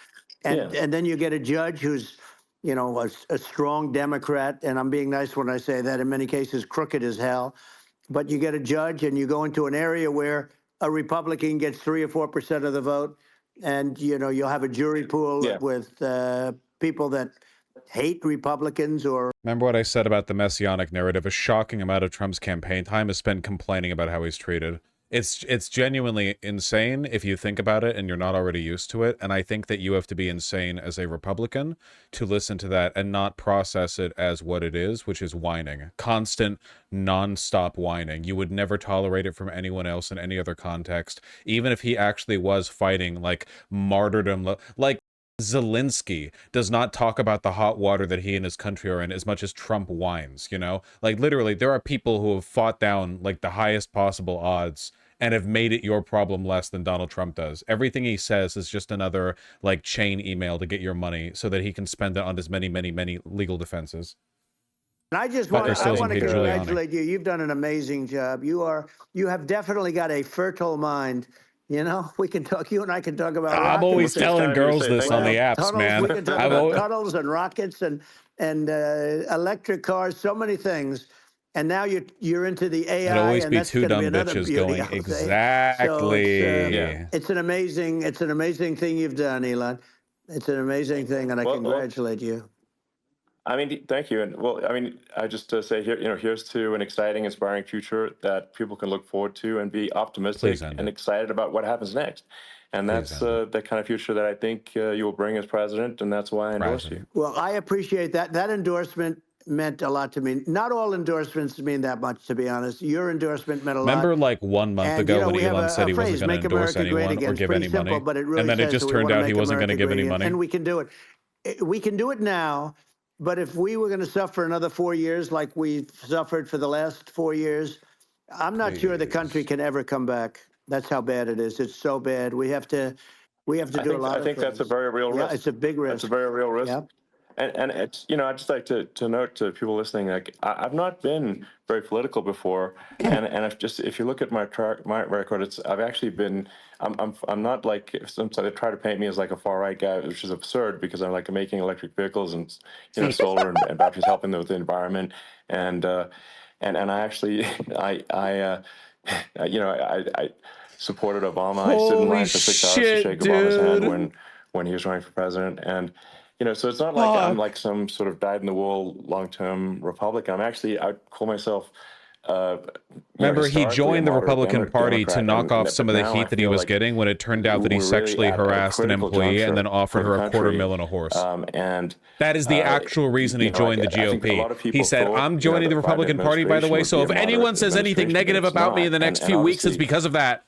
And then you get a judge who's, you know, a strong Democrat. And I'm being nice when I say that, in many cases, crooked as hell. But you get a judge and you go into an area where a Republican gets 3 or 4% of the vote. And, you know, you'll have a jury pool with people that hate Republicans or... Remember what I said about the messianic narrative? A shocking amount of Trump's campaign time is spent complaining about how he's treated. It's genuinely insane if you think about it and you're not already used to it. And I think that you have to be insane as a Republican to listen to that and not process it as what it is, which is whining. Constant, non-stop whining. You would never tolerate it from anyone else in any other context, even if he actually was fighting like martyrdom. Like Zelensky does not talk about the hot water that he and his country are in as much as Trump whines, you know? Like literally, there are people who have fought down like the highest possible odds and have made it your problem less than Donald Trump does. Everything he says is just another like chain email to get your money so that he can spend it on his many, many, many legal defenses. And I just But want they're to still using Peter Giuliani. congratulate you. You've done an amazing job. You have definitely got a fertile mind. You know, we can talk. You and I can talk about. I'm always rockets. telling girls this on the apps, tunnels, man. We can talk about tunnels and rockets and electric cars. So many things. And now you're into the AI. There'll always and be that's two gonna dumb be another bitches beauty, going I'll say. exactly. So it's an amazing thing you've done, Elon. It's an amazing thing, and I congratulate you. I mean, thank you. And well, I mean, I just say here, here's to an exciting, inspiring future that people can look forward to and be optimistic and excited about what happens next. And that's the kind of future that I think you will bring as president, and that's why I endorse you. Well, I appreciate that. That endorsement meant a lot to me. Not all endorsements mean that much, to be honest. Your endorsement meant a lot. Remember like 1 month ago when Elon said he wasn't going to endorse anyone or give any money? And then it just turned out he wasn't going to give any money. And we can do it. We can do it now. But if we were going to suffer another 4 years like we've suffered for the last 4 years, I'm not sure the country can ever come back. That's how bad it is. It's so bad. We have to do a lot of things. I think that's a very real risk. Yeah, it's a big risk. It's a very real risk. Yep. And it's, I'd just like to note to people listening, like I've not been very political before, and if you look at my record, I've actually been, I'm not like, sometimes they try to paint me as like a far right guy, which is absurd because I'm like making electric vehicles and solar and batteries helping with the environment, and I actually I supported Obama. I stood in line for 6 hours to shake Obama's hand when he was running for president, and. So it's not like I'm like some sort of dyed-in-the-wool long-term Republican. I call myself. Remember, he joined the Republican Party to knock off some of the heat that he was getting when it turned out that he sexually harassed an employee and then offered her $250,000 and a horse. And that is the actual reason he joined the GOP. He said, I'm joining the Republican Party, by the way, so if anyone says anything negative about me in the next few weeks, it's because of that.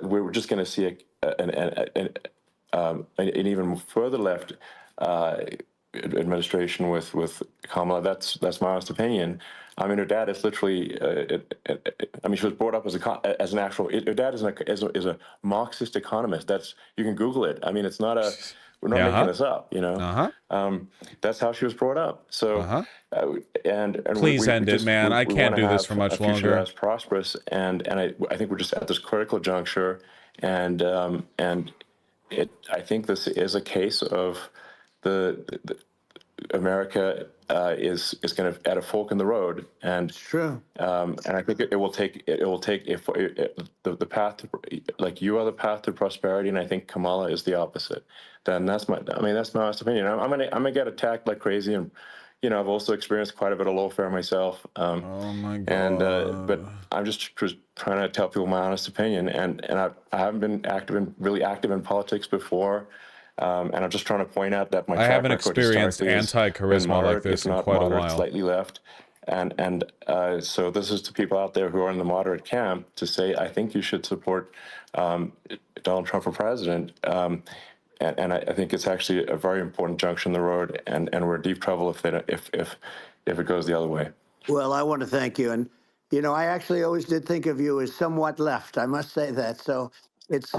We're just going to see an even further left administration with Kamala. That's my honest opinion. I mean, her dad is literally. She was brought up as an actual. Her dad is a Marxist economist. You can Google it. I mean, it's not a. We're not making this up. That's how she was brought up. So, and please end it, man. I can't do this for much longer. As prosperous, and I think we're just at this critical juncture, and I think this is a case of. America is going to at a fork in the road, and true. And I think it will take the path to, like you are the path to prosperity, and I think Kamala is the opposite. Then that's my honest opinion. I'm gonna get attacked like crazy, and I've also experienced quite a bit of lawfare myself. Oh my God! And but I'm just trying to tell people my honest opinion, and I haven't been really active in politics before. And I'm just trying to point out that I haven't experienced anti-charisma like this in quite a while. Slightly left, and so this is to people out there who are in the moderate camp to say, I think you should support Donald Trump for president. And I think it's actually a very important junction in the road, and we're in deep trouble if it goes the other way. Well, I want to thank you, and I actually always did think of you as somewhat left. I must say that. So. It's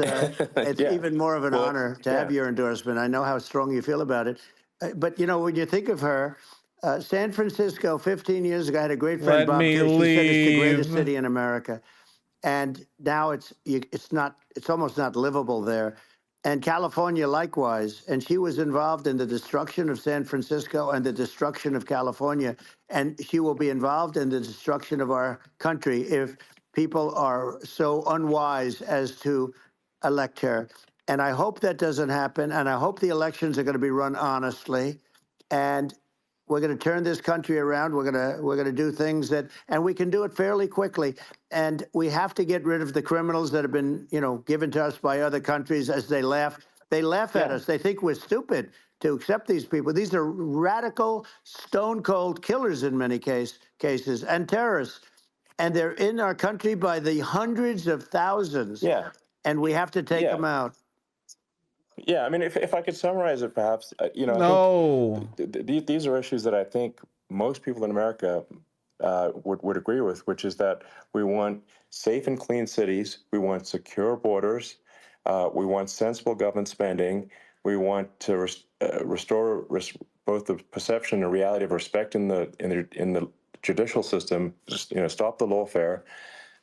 even more of an honor to have your endorsement. I know how strong you feel about it. But, when you think of her, San Francisco 15 years ago, I had a great friend, Bob Tisch. He said it's the greatest city in America. And now it's almost not livable there. And California likewise. And she was involved in the destruction of San Francisco and the destruction of California. And she will be involved in the destruction of our country if people are so unwise as to elect her. And I hope that doesn't happen. And I hope the elections are going to be run honestly. And We're going to turn this country around. We're going to do things that, and we can do it fairly quickly. And we have to get rid of the criminals that have been, given to us by other countries as they laugh. They laugh at us. They think we're stupid to accept these people. These are radical, stone cold killers in many cases and terrorists. And they're in our country by the hundreds of thousands. Yeah. And we have to take them out. Yeah, I mean, if I could summarize it, perhaps, I think these are issues that I think most people in America would agree with, which is that we want safe and clean cities, we want secure borders, we want sensible government spending, we want to restore both the perception and reality of respect in the judicial system, stop the lawfare,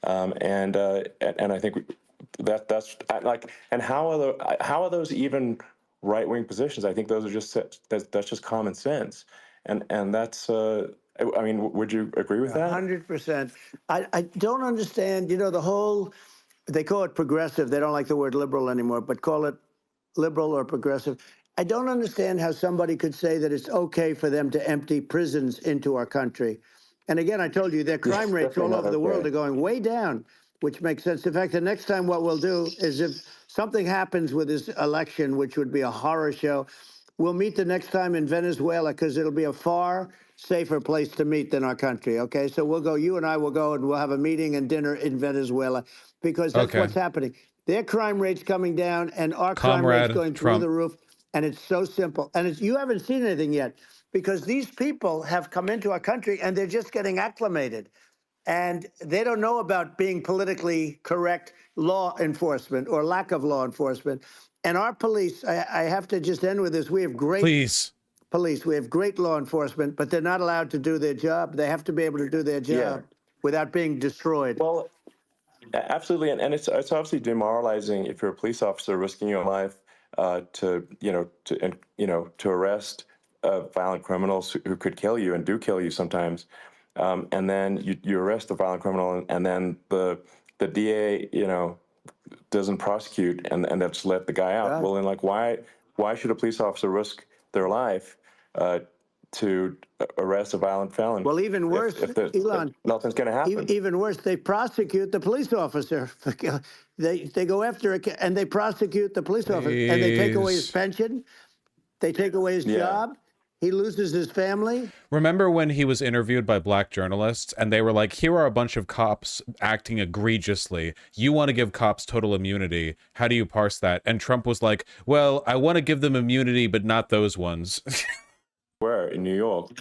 and I think. That's like, and how are those even right-wing positions? I think those are that's just common sense, and that's I mean, would you agree with that? 100%. I don't understand. The whole, they call it progressive. They don't like the word liberal anymore, but call it liberal or progressive. I don't understand how somebody could say that it's okay for them to empty prisons into our country. And again, I told you their crime rates all over the world are going way down, which makes sense. In fact, the next time what we'll do is if something happens with this election, which would be a horror show, we'll meet the next time in Venezuela because it'll be a far safer place to meet than our country, okay? So we'll go, you and I will go and we'll have a meeting and dinner in Venezuela because that's what's happening. Their crime rate's coming down and our crime rate's going through the roof. And it's so simple. And you haven't seen anything yet because these people have come into our country and they're just getting acclimated. And they don't know about being politically correct law enforcement or lack of law enforcement. And our police, I have to just end with this. We have great police. We have great law enforcement, but they're not allowed to do their job. They have to be able to do their job without being destroyed. Well, absolutely. And it's obviously demoralizing if you're a police officer risking your life to arrest violent criminals who could kill you and do kill you sometimes. And then you arrest the violent criminal, and then the DA, doesn't prosecute, and they just let the guy out. Yeah. Well, then, like, why should a police officer risk their life to arrest a violent felon? Well, even worse, Elon, if nothing's going to happen. Even worse, they prosecute the police officer. They go after it, and they prosecute the police officer, and they take away his pension. They take away his job. He loses his family. Remember when he was interviewed by black journalists and they were like, here are a bunch of cops acting egregiously. You want to give cops total immunity. How do you parse that? And Trump was like, well, I want to give them immunity, but not those ones. Where in New York.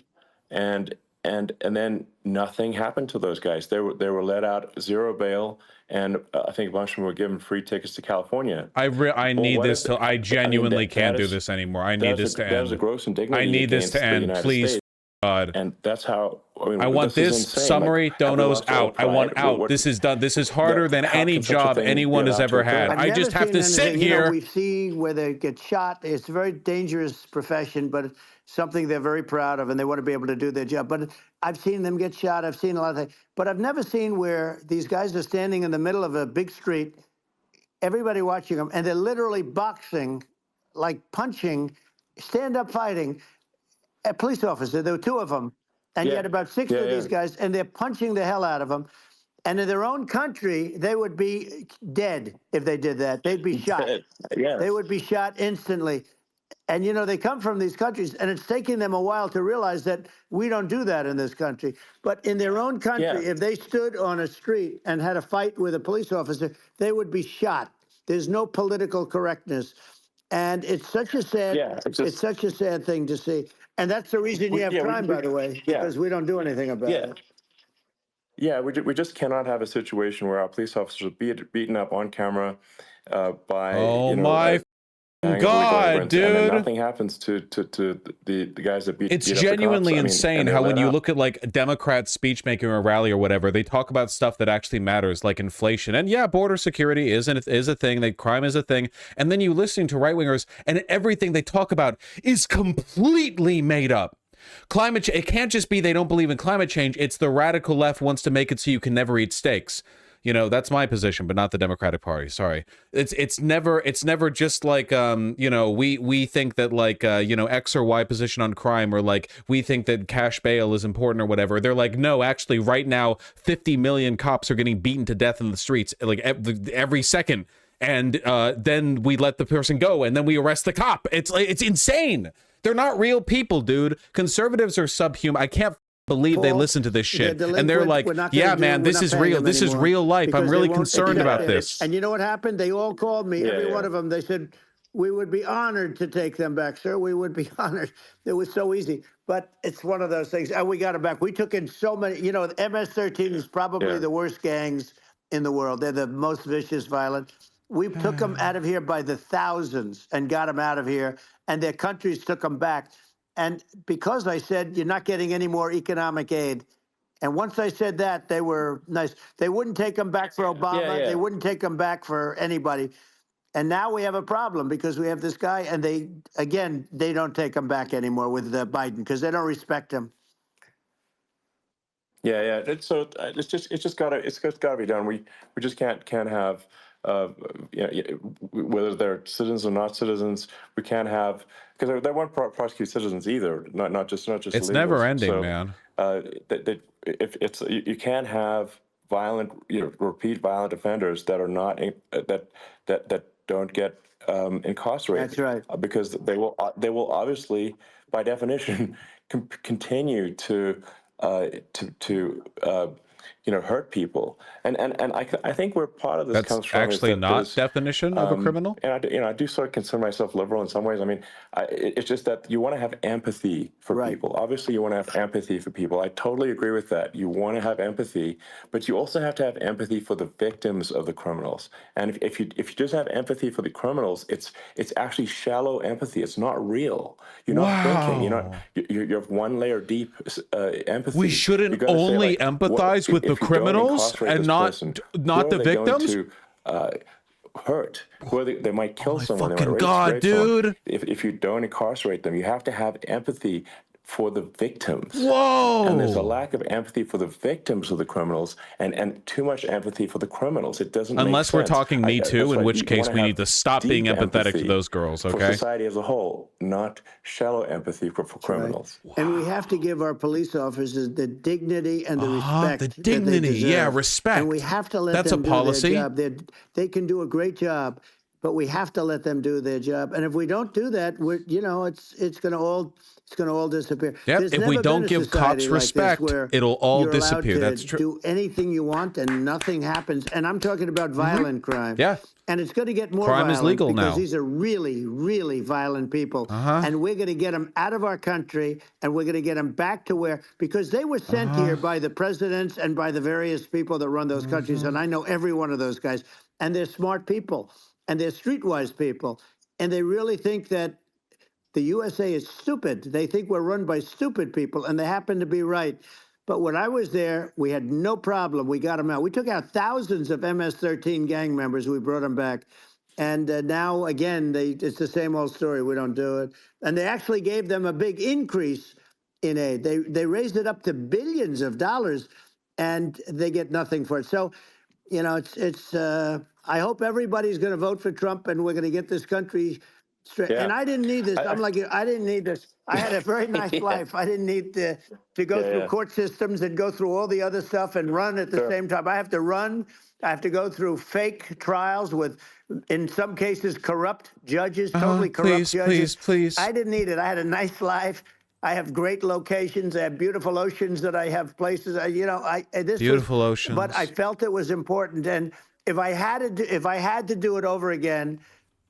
And then nothing happened to those guys. They were let out, zero bail, and I think a bunch of them were given free tickets to California. I need this to. I genuinely can't do this anymore. I need this to end. That was a gross indignity. I need this to end, please, God. And that's how. I want this summary. Dono's out. I want out. This is done. This is harder than any job anyone has ever had. I just have to sit here. We see where they get shot. It's a very dangerous profession, but it's something they're very proud of, and they want to be able to do their job. But I've seen them get shot. I've seen a lot of things. But I've never seen where these guys are standing in the middle of a big street, everybody watching them, and they're literally boxing, like punching, stand-up fighting a police officer. There were two of them. And you had about six of these guys, and they're punching the hell out of them. And in their own country, they would be dead if they did that. They'd be shot. Yes. They would be shot instantly. And, they come from these countries, and it's taking them a while to realize that we don't do that in this country. But in their own country, if they stood on a street and had a fight with a police officer, they would be shot. There's no political correctness. And it's such a sad, it's such a sad thing to see. And that's the reason you have crime, by the way, because we don't do anything about it. Yeah, we just cannot have a situation where our police officers are beaten up on camera by, my God, dude. And then nothing happens to the guys that beat It's beat genuinely up the cops. insane how when you look at like Democrats speech making or rally or whatever, they talk about stuff that actually matters, like inflation. And yeah, border security is a thing, crime is a thing. And then you listen to right-wingers and everything they talk about is completely made up. Climate change, it can't just be they don't believe in climate change. It's the radical left wants to make it so you can never eat steaks. You know, that's my position, but not the Democratic Party. Sorry. It's never just like, you know, we think that like, you know, X or Y position on crime, or like we think that cash bail is important or whatever. They're like, no, actually right now 50 million cops are getting beaten to death in the streets like every second. And then we let the person go, and then we arrest the cop. It's like, it's insane. They're not real people, dude. Conservatives are subhuman. I can't believe they listen to this shit, and they're like, yeah, man, this is real. This is real life. I'm really concerned about this. And you know what happened? They all called me, every one of them. They said, we would be honored to take them back, sir. We would be honored. It was so easy. But it's one of those things. And we got them back. We took in so many, you know, MS-13 is probably the worst gangs in the world. They're the most vicious, violent. We took them out of here by the thousands and got them out of here. And their countries took them back. And because I said, you're not getting any more economic aid. And once I said that, they were nice. They wouldn't take them back for Obama. They wouldn't take them back for anybody. And now we have a problem because we have this guy, and they don't take him back anymore with Biden because they don't respect him. Yeah. It's just gotta be done. We just can't have whether they're citizens or not citizens. We can't have, because they won't prosecute citizens either. Not just. It's illegals. Never ending, so, man. If it's you can't have violent, repeat violent offenders that are not that don't get incarcerated. That's right. Because they will obviously, by definition, continue to hurt people, and I think where part of this comes from actually is that not definition of a criminal. And I do sort of consider myself liberal in some ways. I mean, it's just that you want to have empathy for people. Obviously, you want to have empathy for people. I totally agree with that. You want to have empathy, but you also have to have empathy for the victims of the criminals. And if you just have empathy for the criminals, it's actually shallow empathy. It's not real. You're not thinking. You're one layer deep empathy. We shouldn't only empathize with the criminals and not the victims. Hurt, where they might kill someone. Fucking God, dude! If you don't incarcerate them, you have to have empathy for the victims. Whoa! And there's a lack of empathy for the victims of the criminals, and too much empathy for the criminals. It doesn't. Unless we're talking Me Too, in which case we need to stop being empathetic to those girls. Okay. For society as a whole, not shallow empathy for criminals. Right. And we have to give our police officers the dignity and the respect. The dignity, yeah, respect. And we have to let them do their job. They can do a great job, but we have to let them do their job. And if we don't do that, it's going to all disappear. Yep. If we don't give cops respect, it'll all disappear. That's true. Do anything you want and nothing happens. And I'm talking about violent crime. Yeah. And it's going to get more crime violent is legal because now. These are really, really violent people. And we're going to get them out of our country, and we're going to get them back to because they were sent here by the presidents and by the various people that run those countries. And I know every one of those guys. And they're smart people, and they're streetwise people. And they really think that the USA is stupid. They think we're run by stupid people, and they happen to be right. But when I was there, we had no problem. We got them out. We took out thousands of MS-13 gang members. We brought them back. And now, again, it's the same old story. We don't do it. And they actually gave them a big increase in aid. They raised it up to billions of dollars, and they get nothing for it. So, I hope everybody's going to vote for Trump, and we're going to get this country straight. Yeah. And I didn't need this. I didn't need this. I had a very nice life. I didn't need to go through court systems and go through all the other stuff and run at the same time. I have to run. I have to go through fake trials with, in some cases, corrupt judges, totally corrupt judges. Please. I didn't need it. I had a nice life. I have great locations. I have beautiful oceans that I have places. Beautiful oceans. But I felt it was important. And if I had to do it over again,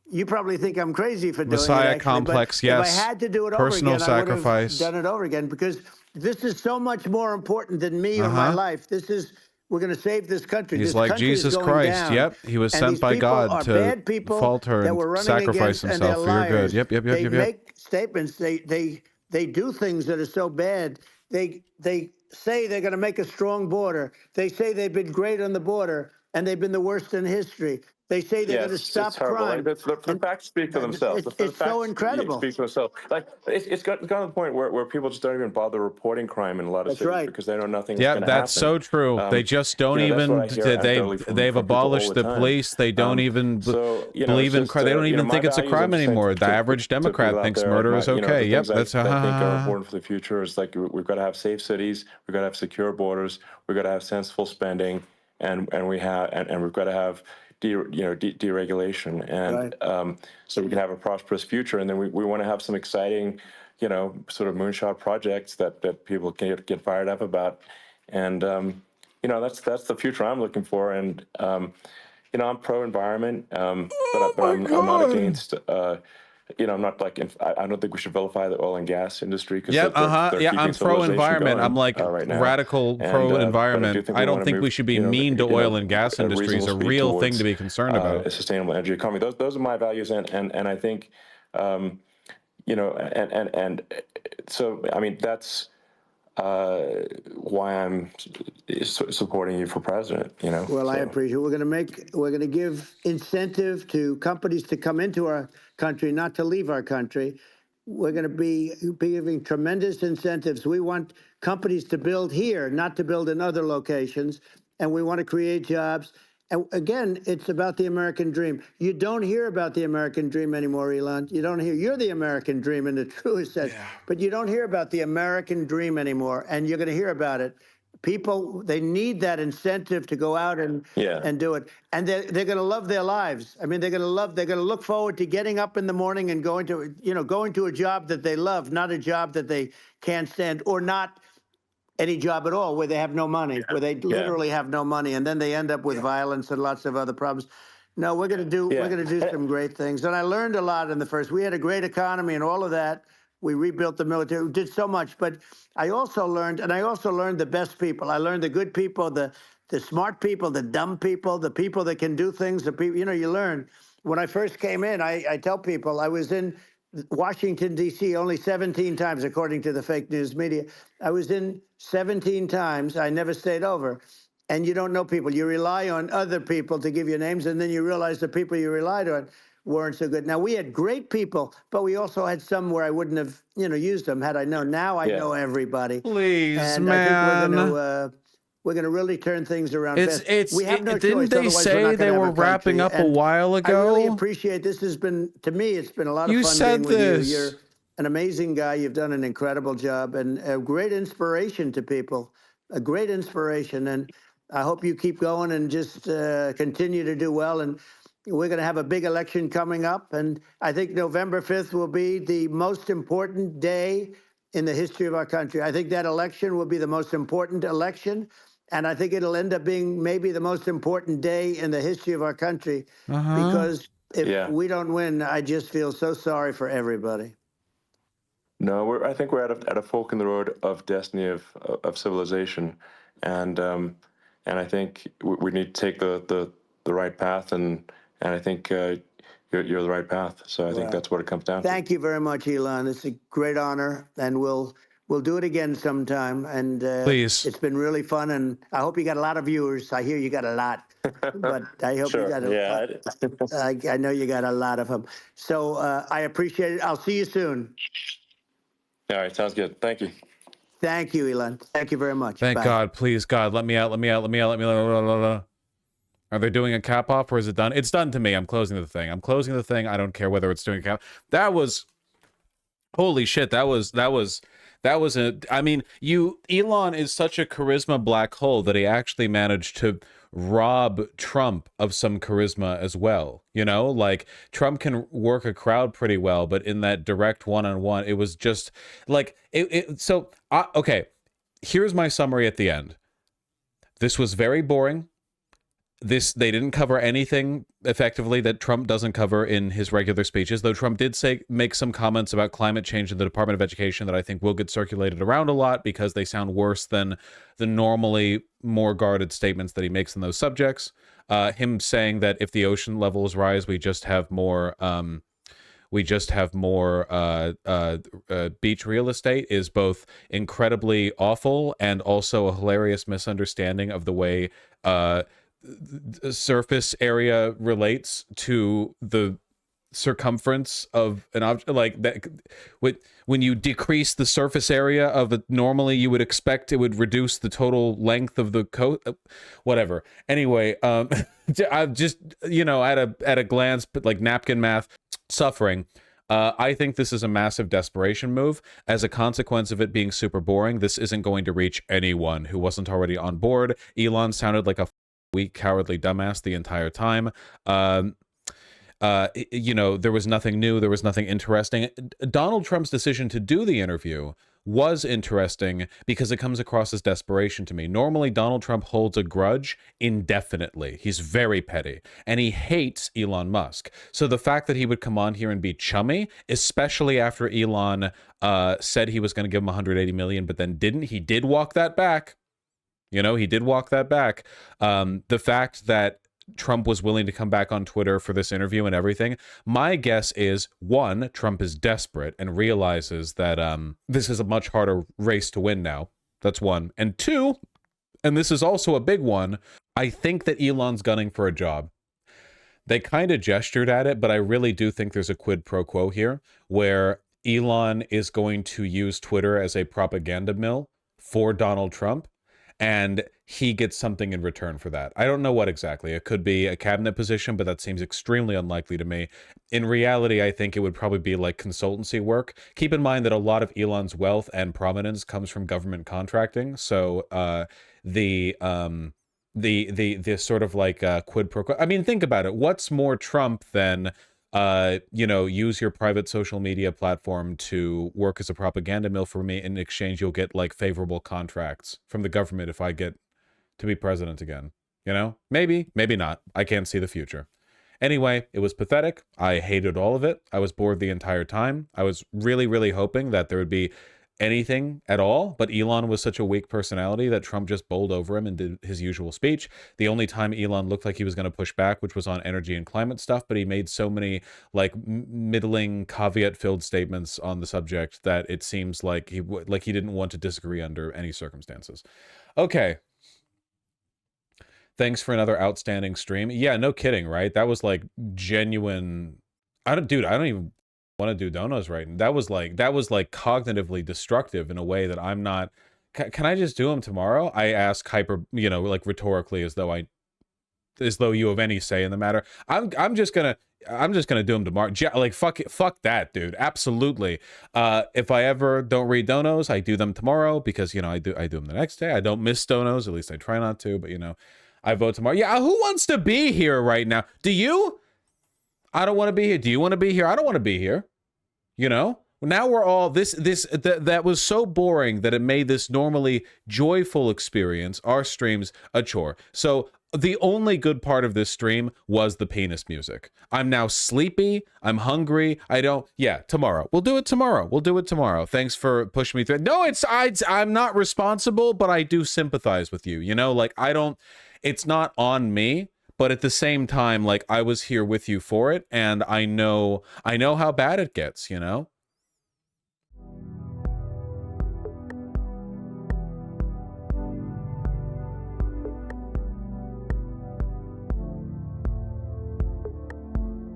you probably think I'm crazy for doing it. Messiah complex, yes. If I had to do it Personal over again, sacrifice. I would have done it over again, because this is so much more important than me or my life. We're going to save this country. He's this like Jesus Christ. Down. Yep. He was sent by God to falter and sacrifice himself for your good. Yep. They make statements. They do things that are so bad. They say they're going to make a strong border. They say they've been great on the border, and they've been the worst in history. They say they're Yeah, going to stop it's horrible. crime. Like the facts speak for themselves. The It's so facts incredible. speak for themselves. Like it's gotten to the point where people just don't even bother reporting crime in a lot of That's cities right. because they know nothing is Yeah, going to that's happen. so true. They just don't That's what even. I hear They've anecdotally from people all abolished the the time. police. They don't even So believe it's in crime. They don't even my think it's a values, I'm crime just saying anymore. The average to Democrat people out thinks there, murder is the okay. Yep, things that's that I think are important for the future is like we've got to have safe cities, we've got to have secure borders, we've got to have sensible spending, and we've got to have deregulation, and Right. so we can have a prosperous future. And then we want to have some exciting, sort of moonshot projects that people can get fired up about. And that's the future I'm looking for. And I'm pro-environment, but I'm not against. I'm not like I don't think we should vilify the oil and gas industry because Yep, they're yeah, keeping I'm civilization pro-environment. I'm going like right now. radical And but I do pro-environment. think I we don't want to think move, we should be mean to oil and gas at a industries. reasonable A speed real thing towards, to be concerned about. a sustainable energy economy. Those are my values, and I think, and so I mean that's why I'm supporting you for president. Well, I so. appreciate it. We're going to give incentive to companies to come into our country, not to leave our country. We're going to be giving tremendous incentives. We want companies to build here, not to build in other locations. And we want to create jobs. And again, it's about the American dream. You don't hear about the American dream anymore, Elon. You don't hear. You're the American dream in the truest sense. Yeah. But you don't hear about the American dream anymore. And you're going to hear about it. People, they need that incentive to go out and do it. And they're going to love their lives. I mean, they're going to look forward to getting up in the morning and going to a job that they love, not a job that they can't stand, or not any job at all where they have no money, where they literally have no money. And then they end up with violence and lots of other problems. No, we're going to do some great things. And I learned a lot in the first. We had a great economy and all of that. We rebuilt the military. We did so much. But I also learned the best people. I learned the good people, the smart people, the dumb people, the people that can do things. The people, you learn. When I first came in, I tell people I was in Washington, D.C. only 17 times, according to the fake news media. I was in 17 times. I never stayed over. And you don't know people. You rely on other people to give you names, and then you realize the people you relied on weren't so good. Now, we had great people, but we also had some where I wouldn't have, used them had I known. Now I know everybody. Please, and man. I think we're gonna really turn things around. We have no didn't choice. they Otherwise, say we're not they gonna were have a wrapping country. up a while ago? I really appreciate this. To me, it's been a lot of You fun said being with this. you. You're an amazing guy. You've done an incredible job and a great inspiration to people. A great inspiration, and I hope you keep going and just continue to do well. And we're going to have a big election coming up, and I think November 5th will be the most important day in the history of our country. I think that election will be the most important election, and I think it'll end up being maybe the most important day in the history of our country, because if we don't win, I just feel so sorry for everybody. No, I think we're at a fork in the road of destiny of civilization, and I think we need to take the right path, and I think you're the right path. So I think that's what it comes down to. Thank you very much, Elon. It's a great honor, and we'll do it again sometime. And Please, it's been really fun, and I hope you got a lot of viewers. I hear you got a lot, but I hope you got I know you got a lot of them. So I appreciate it. I'll see you soon. All right, sounds good. Thank you. Thank you, Elon. Thank you very much. Thank Bye. God, please, God, let me out, let me out, let me out, let me out. Are they doing a cap off, or is it done? It's done to me. I'm closing the thing. I'm closing the thing. I don't care whether it's doing a cap. That was, holy shit. That was I mean, Elon is such a charisma black hole that he actually managed to rob Trump of some charisma as well. Like Trump can work a crowd pretty well, but in that direct one-on-one, it was just like okay, here's my summary at the end. This was very boring. They didn't cover anything effectively that Trump doesn't cover in his regular speeches, though Trump did make some comments about climate change in the Department of Education that I think will get circulated around a lot because they sound worse than the normally more guarded statements that he makes in those subjects. Him saying that if the ocean levels rise, we just have more beach real estate is both incredibly awful and also a hilarious misunderstanding of the way surface area relates to the circumference of an object, like that. When you decrease the surface area of it, normally you would expect it would reduce the total length of the coat, whatever. Anyway, I'm just, at a glance, but like napkin math, suffering. I think this is a massive desperation move. As a consequence of it being super boring, this isn't going to reach anyone who wasn't already on board. Elon sounded like a weak, cowardly dumbass the entire time. There was nothing new. There was nothing interesting. Donald Trump's decision to do the interview was interesting because it comes across as desperation to me. Normally, Donald Trump holds a grudge indefinitely. He's very petty, and he hates Elon Musk. So the fact that he would come on here and be chummy, especially after Elon said he was going to give him 180 million, but then didn't, he did walk that back. He did walk that back. The fact that Trump was willing to come back on Twitter for this interview and everything. My guess is, one, Trump is desperate and realizes that this is a much harder race to win now. That's one. And two, and this is also a big one, I think that Elon's gunning for a job. They kind of gestured at it, but I really do think there's a quid pro quo here where Elon is going to use Twitter as a propaganda mill for Donald Trump, and he gets something in return for that. I don't know what exactly. It could be a cabinet position, but that seems extremely unlikely to me. In reality, I think it would probably be like consultancy work. Keep in mind that a lot of Elon's wealth and prominence comes from government contracting. So the sort of like quid pro quo. I mean, think about it. What's more Trump than use your private social media platform to work as a propaganda mill for me. In exchange, you'll get like favorable contracts from the government if I get to be president again. Maybe, maybe not. I can't see the future. Anyway, it was pathetic. I hated all of it. I was bored the entire time. I was really, really hoping that there would be anything at all, but Elon was such a weak personality that Trump just bowled over him and did his usual speech. The only time Elon looked like he was going to push back, which was on energy and climate stuff, but he made so many like middling caveat-filled statements on the subject that it seems like he didn't want to disagree under any circumstances. Okay. Thanks for another outstanding stream. Yeah, no kidding, right? That was like genuine. I don't even want to do donos right now. That was like cognitively destructive in a way that I'm not. Can I just do them tomorrow? I ask like rhetorically, as though you have any say in the matter. I'm just gonna do them tomorrow. Like fuck that, dude. Absolutely. If I ever don't read donos, I do them tomorrow because I do them the next day. I don't miss donos. At least I try not to. But I vote tomorrow. Yeah. Who wants to be here right now? Do you? I don't want to be here. Do you want to be here? I don't want to be here. Now we're all that was so boring that it made this normally joyful experience, our streams, a chore. So the only good part of this stream was the penis music. I'm now sleepy. I'm hungry. Tomorrow. We'll do it tomorrow. Thanks for pushing me through. No, I'm not responsible, but I do sympathize with you. It's not on me. But at the same time, like I was here with you for it, and I know how bad it gets,